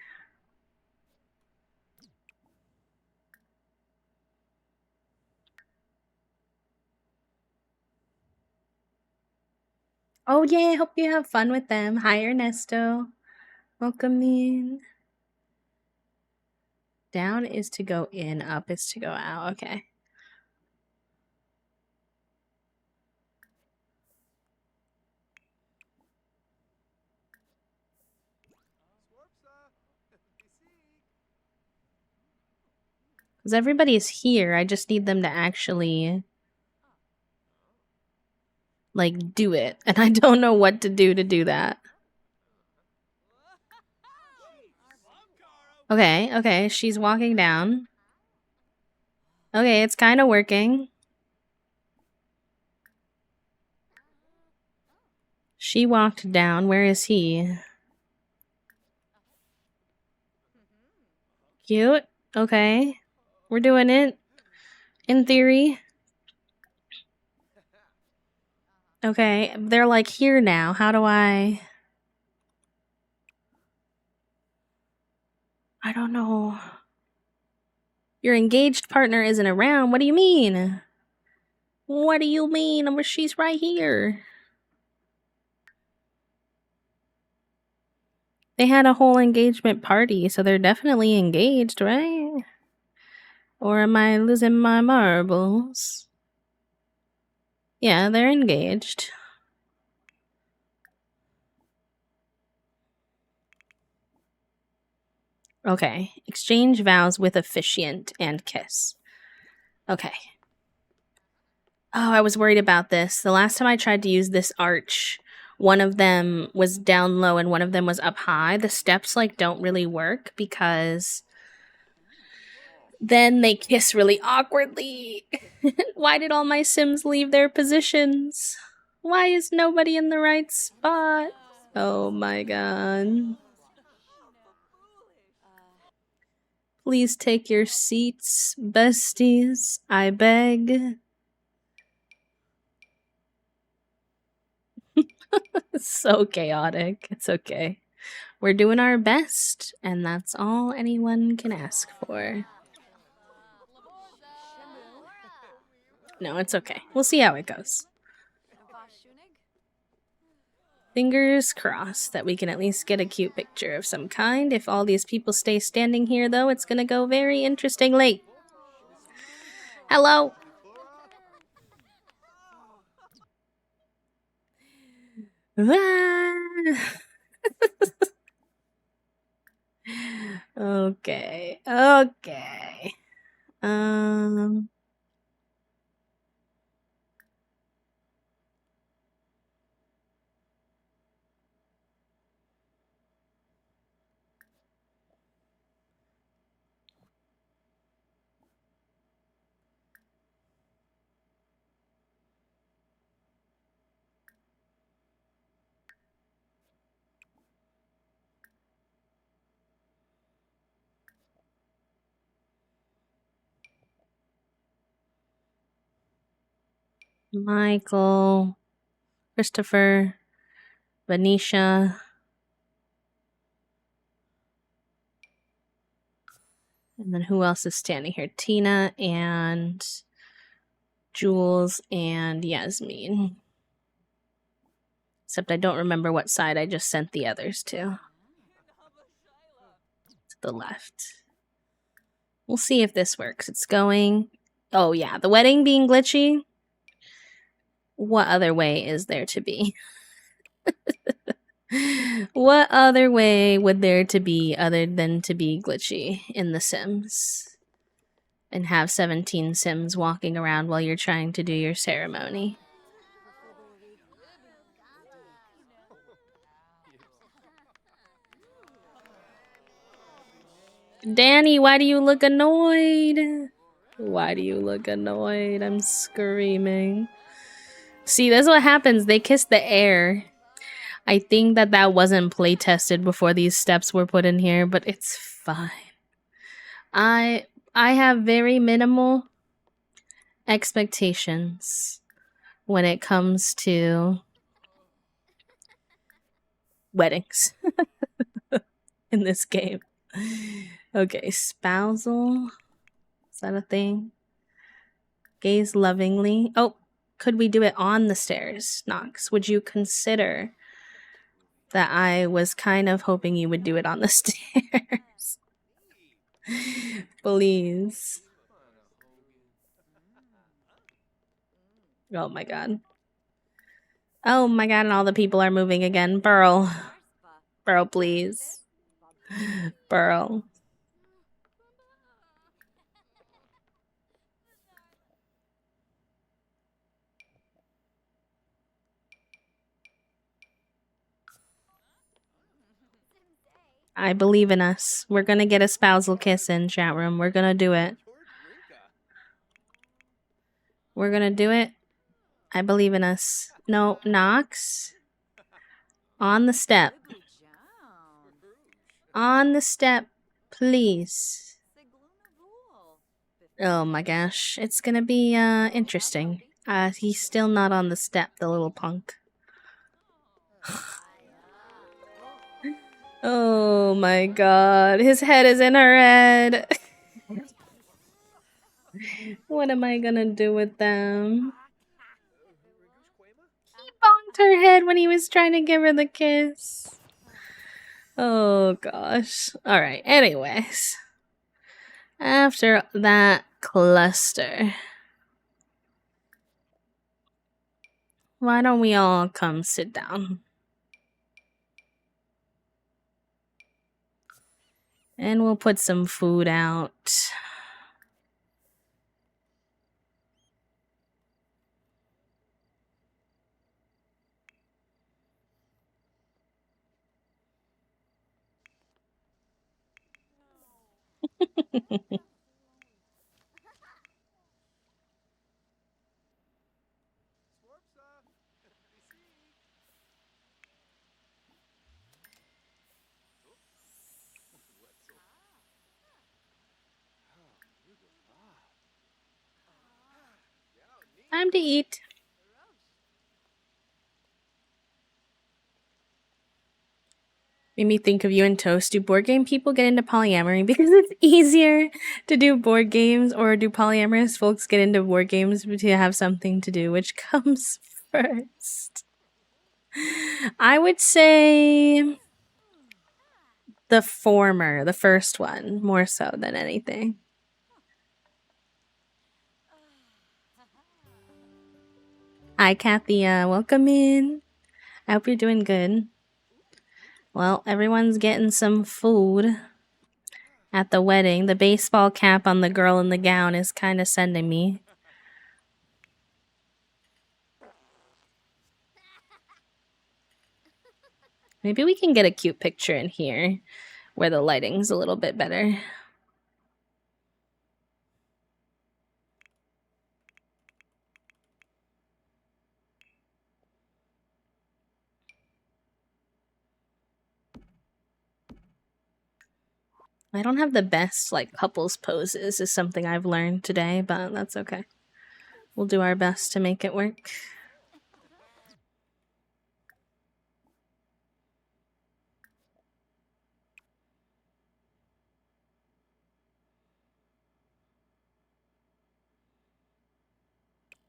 Oh, yeah. I hope you have fun with them. Hi, Ernesto. Welcome in. Down is to go in, up is to go out. Okay. Because everybody's here. I just need them to actually, like, do it. And I don't know what to do that. Okay, okay. She's walking down. Okay, it's kind of working. She walked down. Where is he? Cute. Okay. We're doing it. In theory. Okay. They're like here now. How do I don't know. Your engaged partner isn't around. What do you mean? What do you mean? She's right here. They had a whole engagement party, so they're definitely engaged, right? Or am I losing my marbles? Yeah, they're engaged. Okay. Exchange vows with officiant and kiss. Okay. Oh, I was worried about this. The last time I tried to use this arch, one of them was down low and one of them was up high. The steps like don't really work because then they kiss really awkwardly. Why did all my Sims leave their positions? Why is nobody in the right spot? Oh my god. Please take your seats, besties. I beg. It's so chaotic. It's okay. We're doing our best, and that's all anyone can ask for. No, it's okay. We'll see how it goes. Fingers crossed that we can at least get a cute picture of some kind. If all these people stay standing here, though, it's gonna go very interestingly. Hello. Okay. Okay. Michael, Christopher, Venetia. And then who else is standing here? Tina and Jules and Yasmin. Except I don't remember what side I just sent the others to. To the left. We'll see if this works. It's going... Oh yeah, the wedding being glitchy. What other way is there to be? What other way would there to be other than to be glitchy in The Sims? And have 17 Sims walking around while you're trying to do your ceremony. Danny, why do you look annoyed? Why do you look annoyed? I'm screaming. See, that's what happens. They kiss the air. I think that wasn't play tested before these steps were put in here, but it's fine. I have very minimal expectations when it comes to weddings in this game. Okay, spousal. Is that a thing? Gaze lovingly. Oh, could we do it on the stairs, Knox? Would you consider that I was kind of hoping you would do it on the stairs? Please. Oh my god. Oh my god, and all the people are moving again. Burl. Burl, please. Burl. I believe in us. We're gonna get a spousal kiss in, chat room. We're gonna do it. We're gonna do it. I believe in us. No, Knox. On the step. On the step, please. Oh my gosh. It's gonna be interesting. He's still not on the step, the little punk. Oh my god. His head is in her head. What am I gonna do with them? He bonked her head when he was trying to give her the kiss. Oh gosh. Alright, anyways. After that cluster, why don't we all come sit down? And we'll put some food out. Time to eat. Made me think of you and Toast. Do board game people get into polyamory because it's easier to do board games, or do polyamorous folks get into board games to have something to do? Which comes first? I would say the former, the first one, more so than anything. Hi, Kathy. Welcome in. I hope you're doing good. Well, everyone's getting some food at the wedding. The baseball cap on the girl in the gown is kind of sending me. Maybe we can get a cute picture in here where the lighting's a little bit better. I don't have the best, like, couples poses is something I've learned today, but that's okay. We'll do our best to make it work.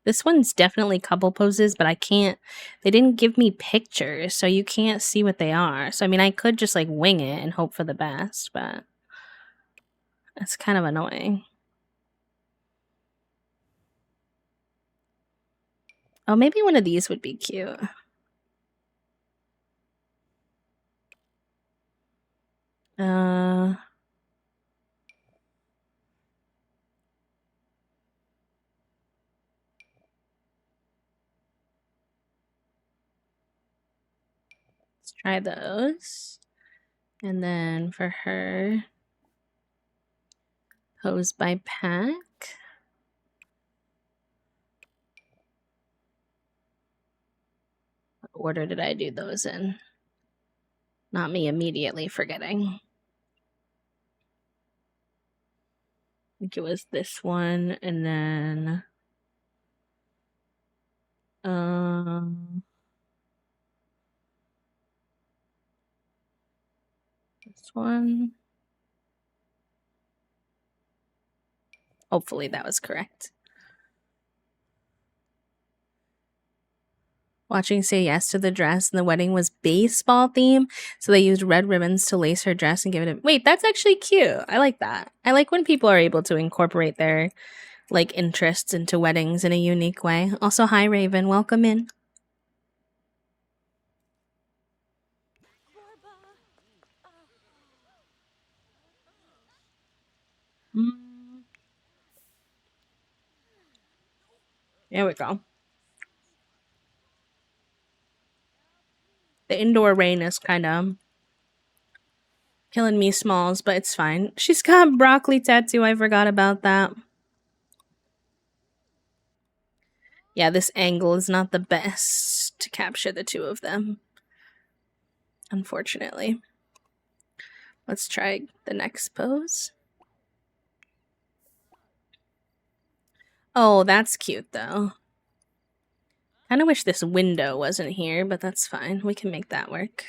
This one's definitely couple poses, but I can't. They didn't give me pictures, so you can't see what they are. So, I mean, I could just like wing it and hope for the best, but it's kind of annoying. Oh, maybe one of these would be cute. Let's try those. And then for her, pose by pack. What order did I do those in? Not me immediately forgetting. I think it was this one, and then this one. Hopefully that was correct. Watching Say Yes to the Dress, and the wedding was baseball theme, so they used red ribbons to lace her dress and give it a— Wait, that's actually cute. I like that. I like when people are able to incorporate their like interests into weddings in a unique way. Also, hi Raven, welcome in. There we go. The indoor rain is kind of killing me smalls, but it's fine. She's got broccoli tattoo. I forgot about that. Yeah, this angle is not the best to capture the two of them, unfortunately. Let's try the next pose. Oh, that's cute though. Kind of wish this window wasn't here, but that's fine. We can make that work.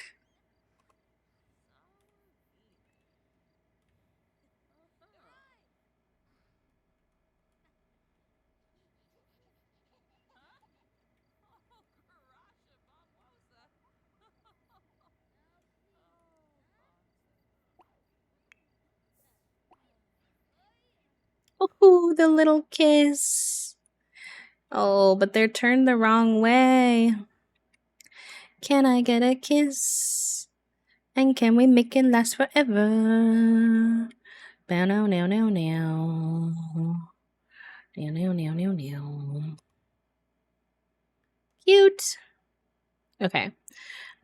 Oh, the little kiss. Oh, but they're turned the wrong way. Can I get a kiss? And can we make it last forever? Bow now now now now. Now now now now now. Cute. Okay.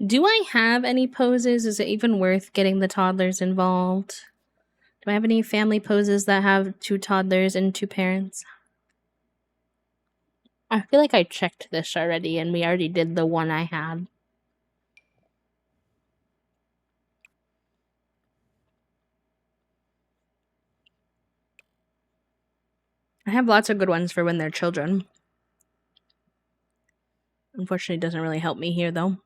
Do I have any poses? Is it even worth getting the toddlers involved? Do I have any family poses that have two toddlers and two parents? I feel like I checked this already and we already did the one I had. I have lots of good ones for when they're children. Unfortunately, it doesn't really help me here though.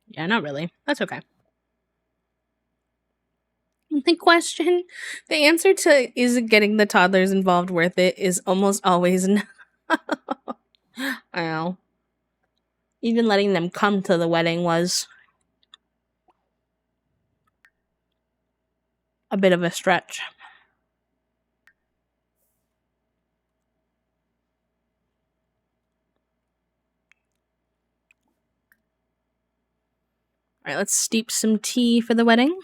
Yeah, not really. That's okay. The answer to is getting the toddlers involved worth it is almost always no. I know. Even letting them come to the wedding was a bit of a stretch. All right, let's steep some tea for the wedding.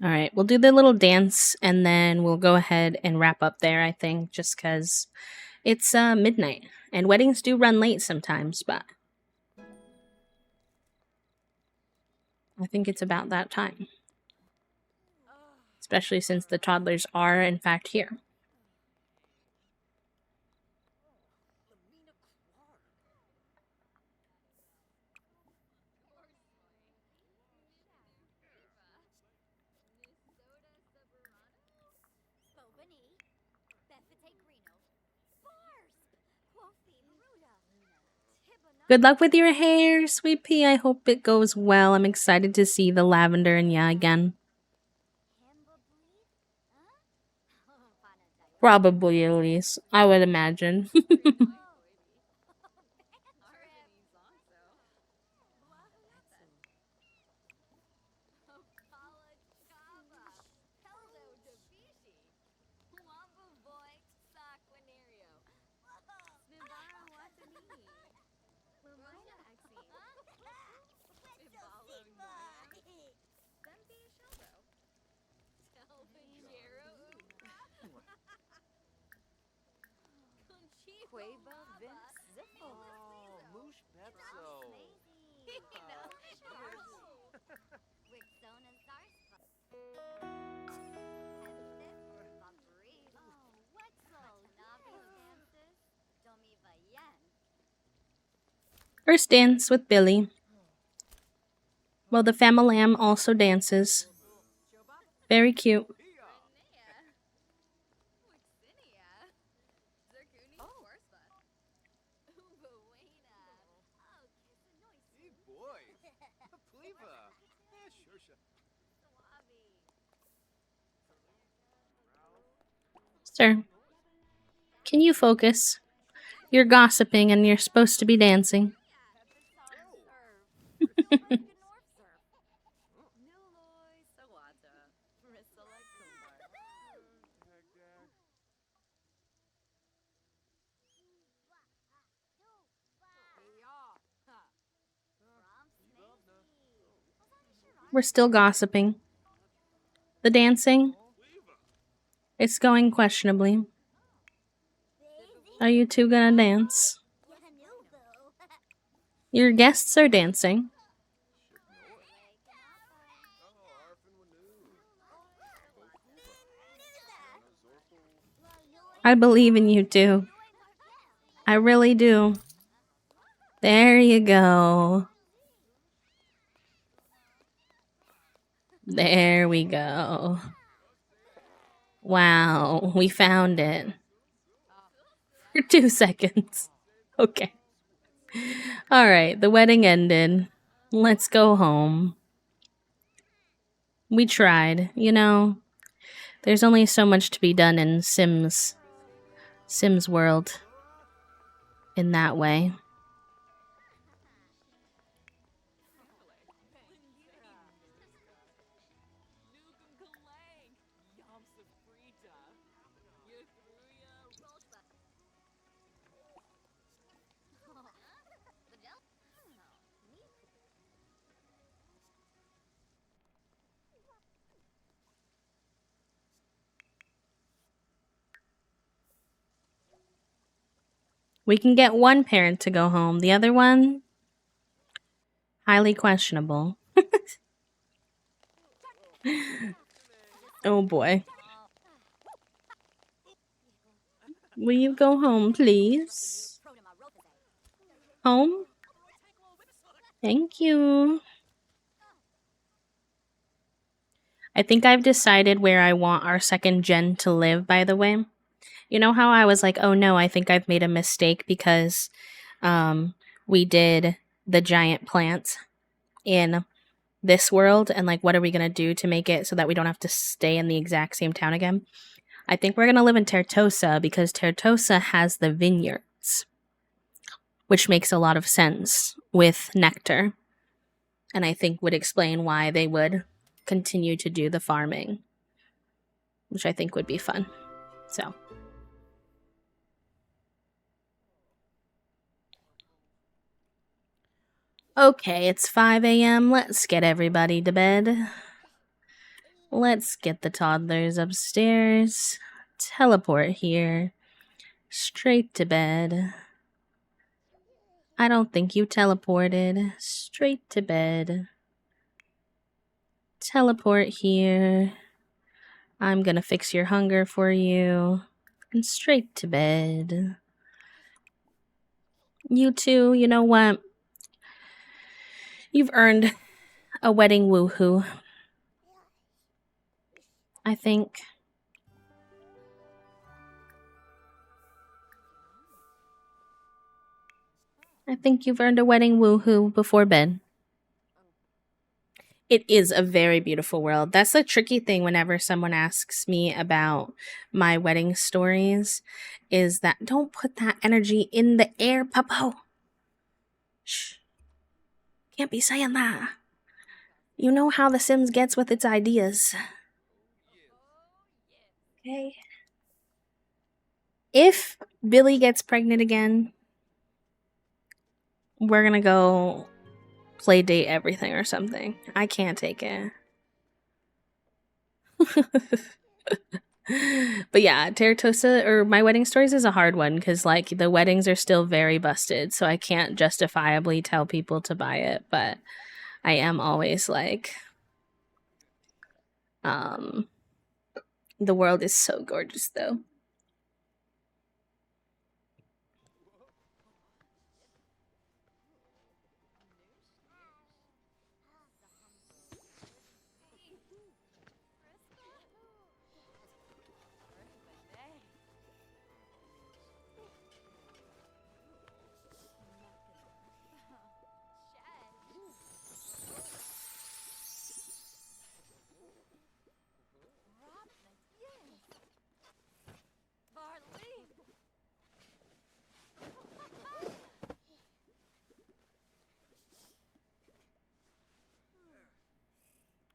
All right, we'll do the little dance and then we'll go ahead and wrap up there, I think, just because it's midnight and weddings do run late sometimes, but I think it's about that time, especially since the toddlers are, in fact, here. Good luck with your hair, Sweet Pea. I hope it goes well. I'm excited to see the lavender and yeah again. Probably, at least. I would imagine. First dance with Billy. Well, the Famalam also dances. Very cute. Sir, can you focus? You're gossiping and you're supposed to be dancing. We're still gossiping. The dancing? It's going questionably. Are you two gonna dance? Your guests are dancing. I believe in you too. I really do. There you go. There we go. Wow, we found it. For 2 seconds. Okay. Alright, the wedding ended. Let's go home. We tried, you know. There's only so much to be done in Sims world in that way. We can get one parent to go home. The other one, highly questionable. Oh boy. Will you go home, please? Home? Thank you. I think I've decided where I want our second gen to live, by the way. You know how I was like, oh no, I think I've made a mistake because we did the giant plant in this world, and like, what are we going to do to make it so that we don't have to stay in the exact same town again? I think we're going to live in Tertosa because Tertosa has the vineyards, which makes a lot of sense with nectar, and I think would explain why they would continue to do the farming, which I think would be fun. So okay, it's 5 a.m. Let's get everybody to bed. Let's get the toddlers upstairs. Teleport here. Straight to bed. I don't think you teleported. Straight to bed. Teleport here. I'm gonna fix your hunger for you. And straight to bed. You two, you know what? You've earned a wedding woohoo. I think. I think you've earned a wedding woohoo before bed. It is a very beautiful world. That's the tricky thing whenever someone asks me about my wedding stories is that don't put that energy in the air, Papo. Shh. Can't be saying that. You know how The Sims gets with its ideas. Okay. If Billy gets pregnant again, we're gonna go play date everything or something. I can't take it. But yeah, Terratosa or My Wedding Stories is a hard one because like the weddings are still very busted, so I can't justifiably tell people to buy it, but I am always like the world is so gorgeous though.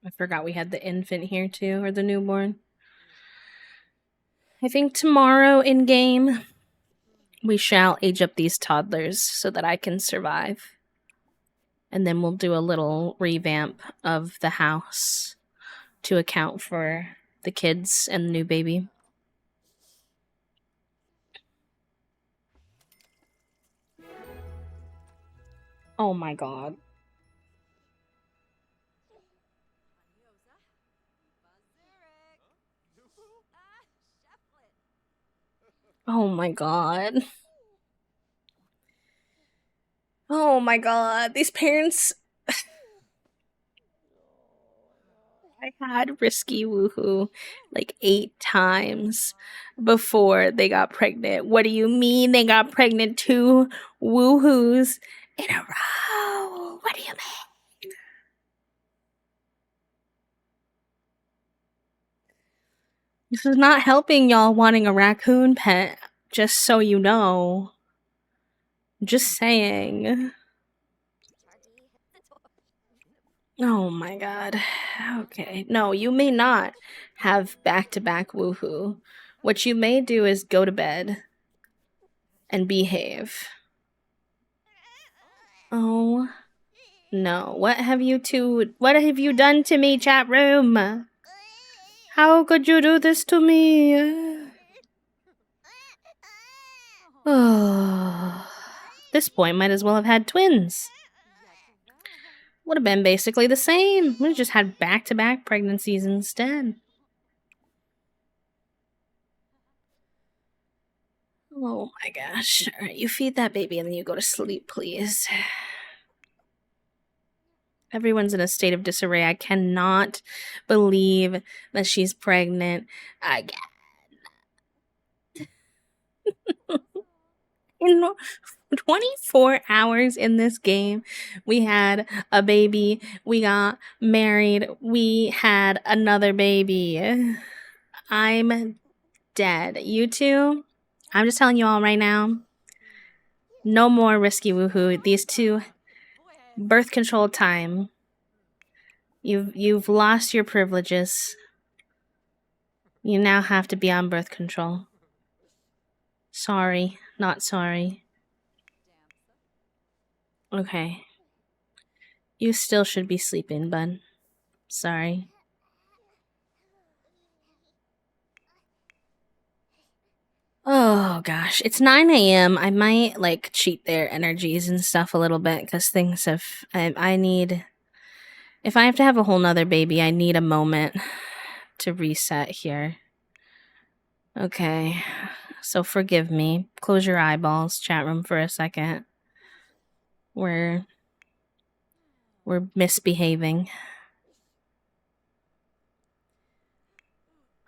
I forgot we had the infant here too, or the newborn. I think tomorrow in game, we shall age up these toddlers so that I can survive. And then we'll do a little revamp of the house to account for the kids and the new baby. Oh my god. Oh my god. Oh my god. These parents. I had risky woohoo like 8 times before they got pregnant. What do you mean they got pregnant 2 woohoos in a row? What do you mean? This is not helping y'all wanting a raccoon pet, just so you know. Just saying. Oh my god. Okay. No, you may not have back-to-back woohoo. What you may do is go to bed and behave. Oh no. What have you done to me, chat room? How could you do this to me? Oh. This boy might as well have had twins. Would have been basically the same. We just had back-to-back pregnancies instead. Oh my gosh. Alright, you feed that baby and then you go to sleep, please. Everyone's in a state of disarray. I cannot believe that she's pregnant again. In 24 hours in this game, we had a baby, we got married, we had another baby. I'm dead. You two, I'm just telling you all right now, no more risky woohoo. These two, birth control time. You've lost your privileges. You now have to be on birth control. Sorry, not sorry. Okay. You still should be sleeping, bud. Sorry. Oh gosh, it's 9 a.m. I might like cheat their energies and stuff a little bit because things have. I need. If I have to have a whole nother baby, I need a moment to reset here. Okay, so forgive me. Close your eyeballs, chat room, for a second. We're we're misbehaving.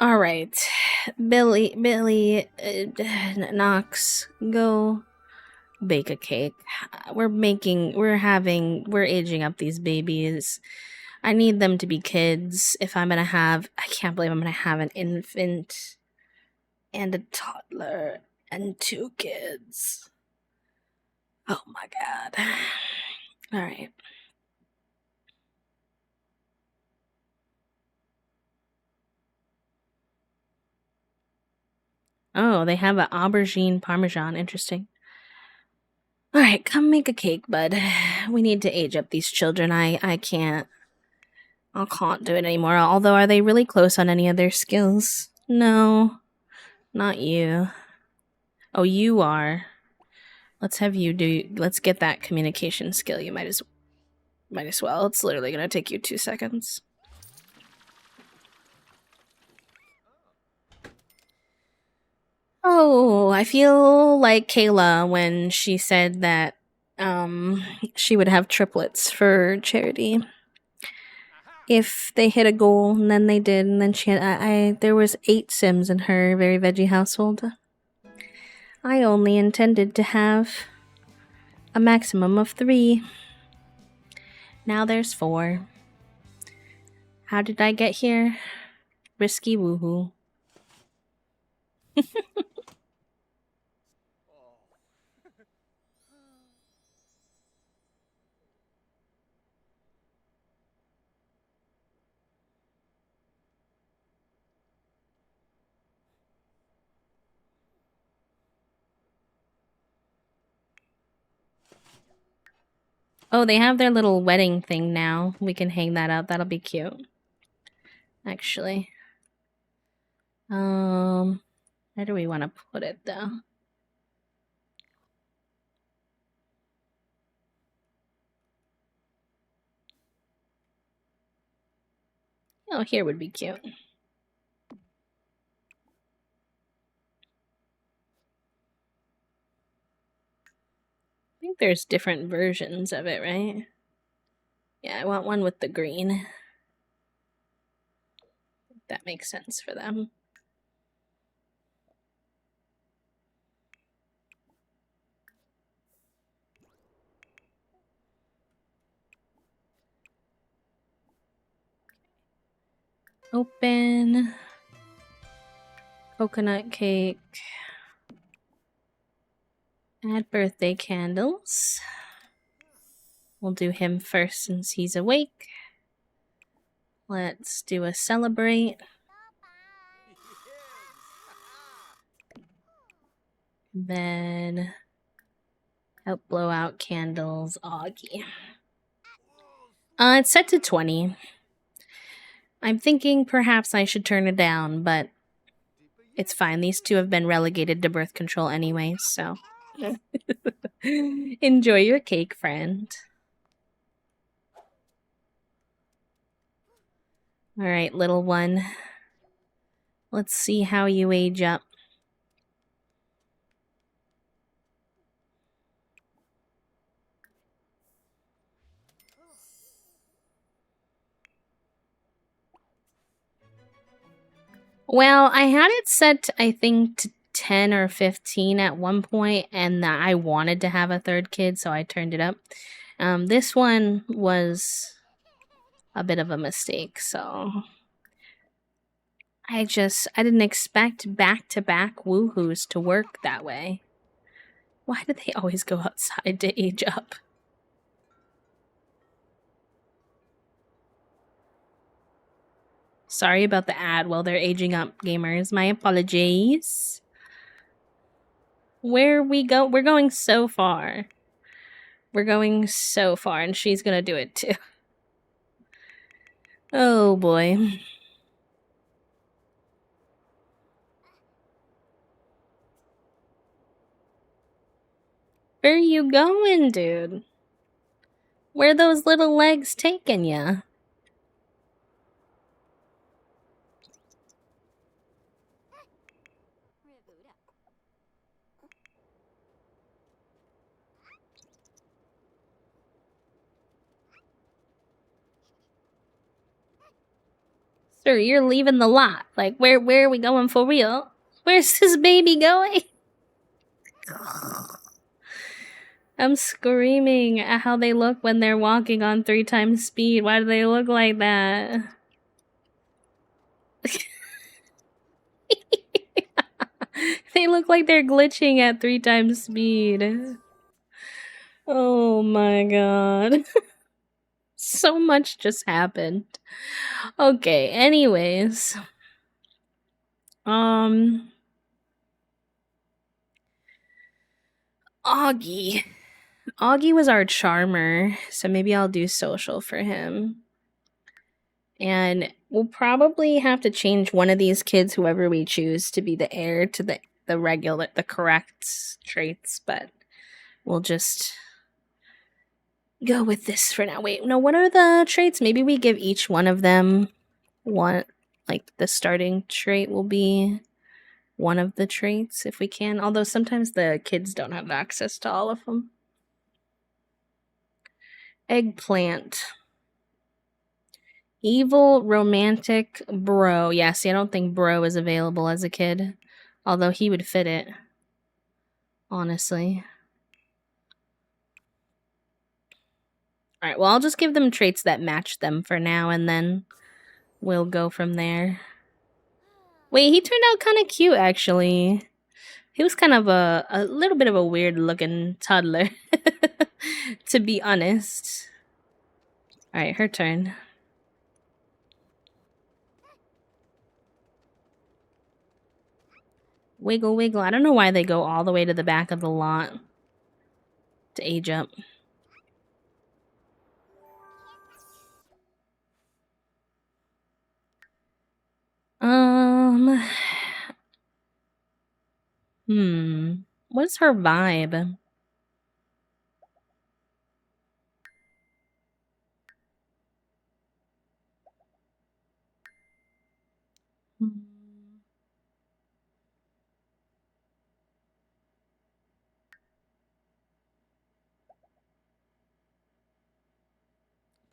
All right, Billy, Knox, go bake a cake. We're aging up these babies. I need them to be kids. If I'm gonna have, I can't believe I'm gonna have an infant and a toddler and two kids. Oh my god. All right. Oh, they have an aubergine parmesan. Interesting. All right, come make a cake, bud. We need to age up these children. I can't. I can't do it anymore. Although, are they really close on any of their skills? No, not you. Oh, you are. Let's have you do. Let's get that communication skill. You might as well. It's literally gonna take you 2 seconds. Oh, I feel like Kayla when she said that she would have triplets for charity if they hit a goal, and then they did, and then she had there was 8 Sims in her very veggie household. I only intended to have a maximum of 3. Now there's 4. How did I get here? Risky woohoo. Oh, they have their little wedding thing now. We can hang that up. That'll be cute. Actually. Where do we want to put it though? Oh, here would be cute. I think there's different versions of it, right? Yeah, I want one with the green. That makes sense for them. Open. Coconut cake. Add birthday candles. We'll do him first since he's awake. Let's do a celebrate. Then help blow out candles, Augie. It's set to 20. I'm thinking perhaps I should turn it down, but it's fine. These two have been relegated to birth control anyway, so. Enjoy your cake, friend. Alright, little one. Let's see how you age up. Well, I had it set, I think, to 10 or 15 at one point, and I wanted to have a third kid, so I turned it up. This one was a bit of a mistake, so I didn't expect back-to-back woohoos to work that way. Why do they always go outside to age up? Sorry about the ad while they're aging up, gamers. My apologies. Where we go? We're going so far. We're going so far, and she's gonna do it too. Oh boy. Where you going, dude? Where those little legs taking ya? Sir, you're leaving the lot. Like, where are we going for real? Where's this baby going? I'm screaming at how they look when they're walking on 3 times speed. Why do they look like that? They look like they're glitching at 3 times speed. Oh my god. So much just happened. Okay, anyways. Augie. Augie was our charmer, so maybe I'll do social for him. And we'll probably have to change one of these kids, whoever we choose, to be the heir to the correct traits, but we'll just go with this for now. Wait, no, what are the traits? Maybe we give each one of them one, like the starting trait will be one of the traits if we can, although sometimes the kids don't have access to all of them. Eggplant. Evil romantic bro. Yeah, see, I don't think bro is available as a kid, although he would fit it, honestly. Alright, well, I'll just give them traits that match them for now, and then we'll go from there. Wait, he turned out kind of cute, actually. He was kind of a little bit of a weird-looking toddler, to be honest. Alright, her turn. Wiggle, wiggle. I don't know why they go all the way to the back of the lot to age up. What's her vibe?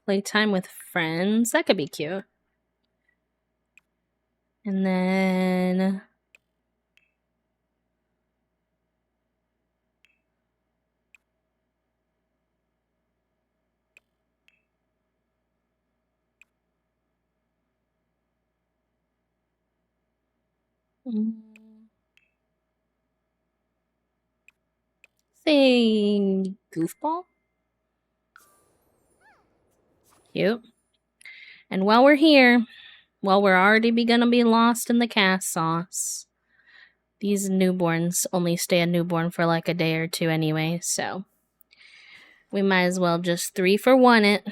Playtime with friends. That could be cute. And then say goofball. Cute. And while we're here, while we're already gonna be lost in the cast sauce, these newborns only stay a newborn for like a day or two anyway, so we might as well just 3 for 1 it.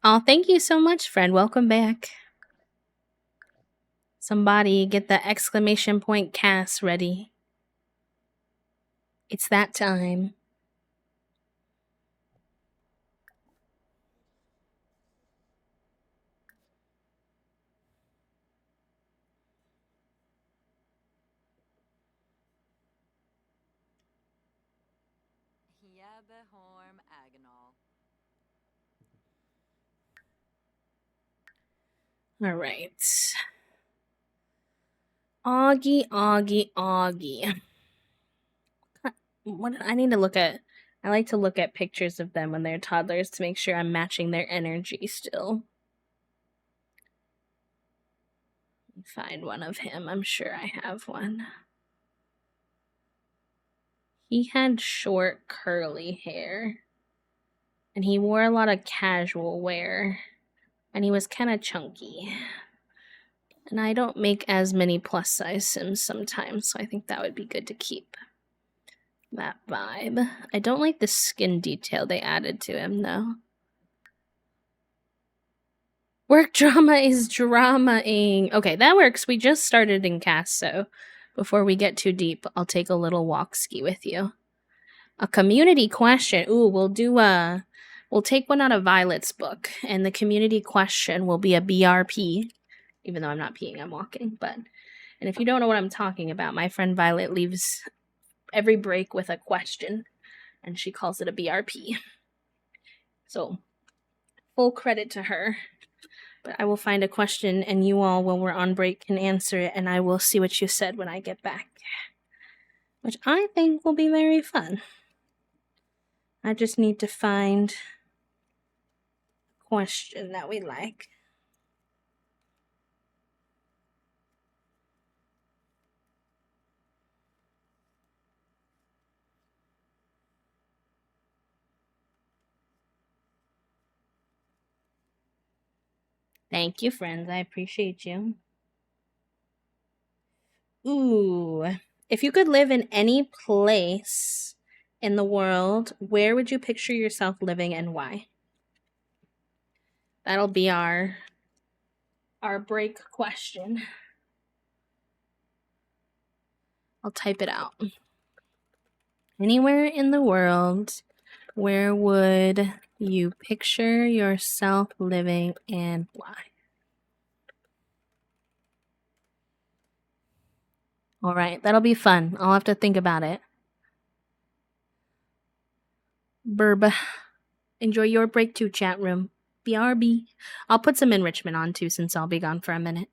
Oh, thank you so much, friend. Welcome back. Somebody get the exclamation point cast ready. It's that time. All right. Augie, Augie, Augie. What I need to look at. I like to look at pictures of them when they're toddlers to make sure I'm matching their energy still. Find one of him. I'm sure I have one. He had short, curly hair. And he wore a lot of casual wear. And he was kind of chunky. And I don't make as many plus size Sims sometimes, so I think that would be good to keep that vibe. I don't like the skin detail they added to him, though. Work drama is drama-ing. Okay, that works. We just started in cast, so before we get too deep, I'll take a little walk ski with you. A community question. Ooh, we'll take one out of Violet's book, and the community question will be a BRP. Even though I'm not peeing, I'm walking. And if you don't know what I'm talking about, my friend Violet leaves every break with a question, and she calls it a BRP. So, full credit to her. But I will find a question, and you all, while we're on break, can answer it, and I will see what you said when I get back. Which I think will be very fun. I just need to find a question that we like. Thank you, friends. I appreciate you. Ooh. If you could live in any place in the world, where would you picture yourself living and why? That'll be our break question. I'll type it out. Anywhere in the world, where would you picture yourself living and why? All right, that'll be fun. I'll have to think about it. Burb. Enjoy your break too, chat room. BRB. I'll put some enrichment on too since I'll be gone for a minute.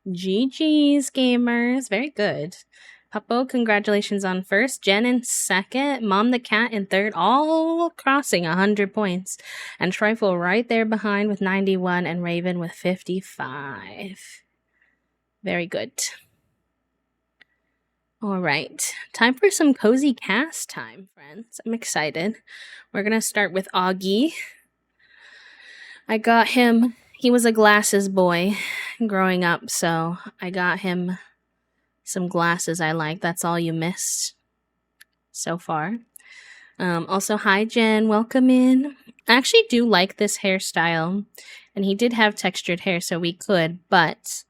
GG's, gamers. Very good. Puppo, congratulations on first. Jen in second. Mom the Cat in third. All crossing 100 points. And Trifle right there behind with 91 and Raven with 55. Very good. All right. Time for some cozy cast time, friends. I'm excited. We're going to start with Augie. I got him. He was a glasses boy growing up, so I got him some glasses I like. That's all you missed so far. Also, hi, Jen. Welcome in. I actually do like this hairstyle, and he did have textured hair, so we could, but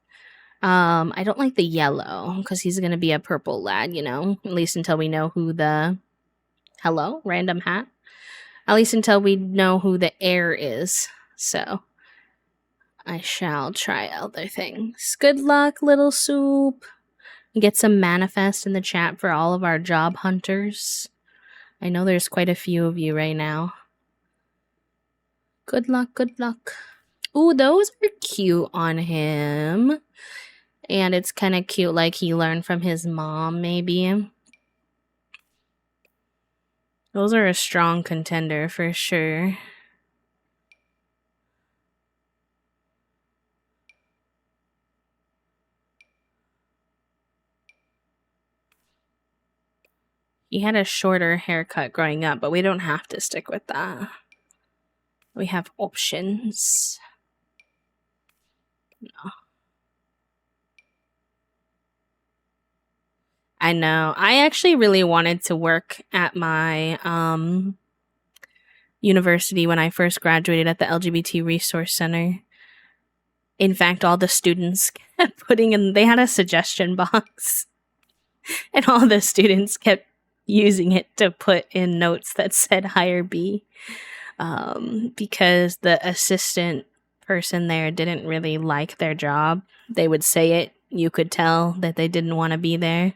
I don't like the yellow because he's going to be a purple lad, you know, at least until we know who the hello, random hat. At least until we know who the heir is. So I shall try other things. Good luck, little soup. Get some manifest in the chat for all of our job hunters. I know there's quite a few of you right now. Good luck, good luck. Ooh, those are cute on him. And it's kind of cute, like he learned from his mom, maybe. Those are a strong contender for sure. He had a shorter haircut growing up, but we don't have to stick with that. We have options. No. I know. I actually really wanted to work at my university when I first graduated at the LGBT Resource Center. In fact, all the students kept putting in, they had a suggestion box, and all the students kept using it to put in notes that said hire B, because the assistant person there didn't really like their job. They would say it, you could tell that they didn't want to be there.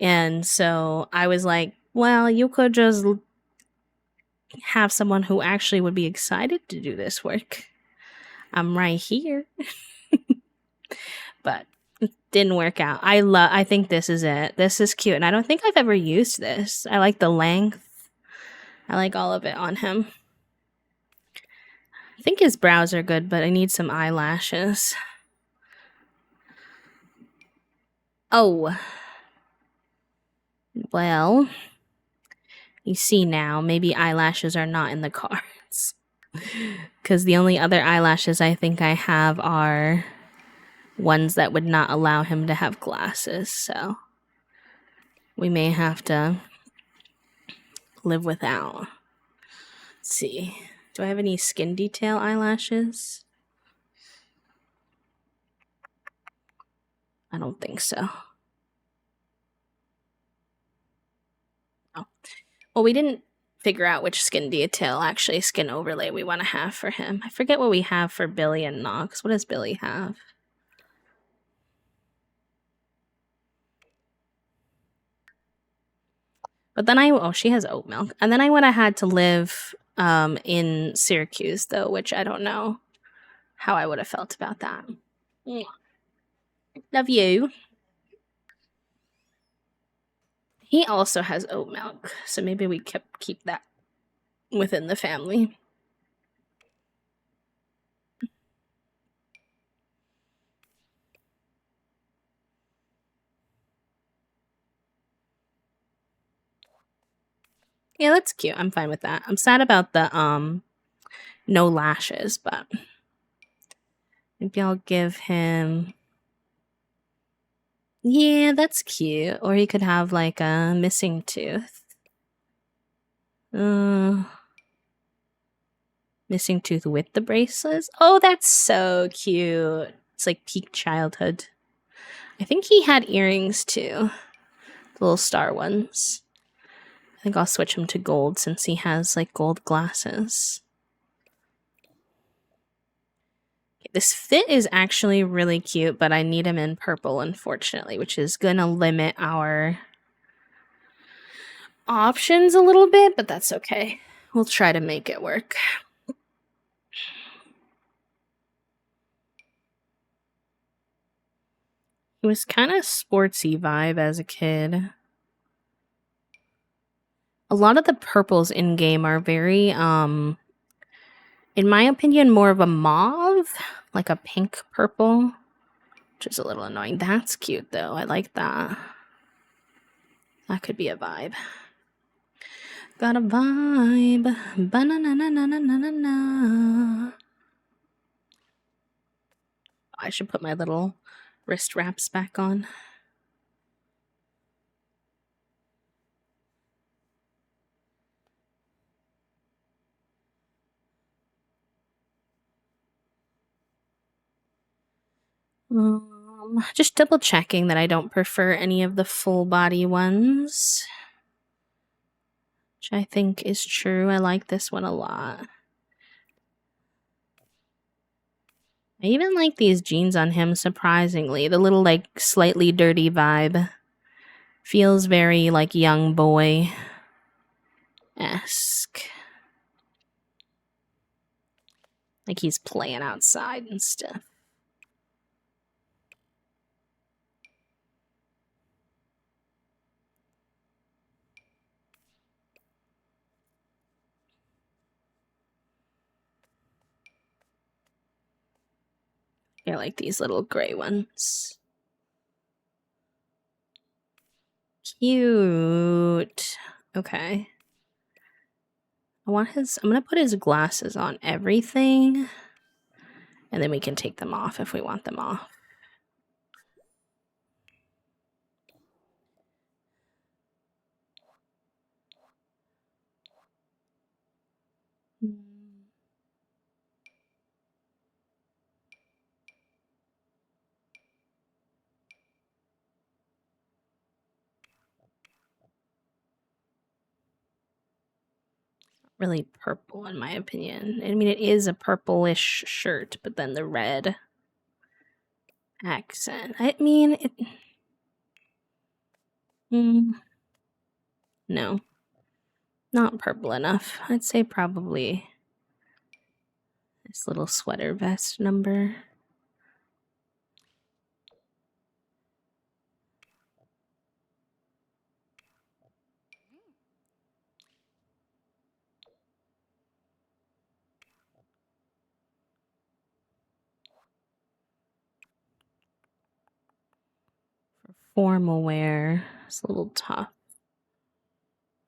And so I was like, well, you could just have someone who actually would be excited to do this work. I'm right here. But it didn't work out. I think this is it. This is cute. And I don't think I've ever used this. I like the length. I like all of it on him. I think his brows are good, but I need some eyelashes. Oh. Well, you see now, maybe eyelashes are not in the cards. Because the only other eyelashes I think I have are ones that would not allow him to have glasses. So we may have to live without. Let's see. Do I have any skin detail eyelashes? I don't think so. Oh. Well, we didn't figure out which skin detail, actually, skin overlay we want to have for him. I forget what we have for Billy and Knox. What does Billy have? But then she has oat milk. And then I would have had to live in Syracuse, though, which I don't know how I would have felt about that. Love you. He also has oat milk, so maybe we keep that within the family. Yeah, that's cute. I'm fine with that. I'm sad about the no lashes, but maybe I'll give him. Yeah, that's cute. Or he could have like a missing tooth. Missing tooth with the bracelets. Oh, that's so cute. It's like peak childhood. I think he had earrings too. The little star ones. I think I'll switch him to gold since he has like gold glasses. This fit is actually really cute, but I need him in purple, unfortunately, which is gonna limit our options a little bit, but that's okay. We'll try to make it work. He was kind of sportsy vibe as a kid. A lot of the purples in game are very, in my opinion, more of a mauve, like a pink purple, which is a little annoying. That's cute though. I like that. That could be a vibe. Got a vibe. Ba-na-na-na-na-na-na-na. I should put my little wrist wraps back on. Just double checking that I don't prefer any of the full body ones, which I think is true. I like this one a lot. I even like these jeans on him, surprisingly. The little, like, slightly dirty vibe. Feels very, like, young boy-esque. Like he's playing outside and stuff. I like these little gray ones. Cute. Okay. I'm gonna put his glasses on everything, and then we can take them off if we want them off. Really purple in my opinion. I mean, it is a purplish shirt, but then the red accent. I mean, it. No, not purple enough. I'd say probably this little sweater vest number. For formal wear, it's a little tough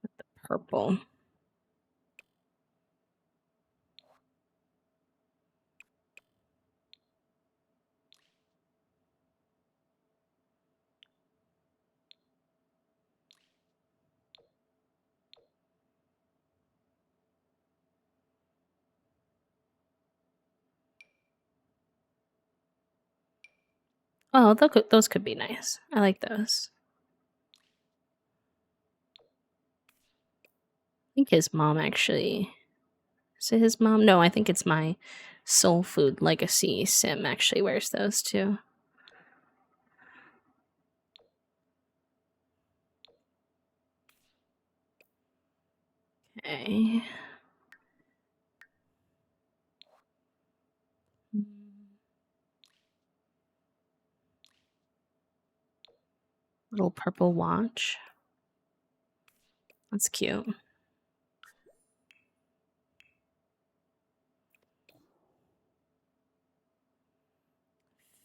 with the purple. Oh, those could be nice. I like those. I think his mom actually. Is it his mom? No, I think it's my Soul Food Legacy sim actually wears those too. Okay. Little purple watch. That's cute.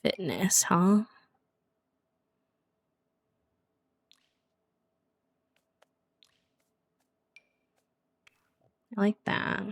Fitness, huh? I like that.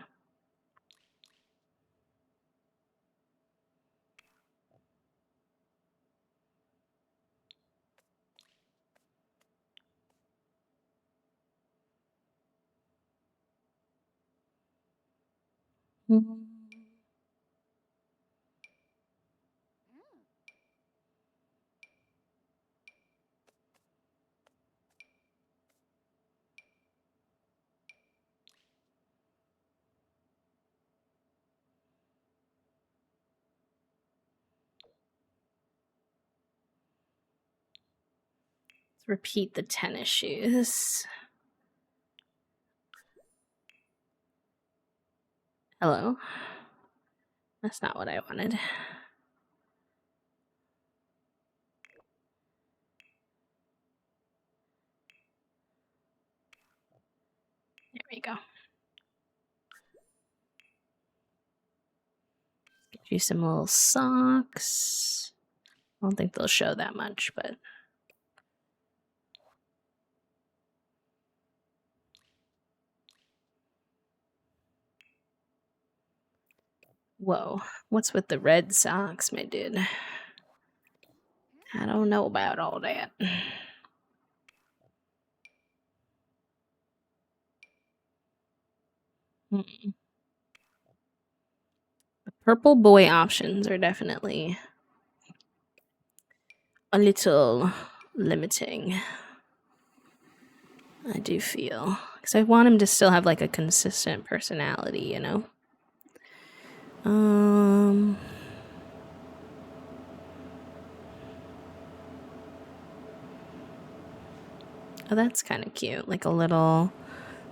Let's repeat the tennis shoes. Hello? That's not what I wanted. we go. Get you some little socks. I don't think they'll show that much, but whoa, what's with the red socks, my dude? I don't know about all that. The purple boy options are definitely a little limiting. I do feel, because I want him to still have like a consistent personality, you know. Oh, that's kind of cute, like a little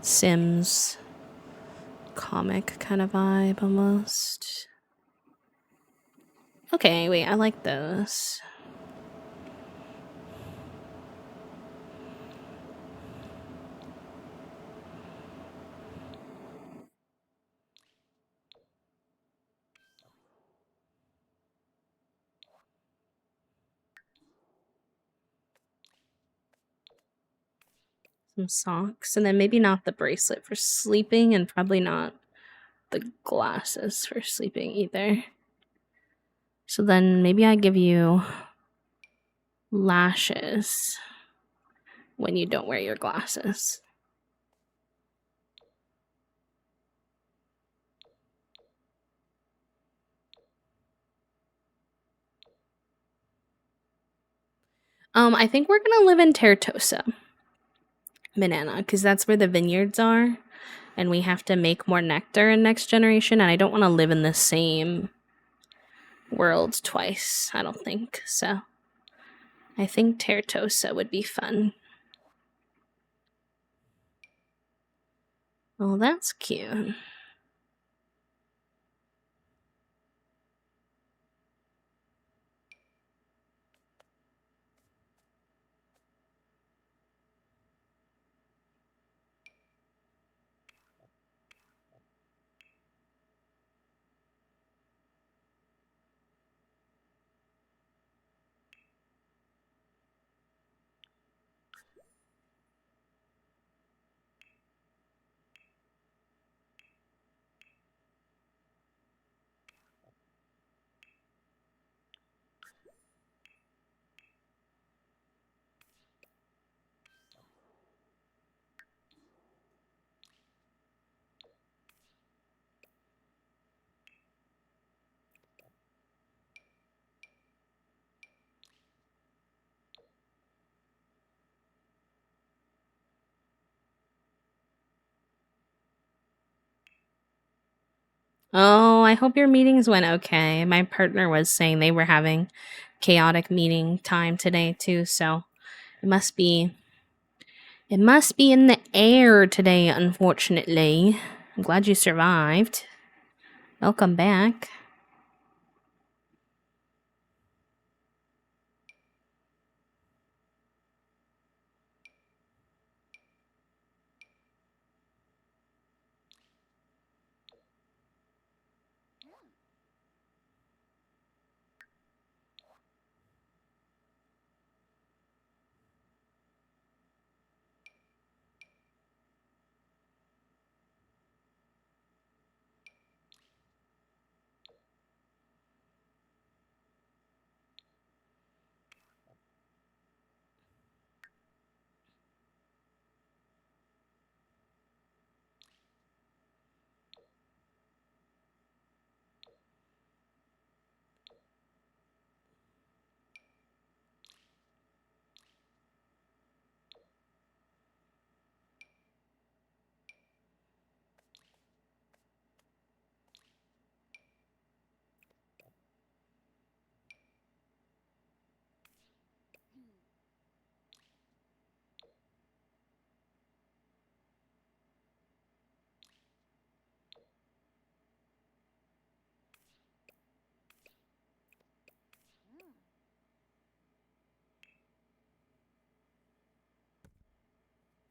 Sims comic kind of vibe almost. Okay, wait, I like those. Some socks, and then maybe not the bracelet for sleeping, and probably not the glasses for sleeping either. So then maybe I give you lashes when you don't wear your glasses. I think we're gonna live in Tertosa, Banana, because that's where the vineyards are, and we have to make more nectar in next generation, and I don't want to live in the same world twice. I don't think so. I think Tertosa would be fun. Oh, that's cute. Oh, I hope your meetings went okay. My partner was saying they were having chaotic meeting time today too, so it must be in the air today, unfortunately. I'm glad you survived. Welcome back.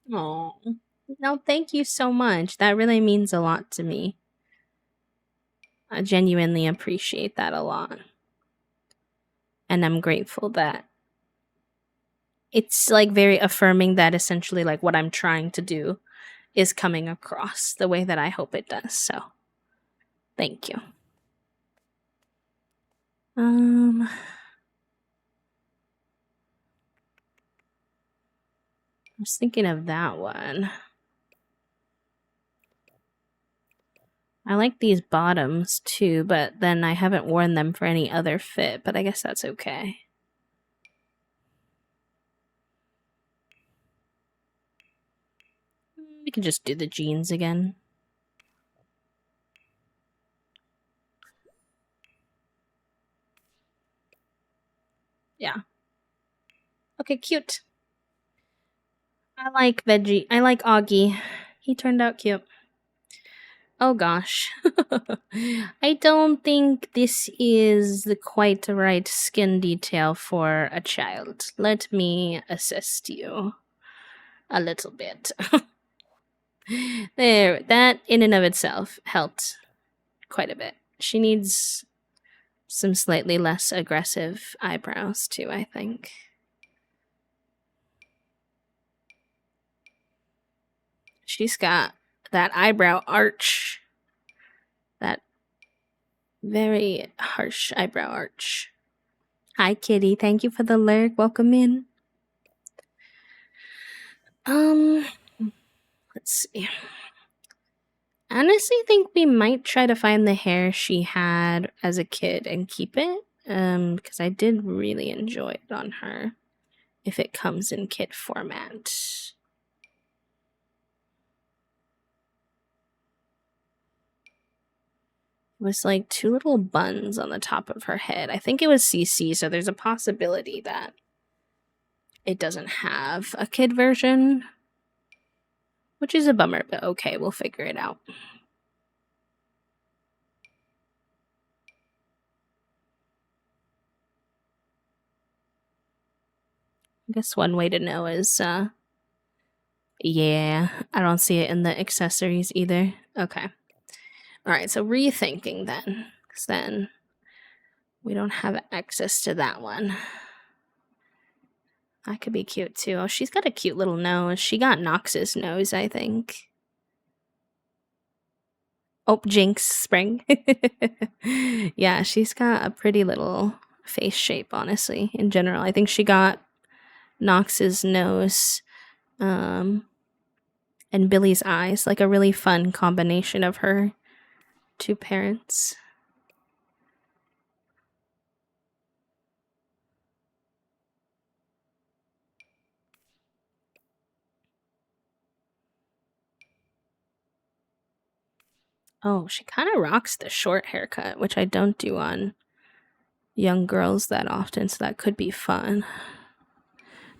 Oh. No, thank you so much. That really means a lot to me. I genuinely appreciate that a lot. And I'm grateful that it's like very affirming that essentially like what I'm trying to do is coming across the way that I hope it does. So, thank you. I was thinking of that one. I like these bottoms too, but then I haven't worn them for any other fit, but I guess that's okay. We can just do the jeans again. Yeah. Okay, cute. I like veggie. I like Augie. He turned out cute. Oh gosh. I don't think this is the quite right skin detail for a child. Let me assist you a little bit. There, that in and of itself helped quite a bit. She needs some slightly less aggressive eyebrows too, I think. She's got that eyebrow arch. That very harsh eyebrow arch. Hi, Kitty. Thank you for the lurk. Welcome in. Um, let's see. Honestly, think we might try to find the hair she had as a kid and keep it. Because I did really enjoy it on her. If it comes in kit format. It was like two little buns on the top of her head. I think it was CC, so there's a possibility that it doesn't have a kid version, which is a bummer, but okay, we'll figure it out. I guess one way to know is, yeah, I don't see it in the accessories either. Okay. Alright, so rethinking then, because then we don't have access to that one. That could be cute too. Oh, she's got a cute little nose. She got Nox's nose, I think. Oh, Jinx Spring. Yeah, she's got a pretty little face shape, honestly, in general. I think she got Nox's nose and Billy's eyes, like a really fun combination of her two parents. Oh, she kind of rocks the short haircut, which I don't do on young girls that often, so that could be fun.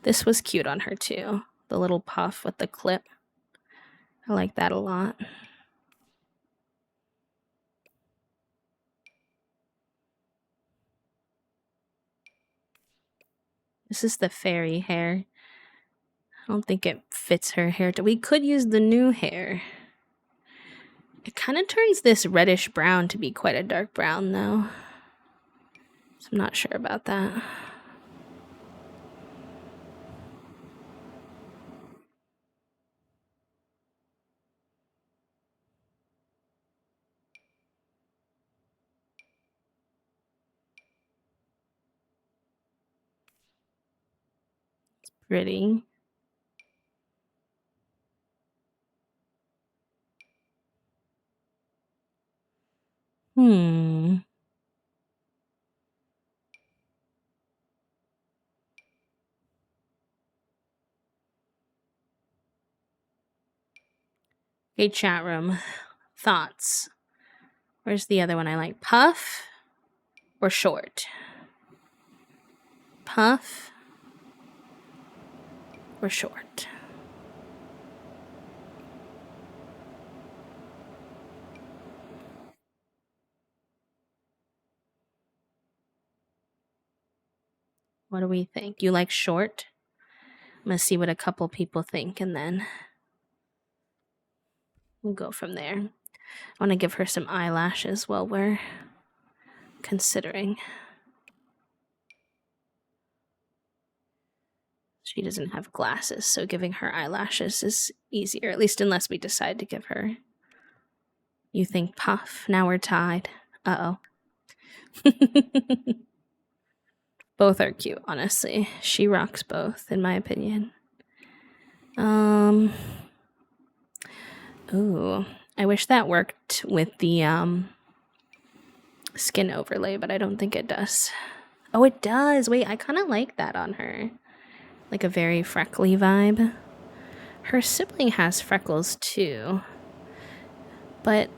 This was cute on her too. The little puff with the clip. I like that a lot. This is the fairy hair. I don't think it fits her hair. We could use the new hair. It kind of turns this reddish brown to be quite a dark brown, though. So I'm not sure about that. It's pretty. Hmm. Okay, chat room. Thoughts. Where's the other one I like? Puff or short? Puff or short? What do we think? You like short? I'm gonna see what a couple people think and then we'll go from there. I want to give her some eyelashes while we're considering. She doesn't have glasses, so giving her eyelashes is easier, at least unless we decide to give her. You think puff, now we're tied. Uh-oh. Both are cute, honestly. She rocks both, in my opinion. Ooh, I wish that worked with the skin overlay, but I don't think it does. Oh, it does. Wait, I kind of like that on her. Like a very freckly vibe. Her sibling has freckles too. But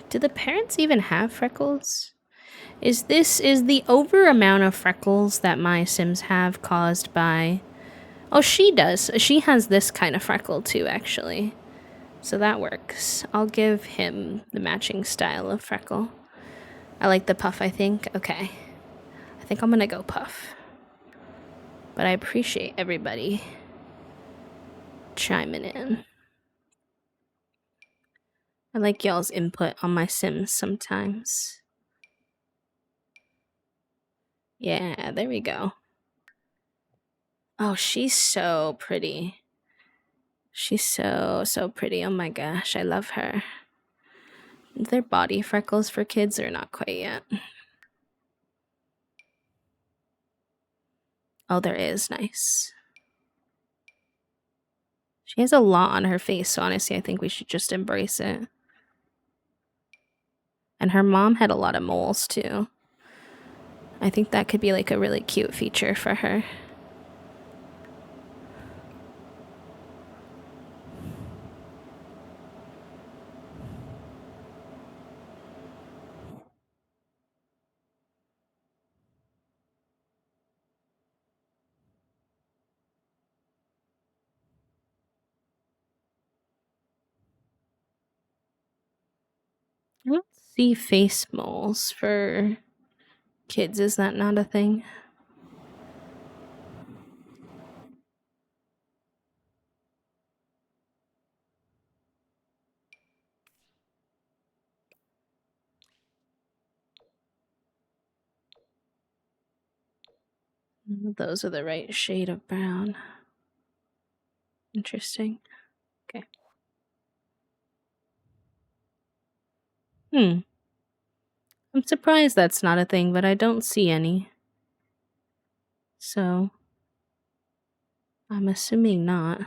do the parents even have freckles? Is the over amount of freckles that my Sims have caused by... Oh, she does. She has this kind of freckle too, actually. So that works. I'll give him the matching style of freckle. I like the puff, I think. Okay. I think I'm gonna go puff. But I appreciate everybody chiming in. I like y'all's input on my Sims sometimes. Yeah, there we go. Oh, she's so pretty. She's so pretty. Oh my gosh, I love her. Are there body freckles for kids or not quite yet? Oh, there is. Nice. She has a lot on her face, so honestly, I think we should just embrace it. And her mom had a lot of moles, too. I think that could be like a really cute feature for her. I don't see face moles for kids. Is that not a thing? Those are the right shade of brown. Interesting. Okay. I'm surprised that's not a thing, but I don't see any. So, I'm assuming not.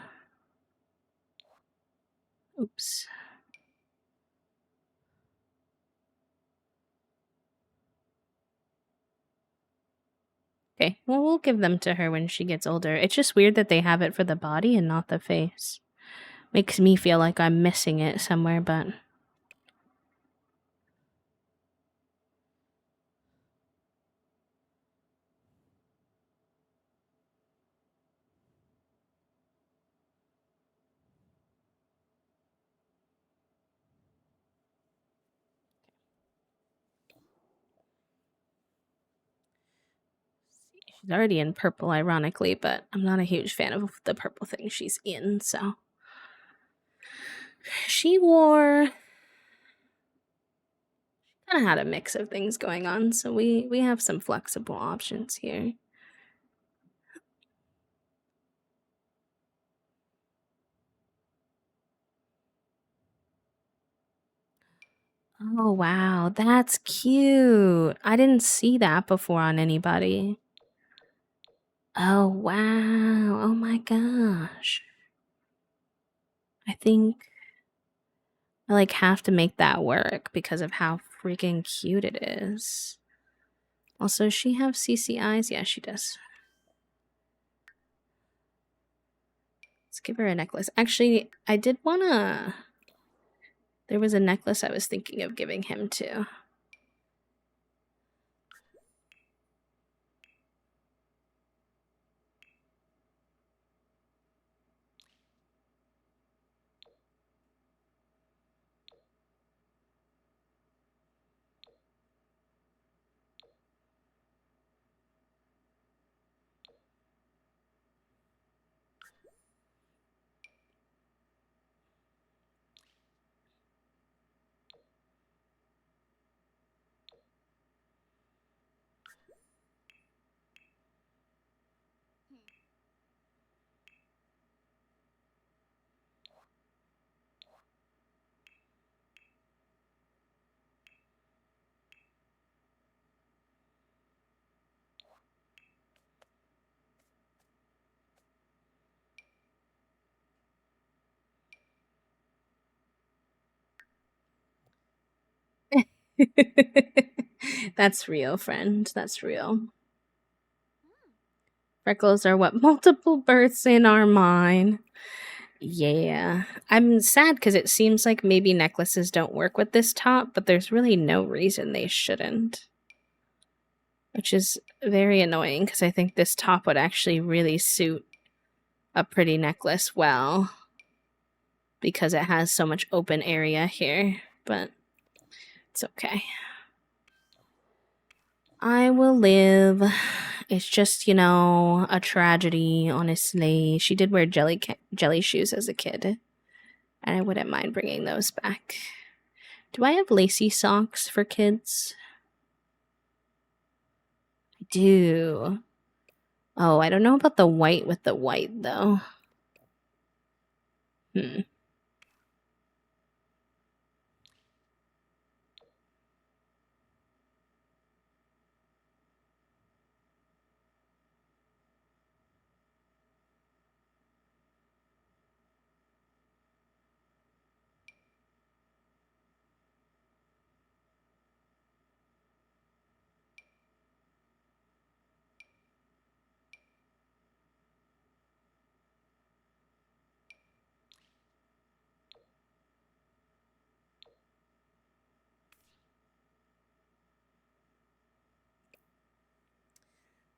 Oops. Okay, well, we'll give them to her when she gets older. It's just weird that they have it for the body and not the face. Makes me feel like I'm missing it somewhere, but... She's already in purple, ironically, but I'm not a huge fan of the purple thing she's in, so... She wore... kind of had a mix of things going on, so we have some flexible options here. Oh, wow, that's cute. I didn't see that before on anybody. Oh, wow. Oh my gosh. I think I like have to make that work because of how freaking cute it is. Also, does she have CC eyes? Yeah, she does. Let's give her a necklace. Actually, I did wanna... There was a necklace I was thinking of giving him too. That's real, friend. That's real. Freckles are what multiple births in our mind. Yeah. I'm sad because it seems like maybe necklaces don't work with this top, but there's really no reason they shouldn't. Which is very annoying because I think this top would actually really suit a pretty necklace well because it has so much open area here, but it's okay. I will live. It's just, a tragedy, honestly. She did wear jelly shoes as a kid, and I wouldn't mind bringing those back. Do I have lacy socks for kids? I do. Oh, I don't know about the white with the white, though. Hmm.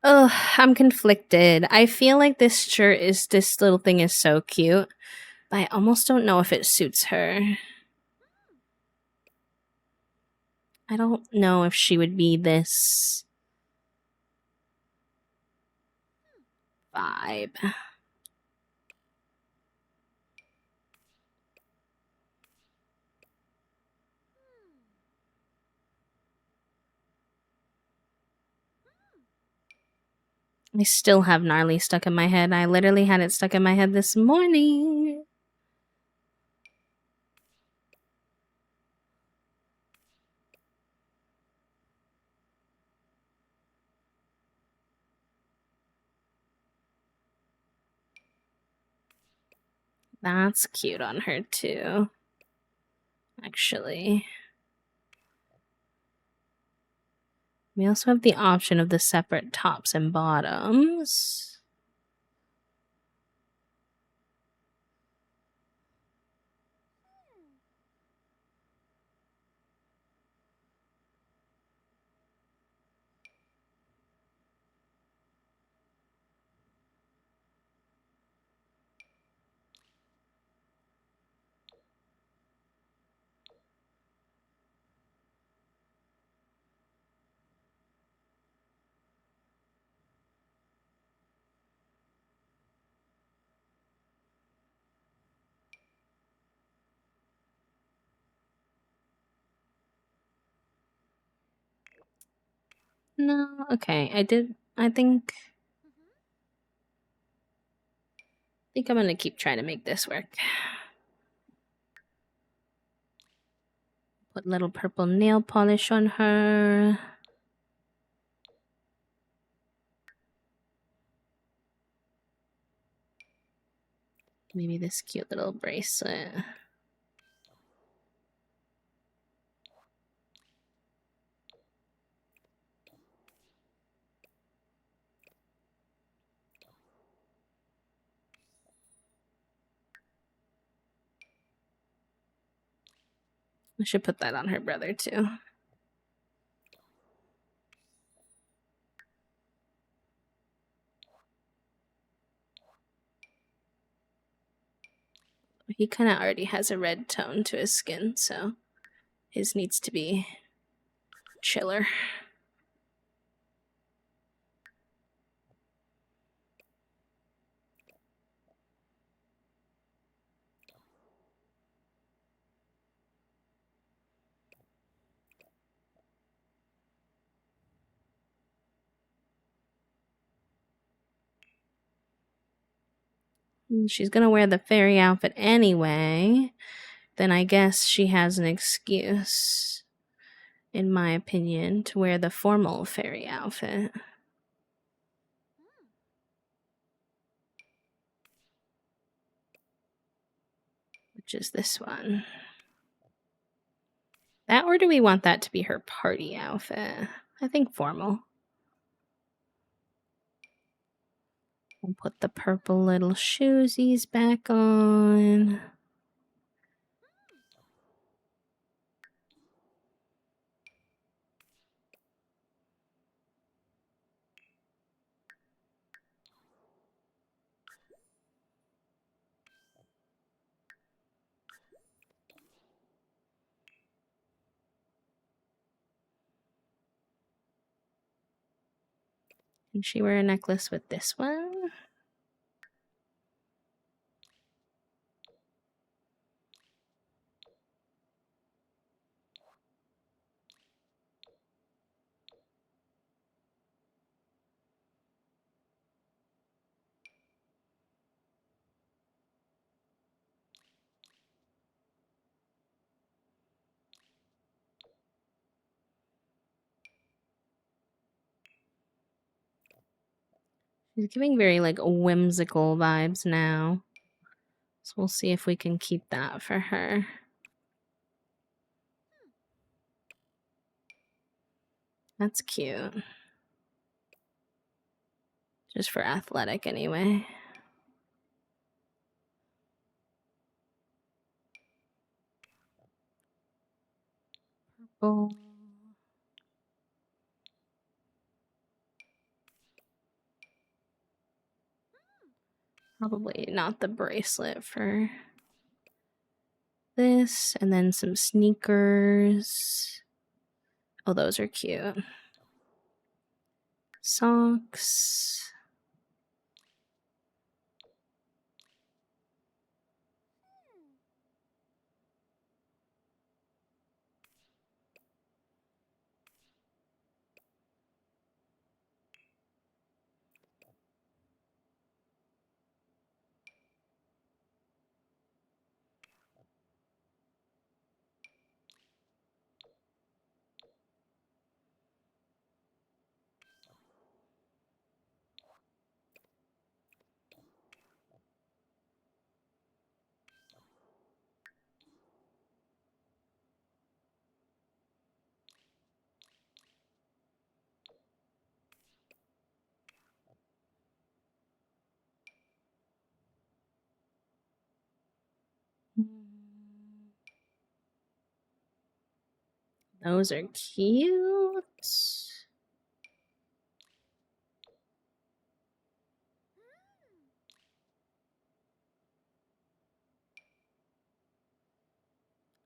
Oh, I'm conflicted. I feel like this little thing is so cute, but I almost don't know if it suits her. I don't know if she would be this vibe. I still have gnarly stuck in my head. I literally had it stuck in my head this morning. That's cute on her too. Actually. We also have the option of the separate tops and bottoms. No, okay. I think I'm gonna keep trying to make this work. Put little purple nail polish on her. Maybe this cute little bracelet. I should put that on her brother too. He kind of already has a red tone to his skin, so his needs to be chiller. She's gonna wear the fairy outfit anyway. Then I guess she has an excuse, in my opinion, to wear the formal fairy outfit. Which is this one. That, or do we want that to be her party outfit? I think formal. We'll put the purple little shoesies back on. Can she wear a necklace with this one? She's giving very like whimsical vibes now. So we'll see if we can keep that for her. That's cute. Just for athletic anyway. Purple. Probably not the bracelet for this. And then some sneakers. Oh, those are cute. Socks. Those are cute.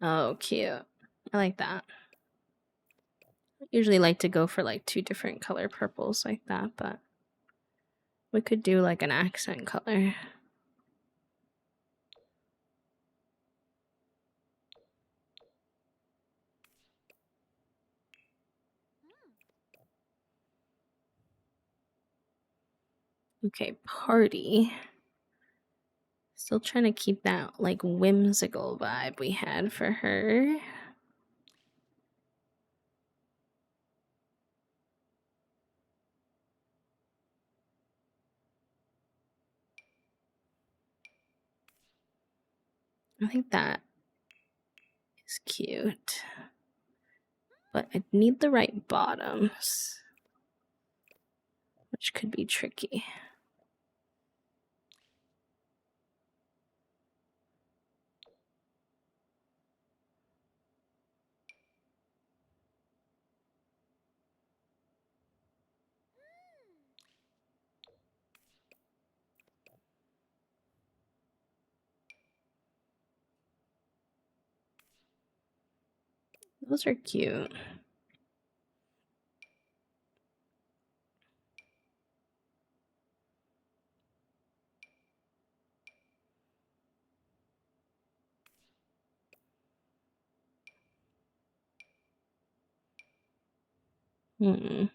Oh, cute. I like that. I usually like to go for like 2 different color purples like that, but we could do like an accent color. Okay, party. Still trying to keep that like whimsical vibe we had for her. I think that is cute. But I need the right bottoms, which could be tricky. Those are cute. Hmm.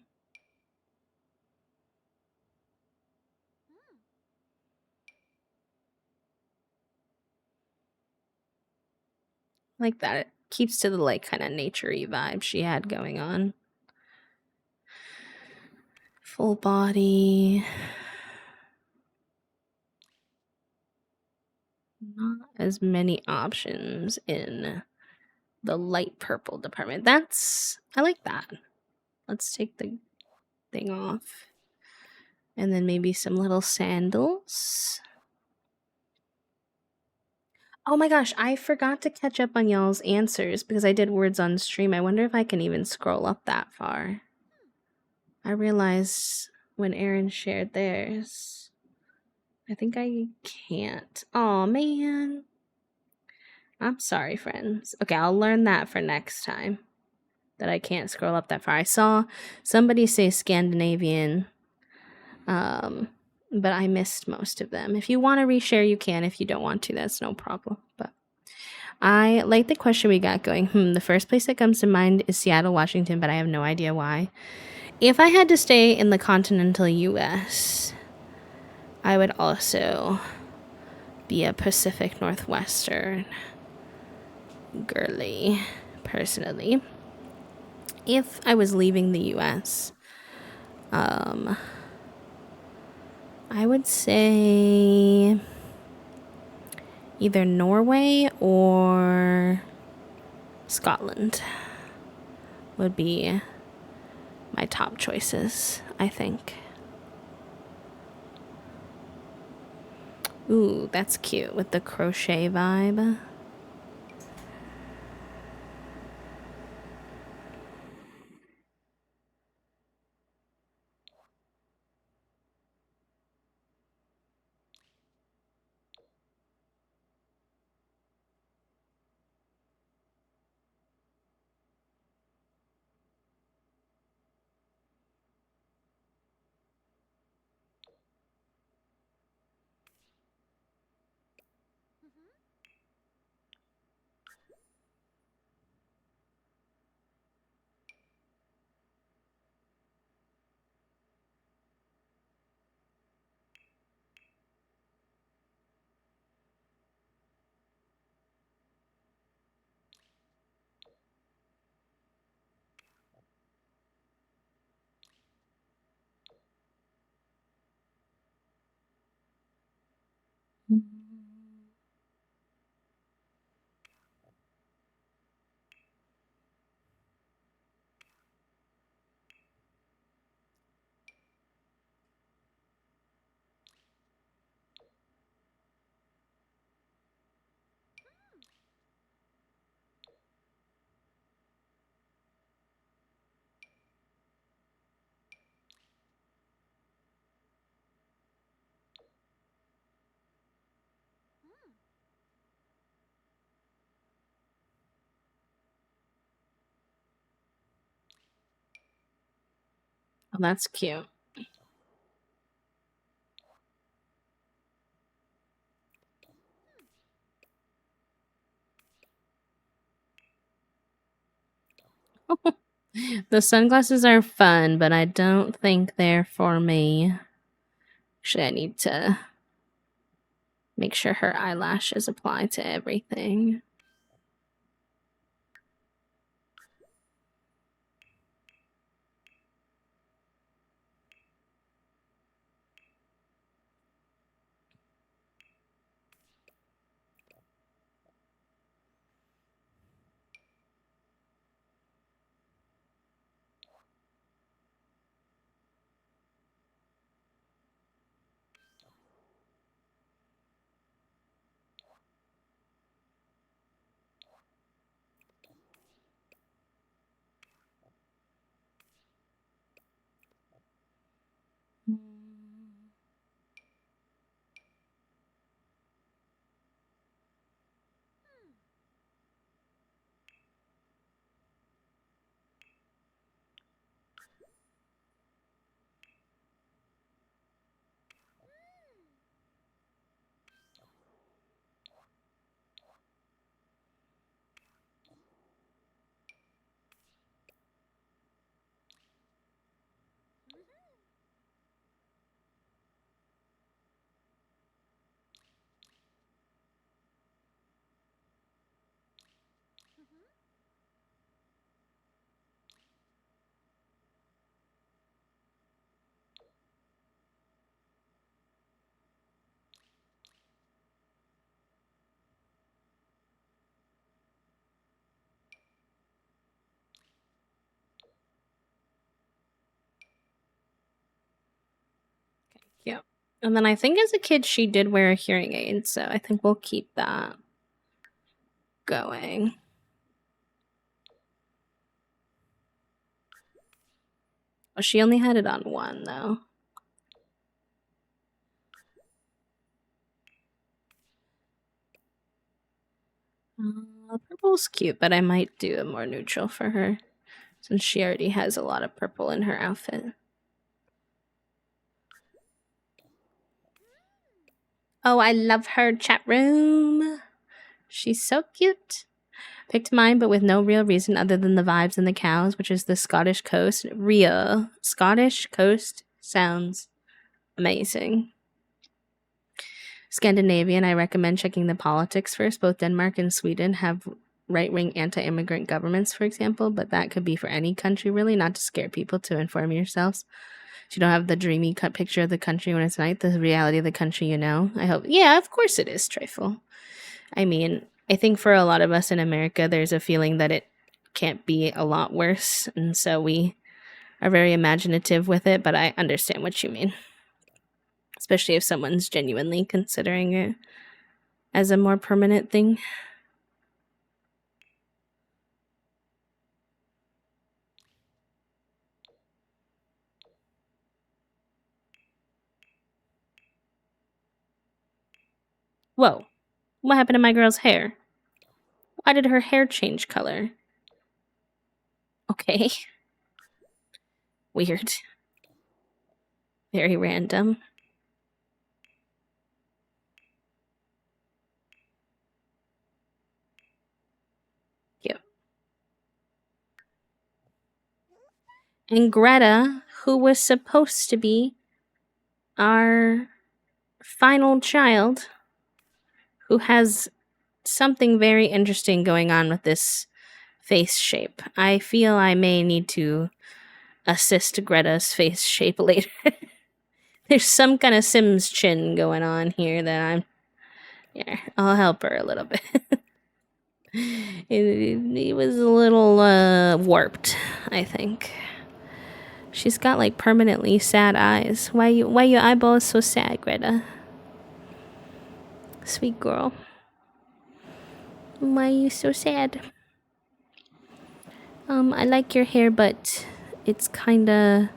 Like that. It keeps to the like kind of nature-y vibe she had going on. Full body. Not as many options in The light purple department. I like that. Let's take the thing off. And then maybe some little sandals. Oh my gosh, I forgot to catch up on y'all's answers because I did words on stream. I wonder if I can even scroll up that far. I realized when Aaron shared theirs. I think I can't. Oh man. I'm sorry, friends. Okay, I'll learn that for next time. That I can't scroll up that far. I saw somebody say Scandinavian, but I missed most of them. If you want to reshare, you can. If you don't want to, that's no problem. But I like the question we got going. The first place that comes to mind is Seattle, Washington, but I have no idea why. If I had to stay in the continental US, I would also be a Pacific Northwestern girly, personally. If I was leaving the US, I would say either Norway or Scotland would be my top choices, I think. Ooh, that's cute with the crochet vibe. Oh, that's cute. The sunglasses are fun, but I don't think they're for me. Actually, I need to make sure her eyelashes apply to everything. Yeah. And then I think as a kid she did wear a hearing aid, so I think we'll keep that going. Oh, she only had it on one though. Purple's cute, but I might do a more neutral for her since she already has a lot of purple in her outfit. Oh, I love her chat room. She's so cute. Picked mine, but with no real reason other than the vibes and the cows, which is the Scottish coast. Real Scottish coast sounds amazing. Scandinavian, I recommend checking the politics first. Both Denmark and Sweden have right-wing anti-immigrant governments, for example, but that could be for any country, really, not to scare people, to inform yourselves. So you don't have the dreamy cut picture of the country when it's night, the reality of the country, you know. I hope. Yeah, of course it is, Trifle. I mean, I think for a lot of us in America, there's a feeling that it can't be a lot worse, and so we are very imaginative with it, but I understand what you mean. Especially if someone's genuinely considering it as a more permanent thing. Whoa. What happened to my girl's hair? Why did her hair change color? Okay. Weird. Very random. Cute. And Greta, who was supposed to be our final child, who has something very interesting going on with this face shape. I feel I may need to assist Greta's face shape later. There's some kind of Sims chin going on here that yeah, I'll help her a little bit. it was a little warped, I think. She's got like permanently sad eyes. Why your eyeballs so sad, Greta? Sweet girl. Why are you so sad? I like your hair, but it's kinda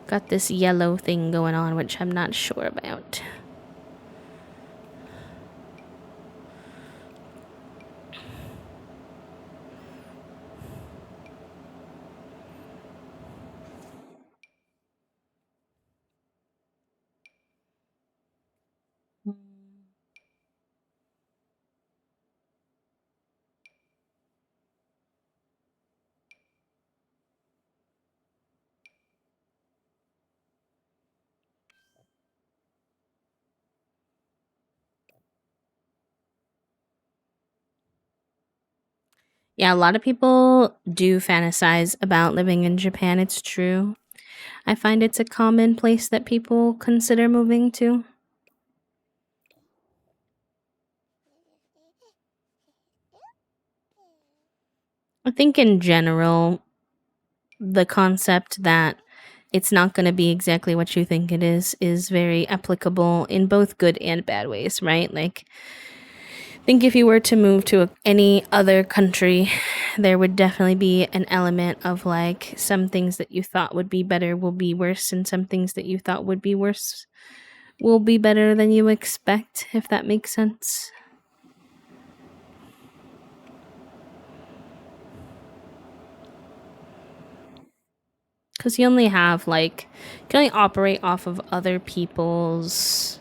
got this yellow thing going on, which I'm not sure about. Yeah, a lot of people do fantasize about living in Japan. It's true. I find it's a common place that people consider moving to. I think in general, the concept that it's not going to be exactly what you think it is very applicable in both good and bad ways, right? Like, think if you were to move to any other country, there would definitely be an element of like some things that you thought would be better will be worse, and some things that you thought would be worse will be better than you expect, if that makes sense. Because you only have like, you can only operate off of other people's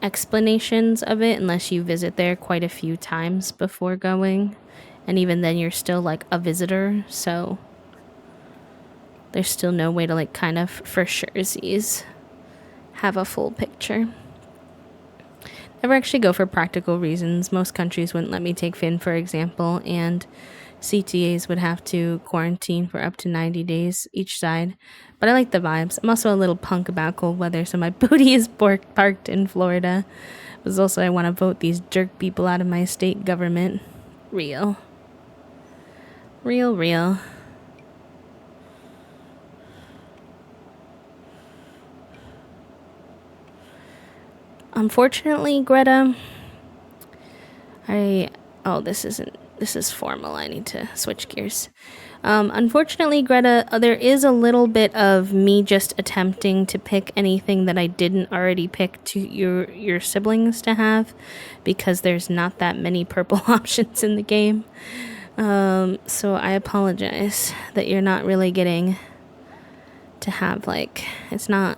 explanations of it unless you visit there quite a few times before going. And even then, you're still like a visitor, so there's still no way to like kind of for surezies have a full picture. Never actually go for practical reasons. Most countries wouldn't let me take Finn, for example, and CTAs would have to quarantine for up to 90 days each side. But I like the vibes. I'm also a little punk about cold weather, so my booty is parked in Florida. But also, I want to vote these jerk people out of my state government. Real. Real. Unfortunately, Greta, this is formal. I need to switch gears. Unfortunately, Greta, there is a little bit of me just attempting to pick anything that I didn't already pick to your siblings to have, because there's not that many purple options in the game. So I apologize that you're not really getting to have, like, it's not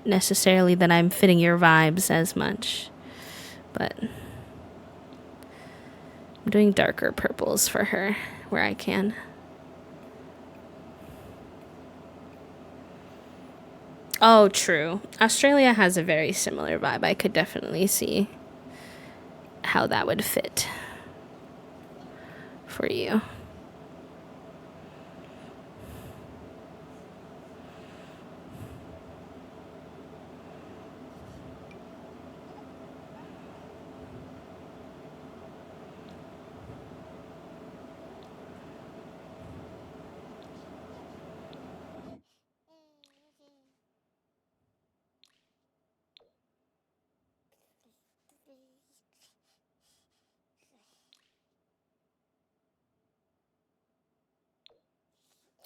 necessarily that I'm fitting your vibes as much, but I'm doing darker purples for her where I can. Oh, true. Australia has a very similar vibe. I could definitely see how that would fit for you.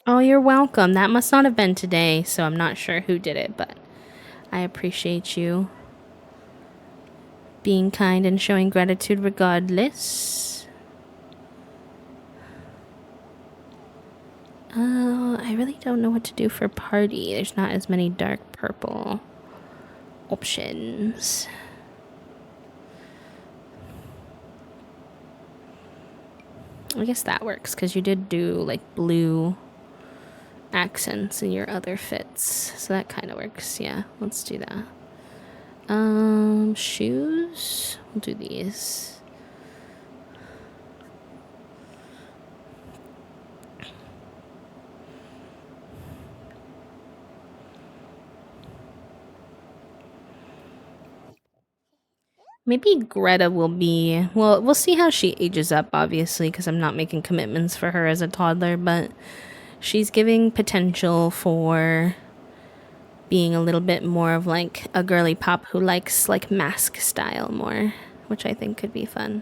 Oh, you're welcome. That must not have been today, so I'm not sure who did it, but I appreciate you being kind and showing gratitude regardless. I really don't know what to do for party. There's not as many dark purple options. I guess that works because you did do like blue accents in your other fits, so that kind of works. Yeah, let's do that. Shoes, we'll do these. Maybe Greta will be, well, we'll see how she ages up, obviously, because I'm not making commitments for her as a toddler, but she's giving potential for being a little bit more of like a girly pop who likes like mask style more, which I think could be fun.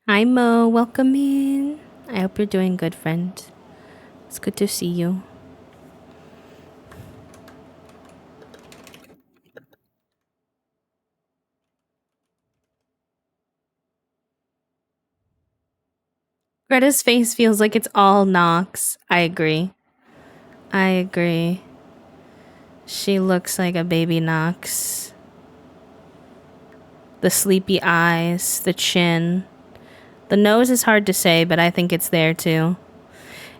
Hi Mo, welcome in. I hope you're doing good, friend. It's good to see you. Greta's face feels like it's all Nox. I agree. I agree. She looks like a baby Nox. The sleepy eyes, the chin. The nose is hard to say, but I think it's there too.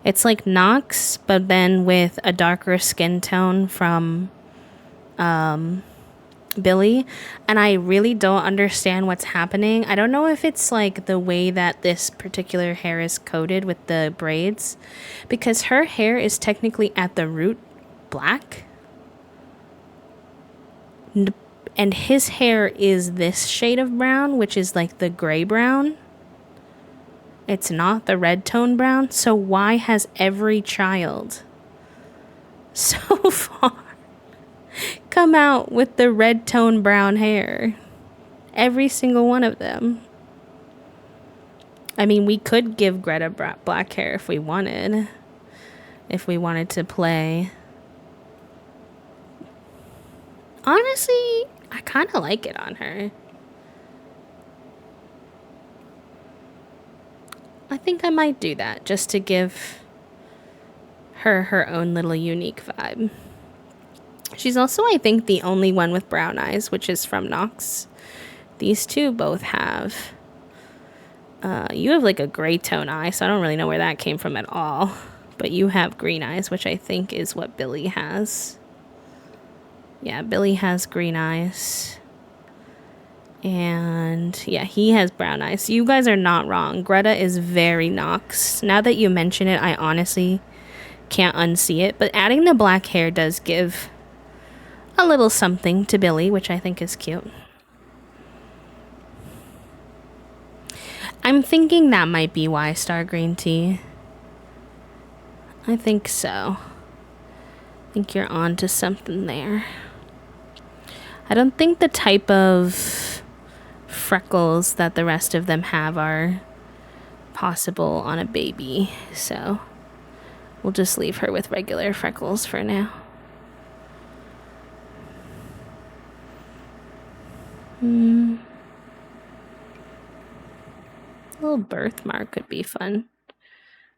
It's like Nox, but then with a darker skin tone from Billy, and I really don't understand what's happening. I don't know if it's like the way that this particular hair is coated with the braids, because her hair is technically at the root black, and his hair is this shade of brown, which is like the gray brown. It's not the red tone brown. So why has every child so far come out with the red tone brown hair? Every single one of them. I mean, we could give Greta black hair if we wanted. If we wanted to play. Honestly, I kind of like it on her. I think I might do that just to give her own little unique vibe. She's also, I think, the only one with brown eyes, which is from Nox. These two both have You have like a gray tone eye, so I don't really know where that came from at all. But you have green eyes, which I think is what Billy has. Yeah, Billy has green eyes. And yeah, he has brown eyes. So you guys are not wrong. Greta is very Nox. Now that you mention it, I honestly can't unsee it. But adding the black hair does give a little something to Billy, which I think is cute. I'm thinking that might be why Star Green Tea. I think so. I think you're on to something there. I don't think the type of freckles that the rest of them have are possible on a baby, so we'll just leave her with regular freckles for now. A little birthmark could be fun.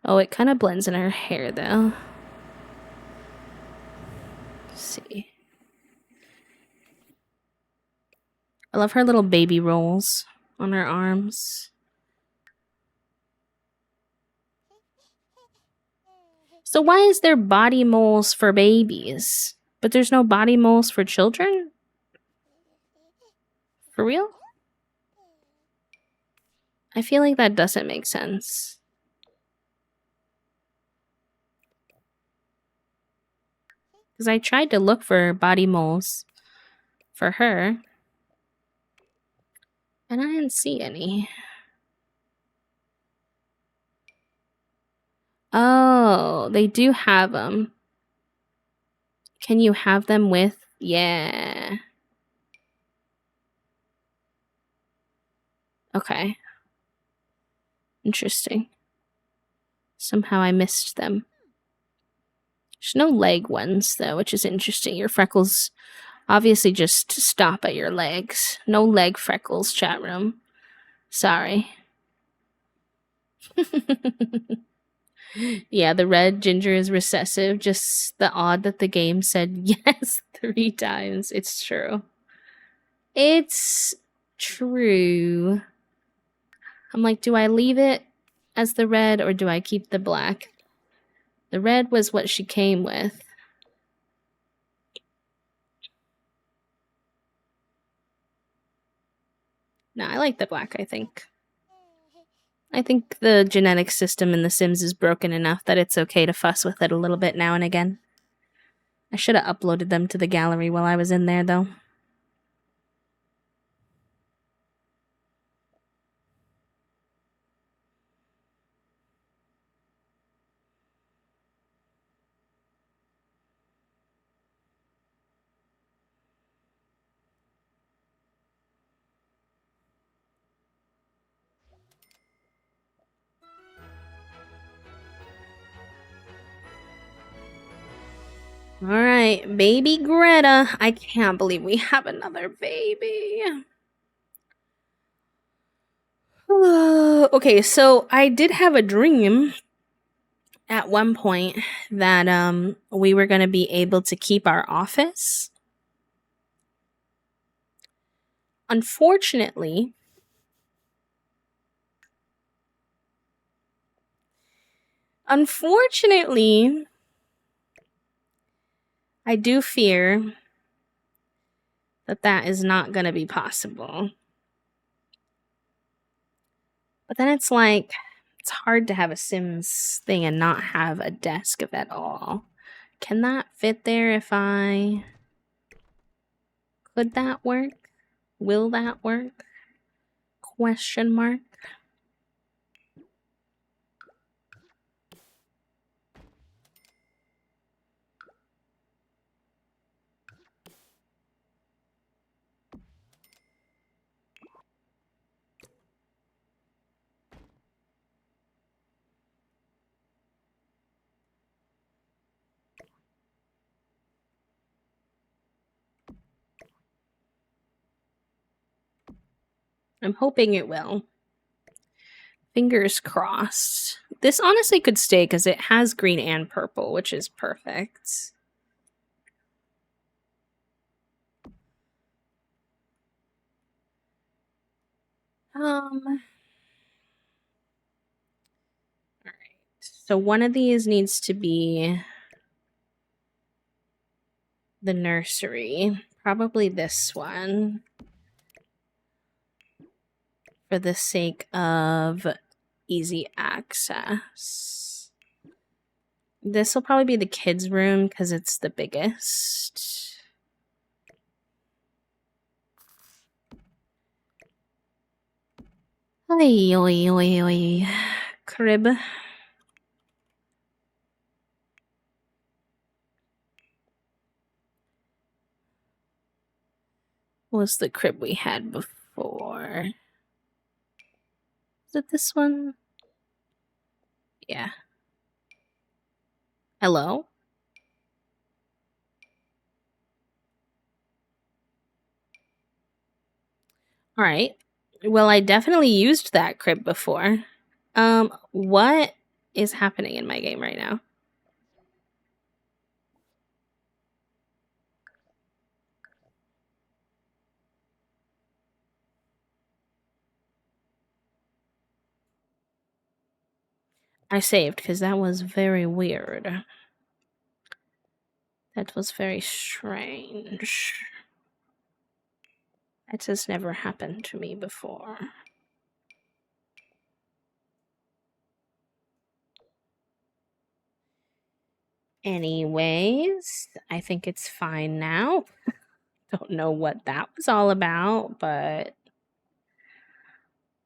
Oh, it kind of blends in her hair though. Let's see. I love her little baby rolls on her arms. So why is there body moles for babies, but there's no body moles for children? For real? I feel like that doesn't make sense. Because I tried to look for body moles for her, and I didn't see any. Oh, they do have them. Can you have them with? Yeah. Okay. Interesting. Somehow I missed them. There's no leg ones, though, which is interesting. Your freckles obviously just stop at your legs. No leg freckles, chat room. Sorry. Yeah, the red ginger is recessive. Just the odd that the game said yes 3 times. It's true. It's true. I'm like, do I leave it as the red or do I keep the black? The red was what she came with. No, I like the black, I think. I think the genetic system in The Sims is broken enough that it's okay to fuss with it a little bit now and again. I should have uploaded them to the gallery while I was in there, though. Alright, baby Greta. I can't believe we have another baby. Okay, so I did have a dream at one point that we were going to be able to keep our office. Unfortunately, I do fear that that is not going to be possible. But then it's like, it's hard to have a Sims thing and not have a desk of it all. Can that fit there if I... Could that work? Will that work? Question mark. I'm hoping it will. Fingers crossed. This honestly could stay because it has green and purple, which is perfect. So one of these needs to be the nursery. Probably this one. For the sake of easy access. This will probably be the kids' room because it's the biggest. Oi, oi, oi, oi. Crib. What was the crib we had before? Is it this one? Yeah. Hello? All right. Well, I definitely used that crib before. What is happening in my game right now? I saved because that was very weird. That was very strange. That has never happened to me before. Anyways, I think it's fine now. Don't know what that was all about, but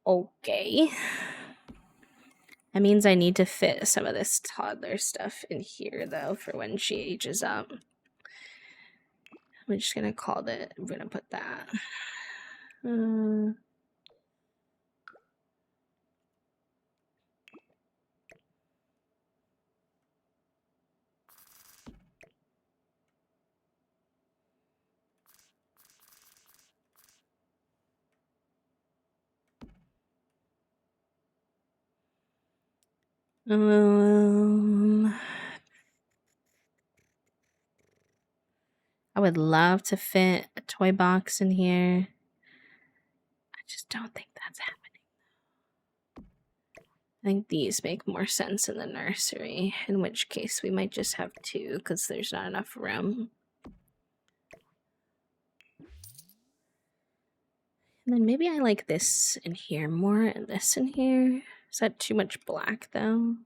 okay. That means I need to fit some of this toddler stuff in here, though, for when she ages up. I'm just gonna call it, I'm gonna put that. I would love to fit a toy box in here. I just don't think that's happening. I think these make more sense in the nursery, in which case we might just have two because there's not enough room. And then maybe I like this in here more and this in here. Is that too much black though?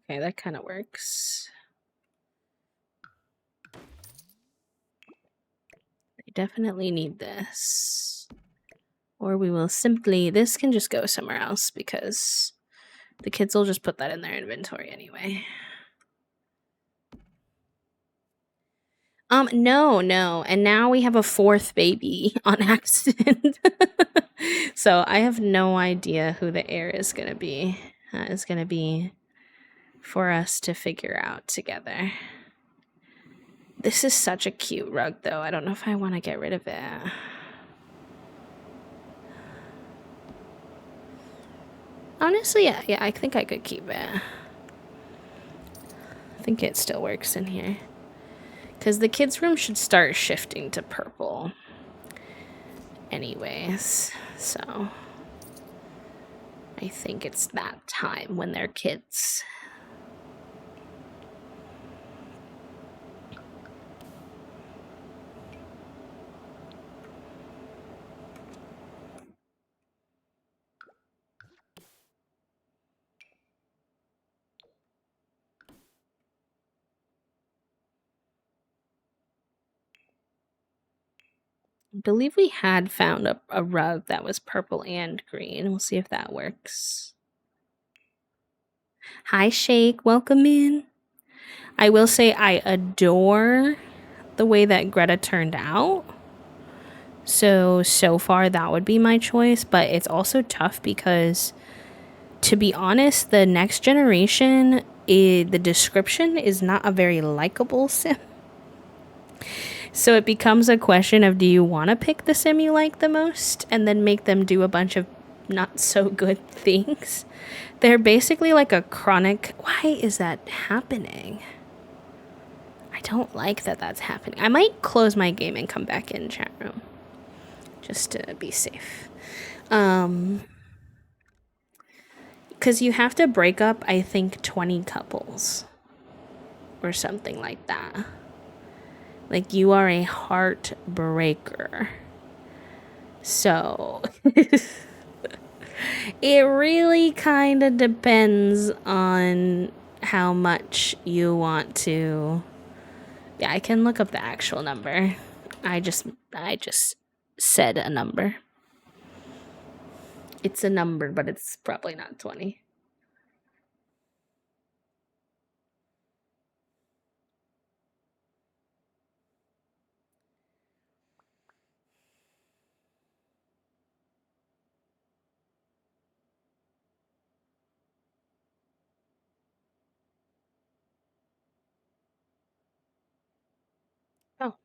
Okay, that kind of works. I definitely need this. Or we will simply, this can just go somewhere else because the kids will just put that in their inventory anyway. No. And now we have a fourth baby on accident. So I have no idea who the heir is going to be. Is going to be for us to figure out together. This is such a cute rug, though. I don't know if I want to get rid of it. Honestly, yeah, I think I could keep it. I think it still works in here. Because the kids' room should start shifting to purple. Anyways, so I think it's that time when they're kids. I believe we had found a rug that was purple and green. We'll see if that works. Hi, Shake. Welcome in. I will say I adore the way that Greta turned out. So far that would be my choice, but it's also tough because, to be honest, the next generation, the description is not a very likable sim. So it becomes a question of, do you want to pick the sim you like the most and then make them do a bunch of not so good things? They're basically like a chronic. Why is that happening? I don't like that that's happening. I might close my game and come back in chat room just to be safe. Because you have to break up, I think, 20 couples or something like that. Like, you are a heartbreaker. So it really kind of depends on how much you want to. Yeah, I can look up the actual number. I just said a number. It's a number, but it's probably not 20. Oh,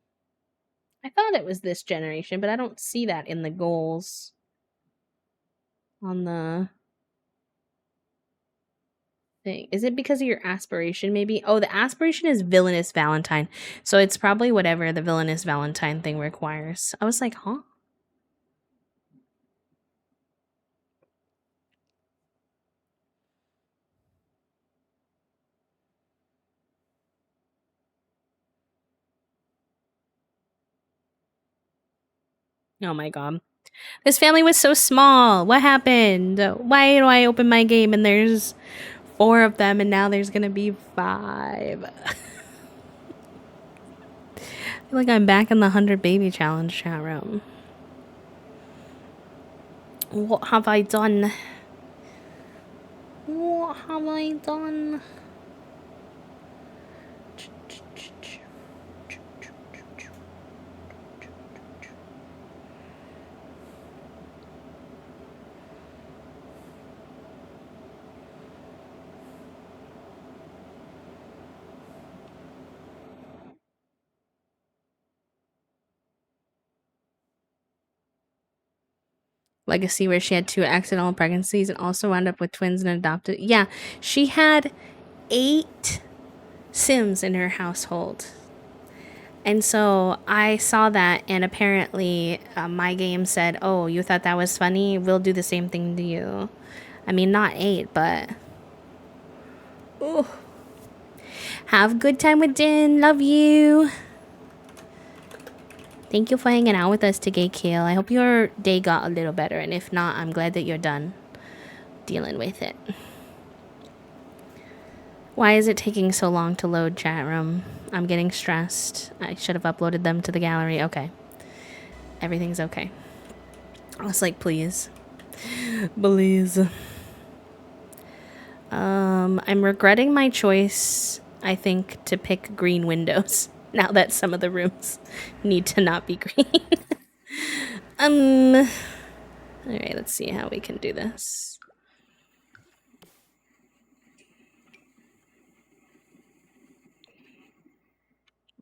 I thought it was this generation, but I don't see that in the goals on the thing. Is it because of your aspiration, maybe? Oh, the aspiration is Villainous Valentine. So it's probably whatever the Villainous Valentine thing requires. I was like, huh? Oh my god. This family was so small. What happened? Why do I open my game and there's 4 of them and now there's gonna be 5? I feel like I'm back in the 100 baby challenge chat room. What have I done? What have I done? Legacy, where she had 2 accidental pregnancies and also wound up with twins and adopted. Yeah, she had 8 Sims in her household. And so I saw that, and apparently my game said, oh, you thought that was funny? We'll do the same thing to you. I mean, not 8, but. Ooh. Have a good time with Din. Love you. Thank you for hanging out with us today, Kale. I hope your day got a little better, and if not, I'm glad that you're done dealing with it. Why is it taking so long to load chat room? I'm getting stressed. I should have uploaded them to the gallery. Okay. Everything's okay. I was like, please. Please. I'm regretting my choice, I think, to pick green windows. Now that some of the rooms need to not be green. Alright, let's see how we can do this.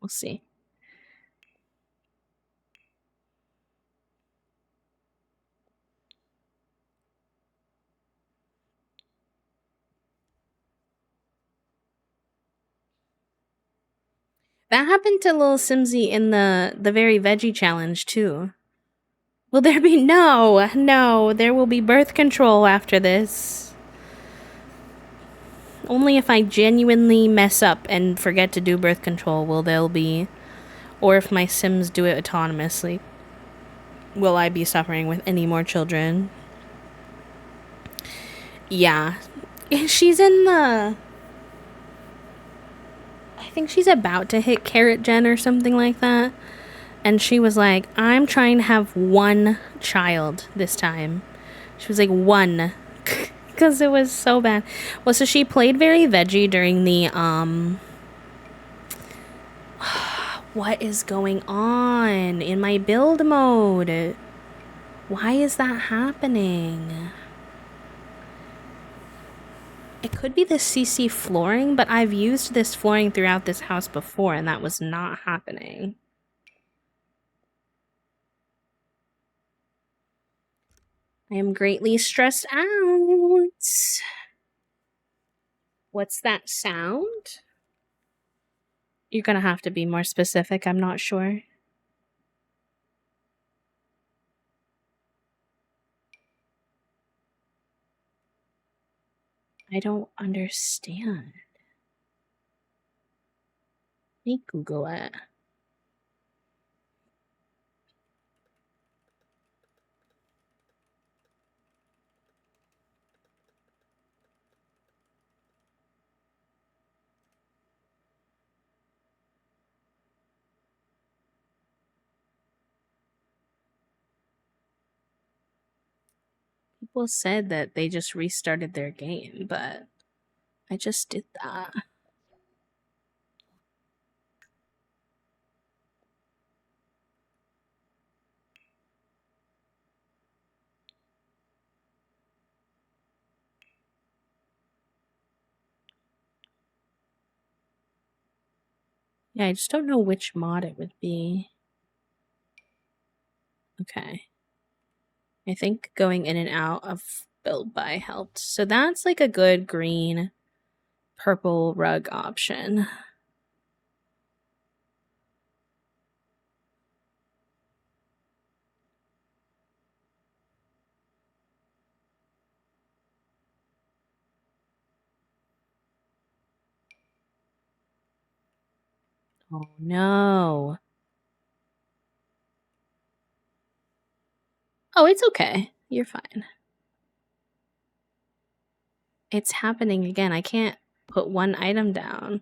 We'll see. That happened to Lil Simsy in the very veggie challenge too. Will there be no, there will be birth control after this. Only if I genuinely mess up and forget to do birth control will there be, or if my Sims do it autonomously, will I be suffering with any more children. Yeah. She's in the, I think she's about to hit Carrot Gen or something like that. And she was like, I'm trying to have 1 child this time. She was like, 1. Because it was so bad. Well, so she played very veggie during the, what is going on in my build mode? Why is that happening? It could be the CC flooring, but I've used this flooring throughout this house before, and that was not happening. I am greatly stressed out. What's that sound? You're gonna have to be more specific. I'm not sure. I don't understand. Let me Google it. People said that they just restarted their game, but I just did that. Yeah, I just don't know which mod it would be. Okay. I think going in and out of build by helped. So that's like a good green, purple rug option. Oh no. Oh, it's okay. You're fine. It's happening again. I can't put one item down.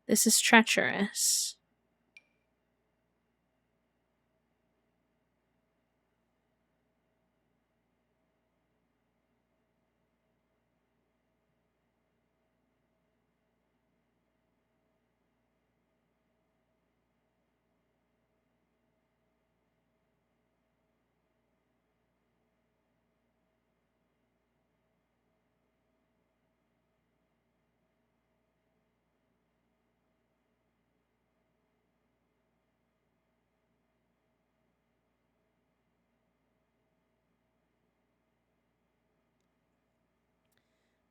This is treacherous.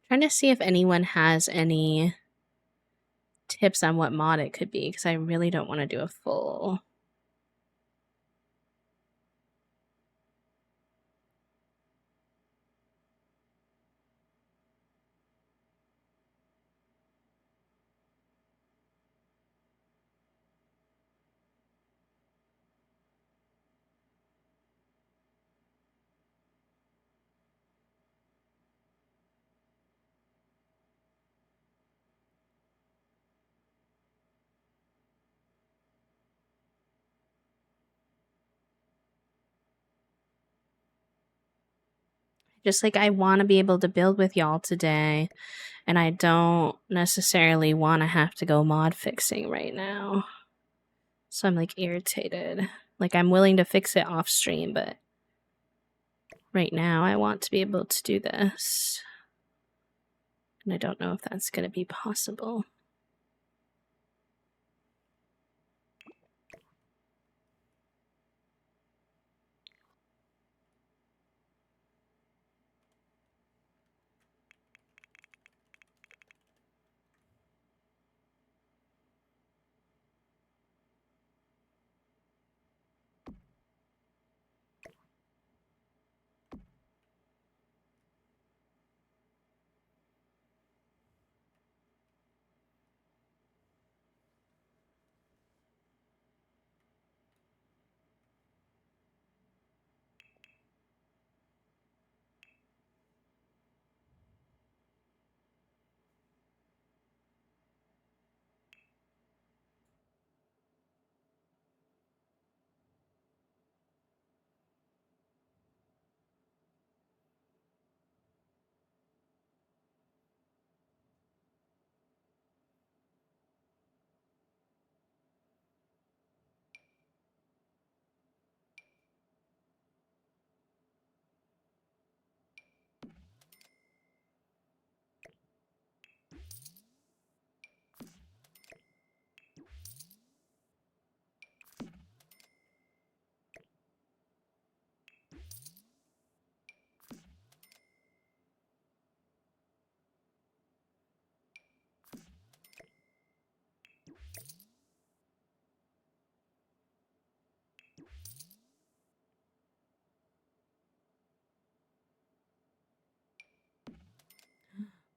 Trying to see if anyone has any tips on what mod it could be, because I really don't want to do a full. Just like I want to be able to build with y'all today, and I don't necessarily want to have to go mod fixing right now. So I'm like irritated. Like I'm willing to fix it off stream, but right now I want to be able to do this. And I don't know if that's going to be possible.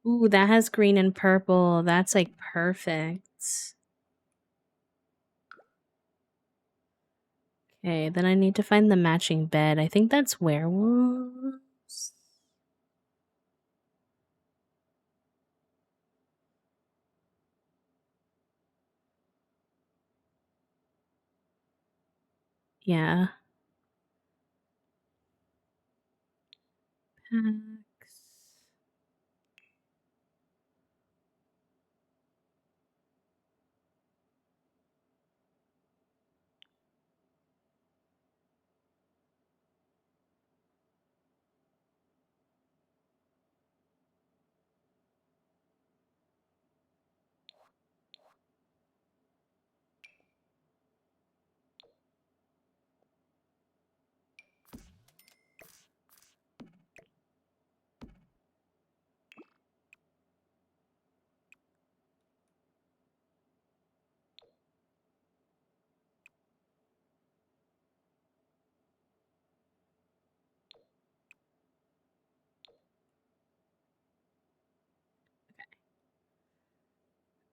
Ooh, that has green and purple. That's like perfect. Okay, then I need to find the matching bed. I think that's werewolves. Yeah. Packs.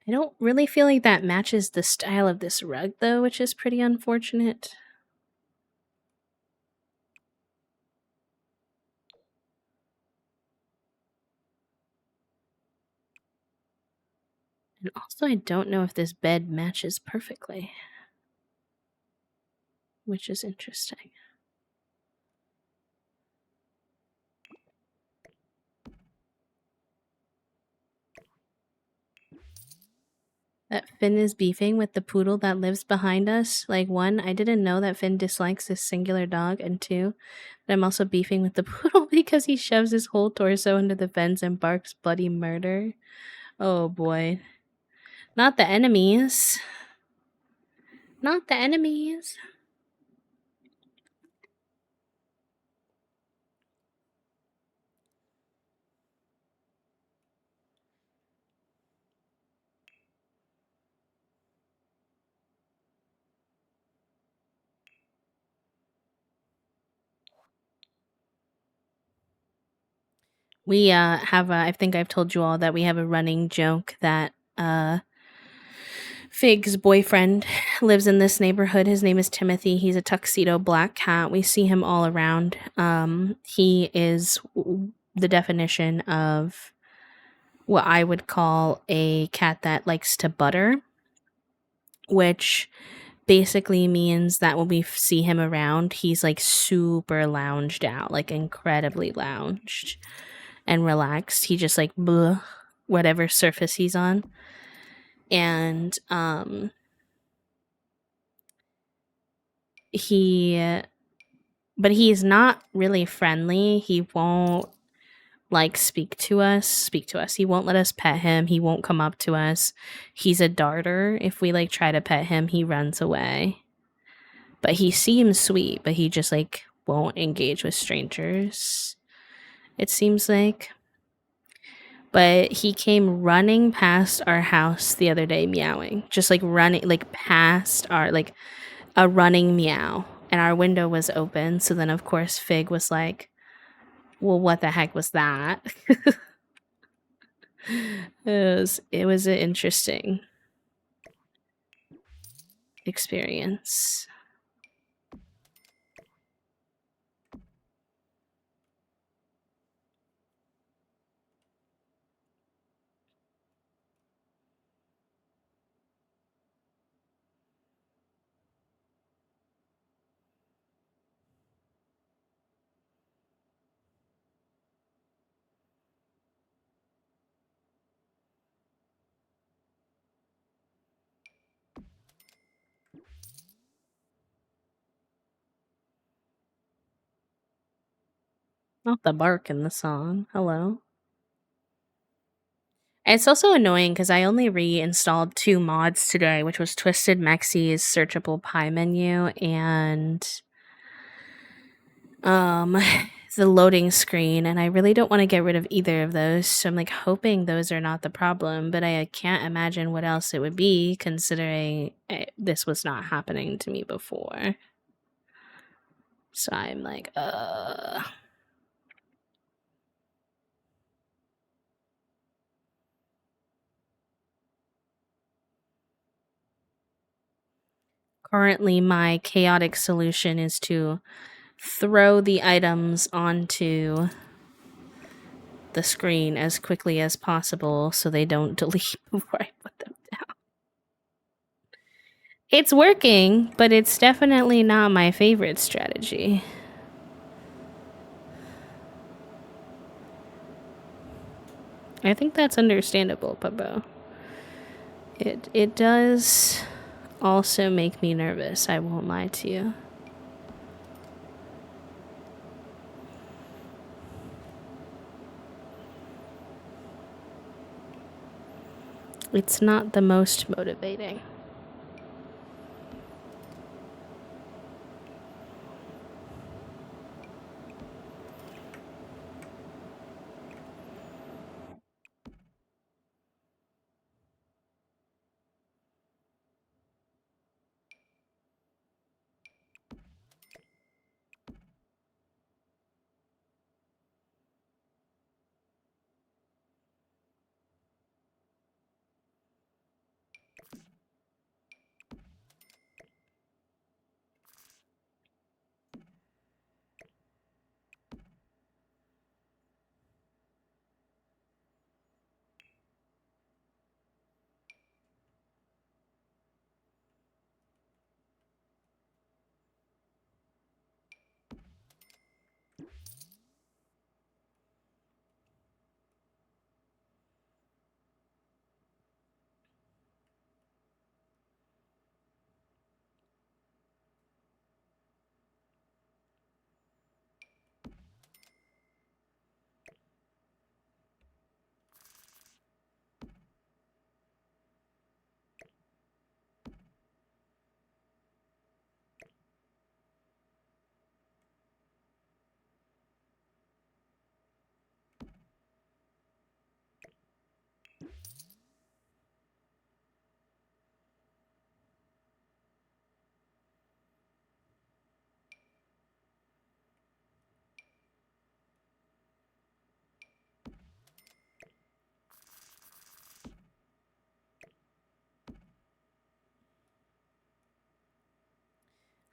I don't really feel like that matches the style of this rug, though, which is pretty unfortunate. And also, I don't know if this bed matches perfectly, which is interesting. That Finn is beefing with the poodle that lives behind us. Like, one, I didn't know that Finn dislikes this singular dog, and two, that I'm also beefing with the poodle because he shoves his whole torso into the fence and barks bloody murder. Oh boy. Not the enemies. Not the enemies. We have I think I've told you all that we have a running joke that Fig's boyfriend lives in this neighborhood. His name is Timothy. He's a tuxedo black cat. We see him all around. He is the definition of what I would call a cat that likes to butter, which basically means that when we see him around, he's like super lounged out, like incredibly lounged and relaxed. He just like bleh, whatever surface he's on. And he but he's not really friendly. He won't like speak to us. He won't let us pet him. He won't come up to us. He's a darter. If we like try to pet him, he runs away. But he seems sweet, but he just like won't engage with strangers. It seems like. But he came running past our house the other day meowing. Just like running like past our like a running meow. And our window was open, so then of course Fig was like, well, what the heck was that? It was an interesting experience. Not the bark in the song. Hello. It's also annoying because I only reinstalled two mods today, which was Twisted Mexi's searchable pie menu and um the loading screen, and I really don't want to get rid of either of those. So I'm like hoping those are not the problem, but I can't imagine what else it would be considering this was not happening to me before. So I'm like. Currently, my chaotic solution is to throw the items onto the screen as quickly as possible so they don't delete before I put them down. It's working, but it's definitely not my favorite strategy. I think that's understandable, Pabo. It does also make me nervous, I won't lie to you. It's not the most motivating.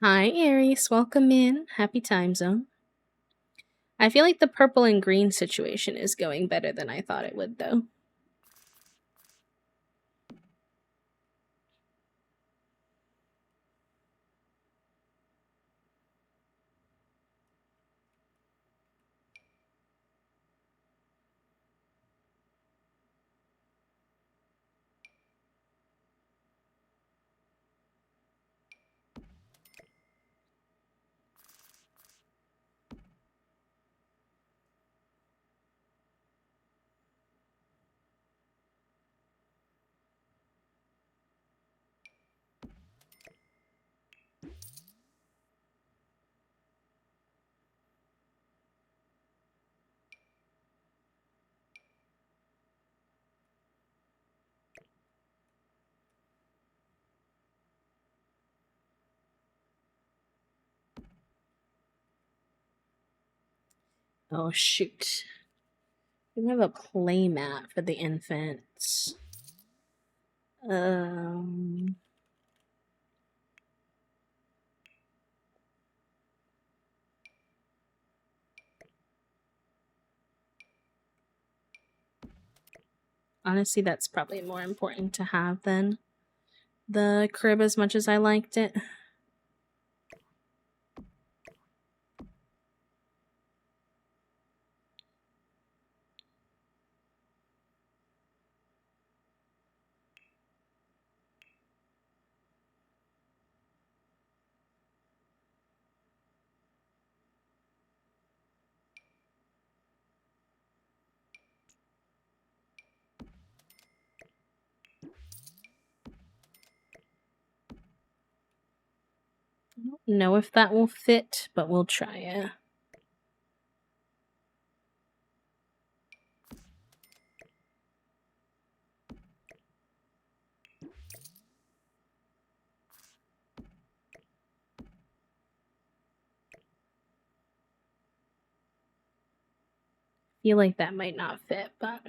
Hi, Aries. Welcome in. Happy time zone. I feel like the purple and green situation is going better than I thought it would, though. Oh, shoot. We have a play mat for the infants. Honestly, that's probably more important to have than the crib as much as I liked it. I don't know if that will fit, but we'll try it. Feel like that might not fit, but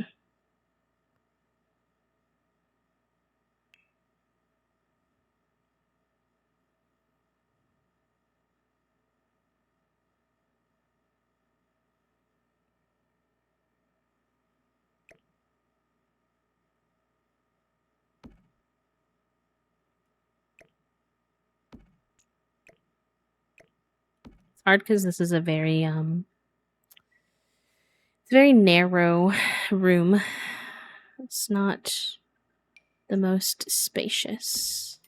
hard because this is a very narrow room. It's not the most spacious.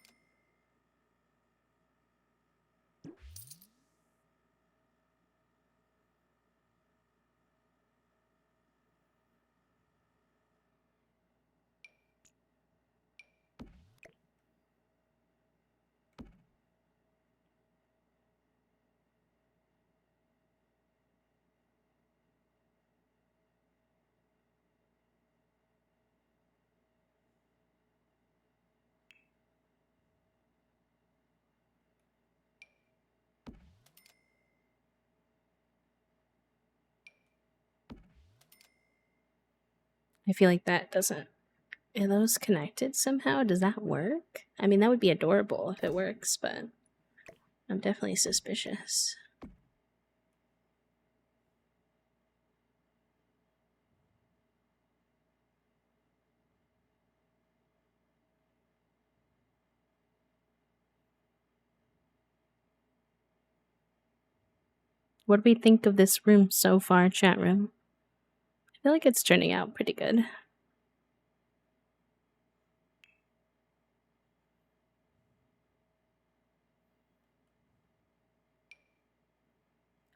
I feel like that doesn't. Are those connected somehow? Does that work? I mean, that would be adorable if it works, but I'm definitely suspicious. What do we think of this room so far, chat room? I feel like it's turning out pretty good.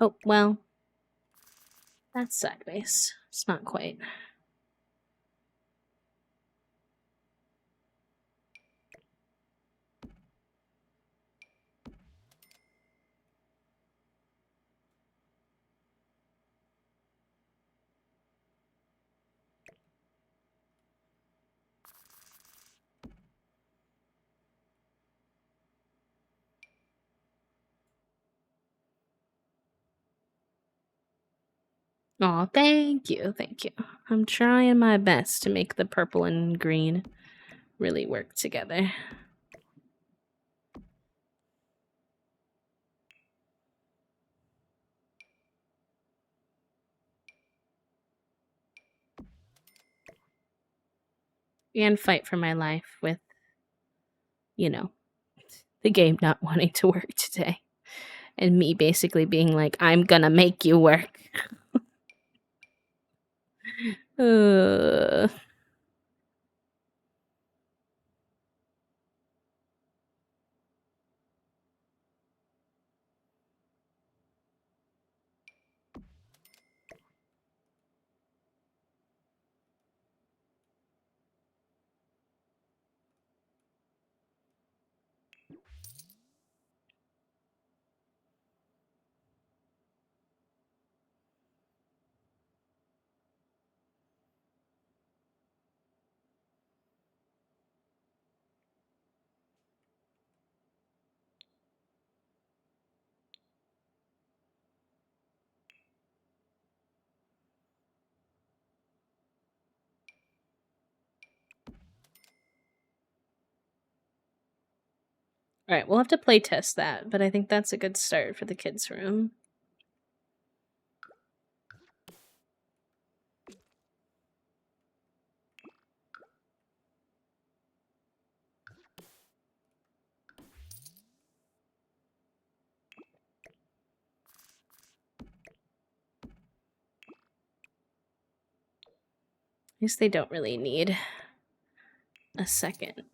Oh, well, that's sideways. It's not quite. Oh, thank you, thank you. I'm trying my best to make the purple and green really work together. And fight for my life with, you know, the game not wanting to work today. And me basically being like, I'm gonna make you work. uh, Alright, we'll have to play test that, but I think that's a good start for the kids' room. I guess they don't really need a second.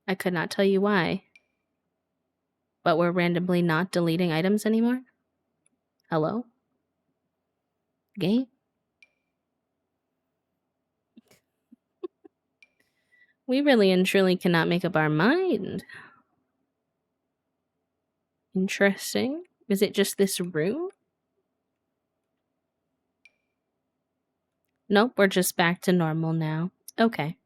I could not tell you why. But we're randomly not deleting items anymore? Hello? Game? We really and truly cannot make up our mind. Interesting. Is it just this room? Nope, we're just back to normal now. Okay.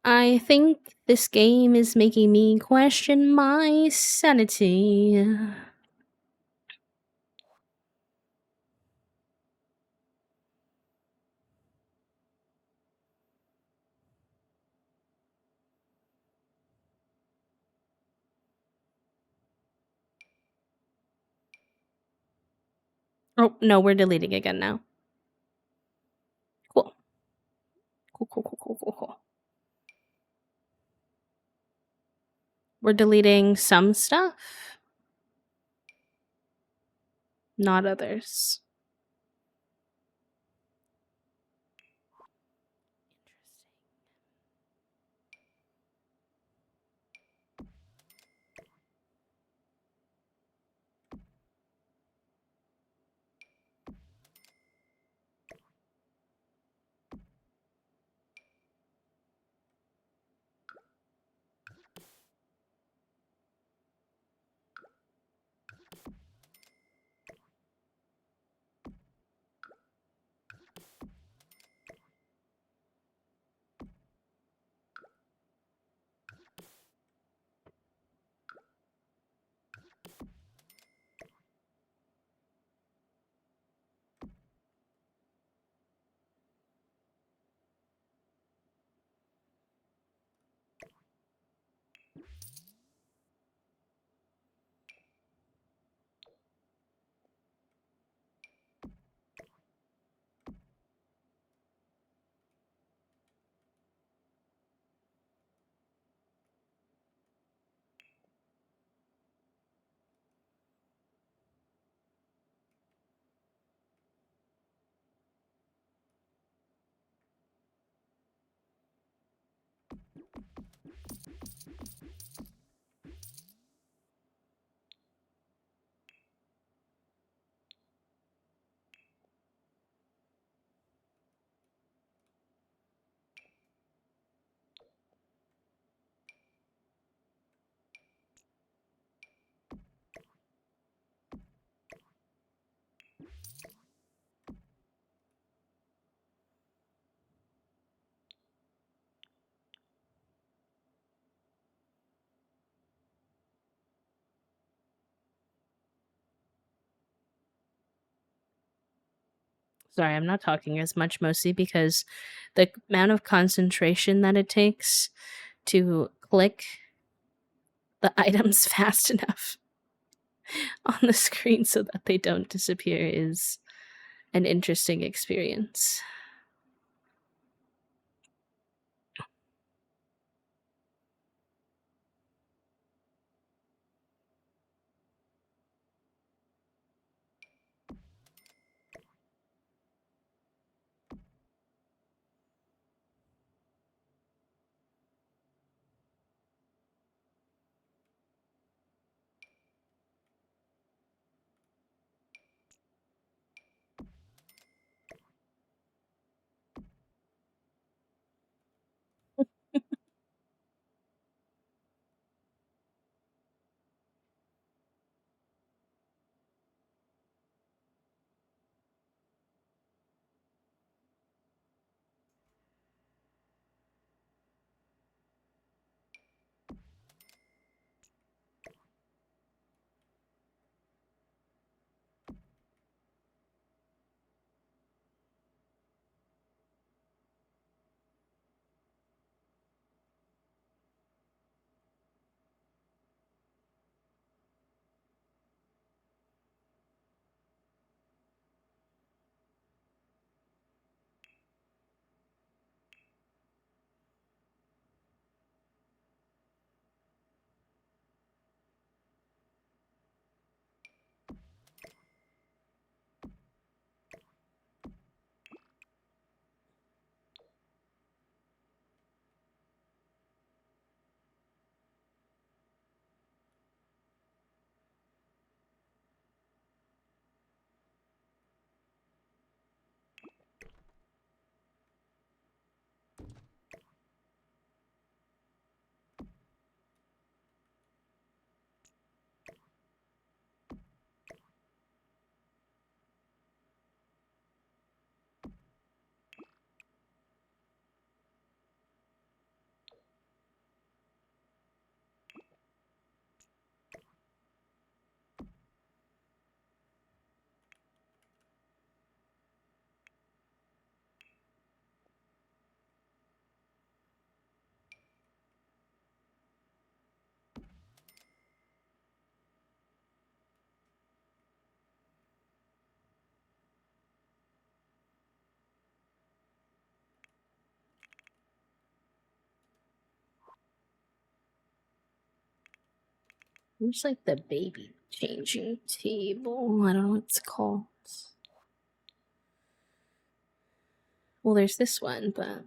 I think this game is making me question my sanity. Oh, no, we're deleting again now. Cool. Cool. We're deleting some stuff, not others. Sorry, I'm not talking as much, mostly because the amount of concentration that it takes to click the items fast enough on the screen so that they don't disappear is an interesting experience. Looks like the baby changing table. I don't know what it's called. Well, there's this one, but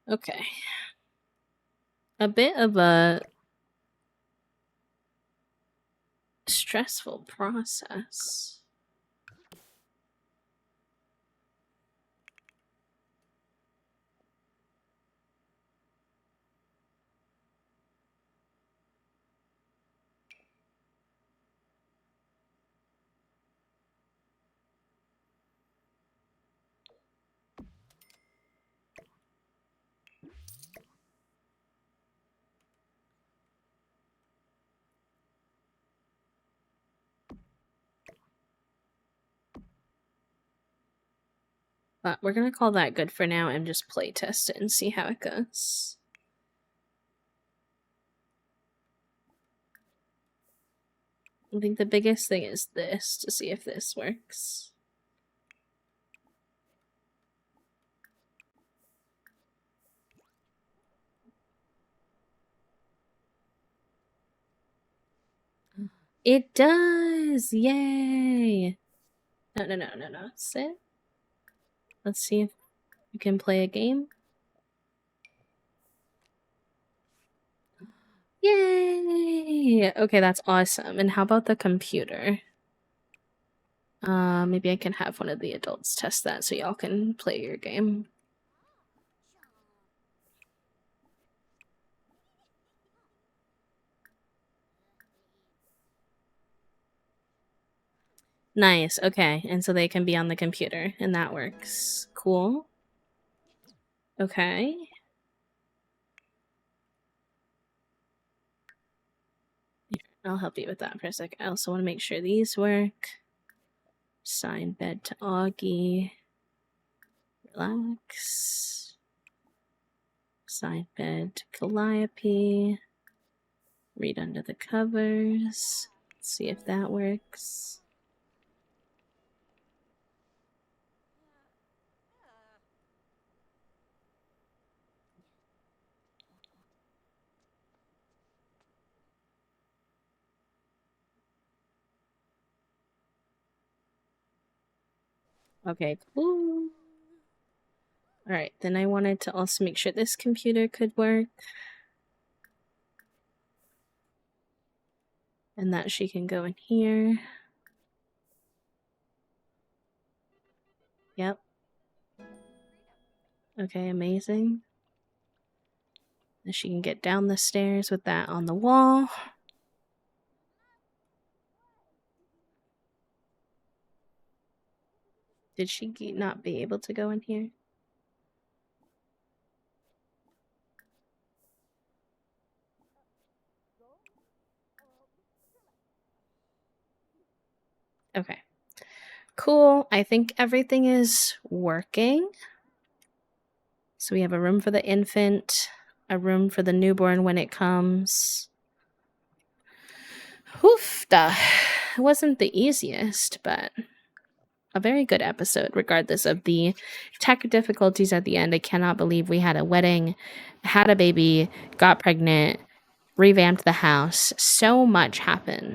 okay. A bit of a stressful process. But we're gonna call that good for now and just play test it and see how it goes. I think the biggest thing is this, to see if this works. It does! Yay! No. Sit. Let's see if you can play a game. Yay! Okay, that's awesome. And how about the computer? Maybe I can have one of the adults test that so y'all can play your game. Nice, okay. And so they can be on the computer, and that works. Cool. Okay. I'll help you with that for a sec. I also want to make sure these work. Assign bed to Augie. Relax. Assign bed to Calliope. Read under the covers. Let's see if that works. Okay, cool. Alright, then I wanted to also make sure this computer could work. And that she can go in here. Yep. Okay, amazing. And she can get down the stairs with that on the wall. Did she not be able to go in here? Okay. Cool. I think everything is working. So we have a room for the infant, a room for the newborn when it comes. Oof, it wasn't the easiest, but a very good episode, regardless of the tech difficulties at the end. I cannot believe we had a wedding, had a baby, got pregnant, revamped the house. So much happened.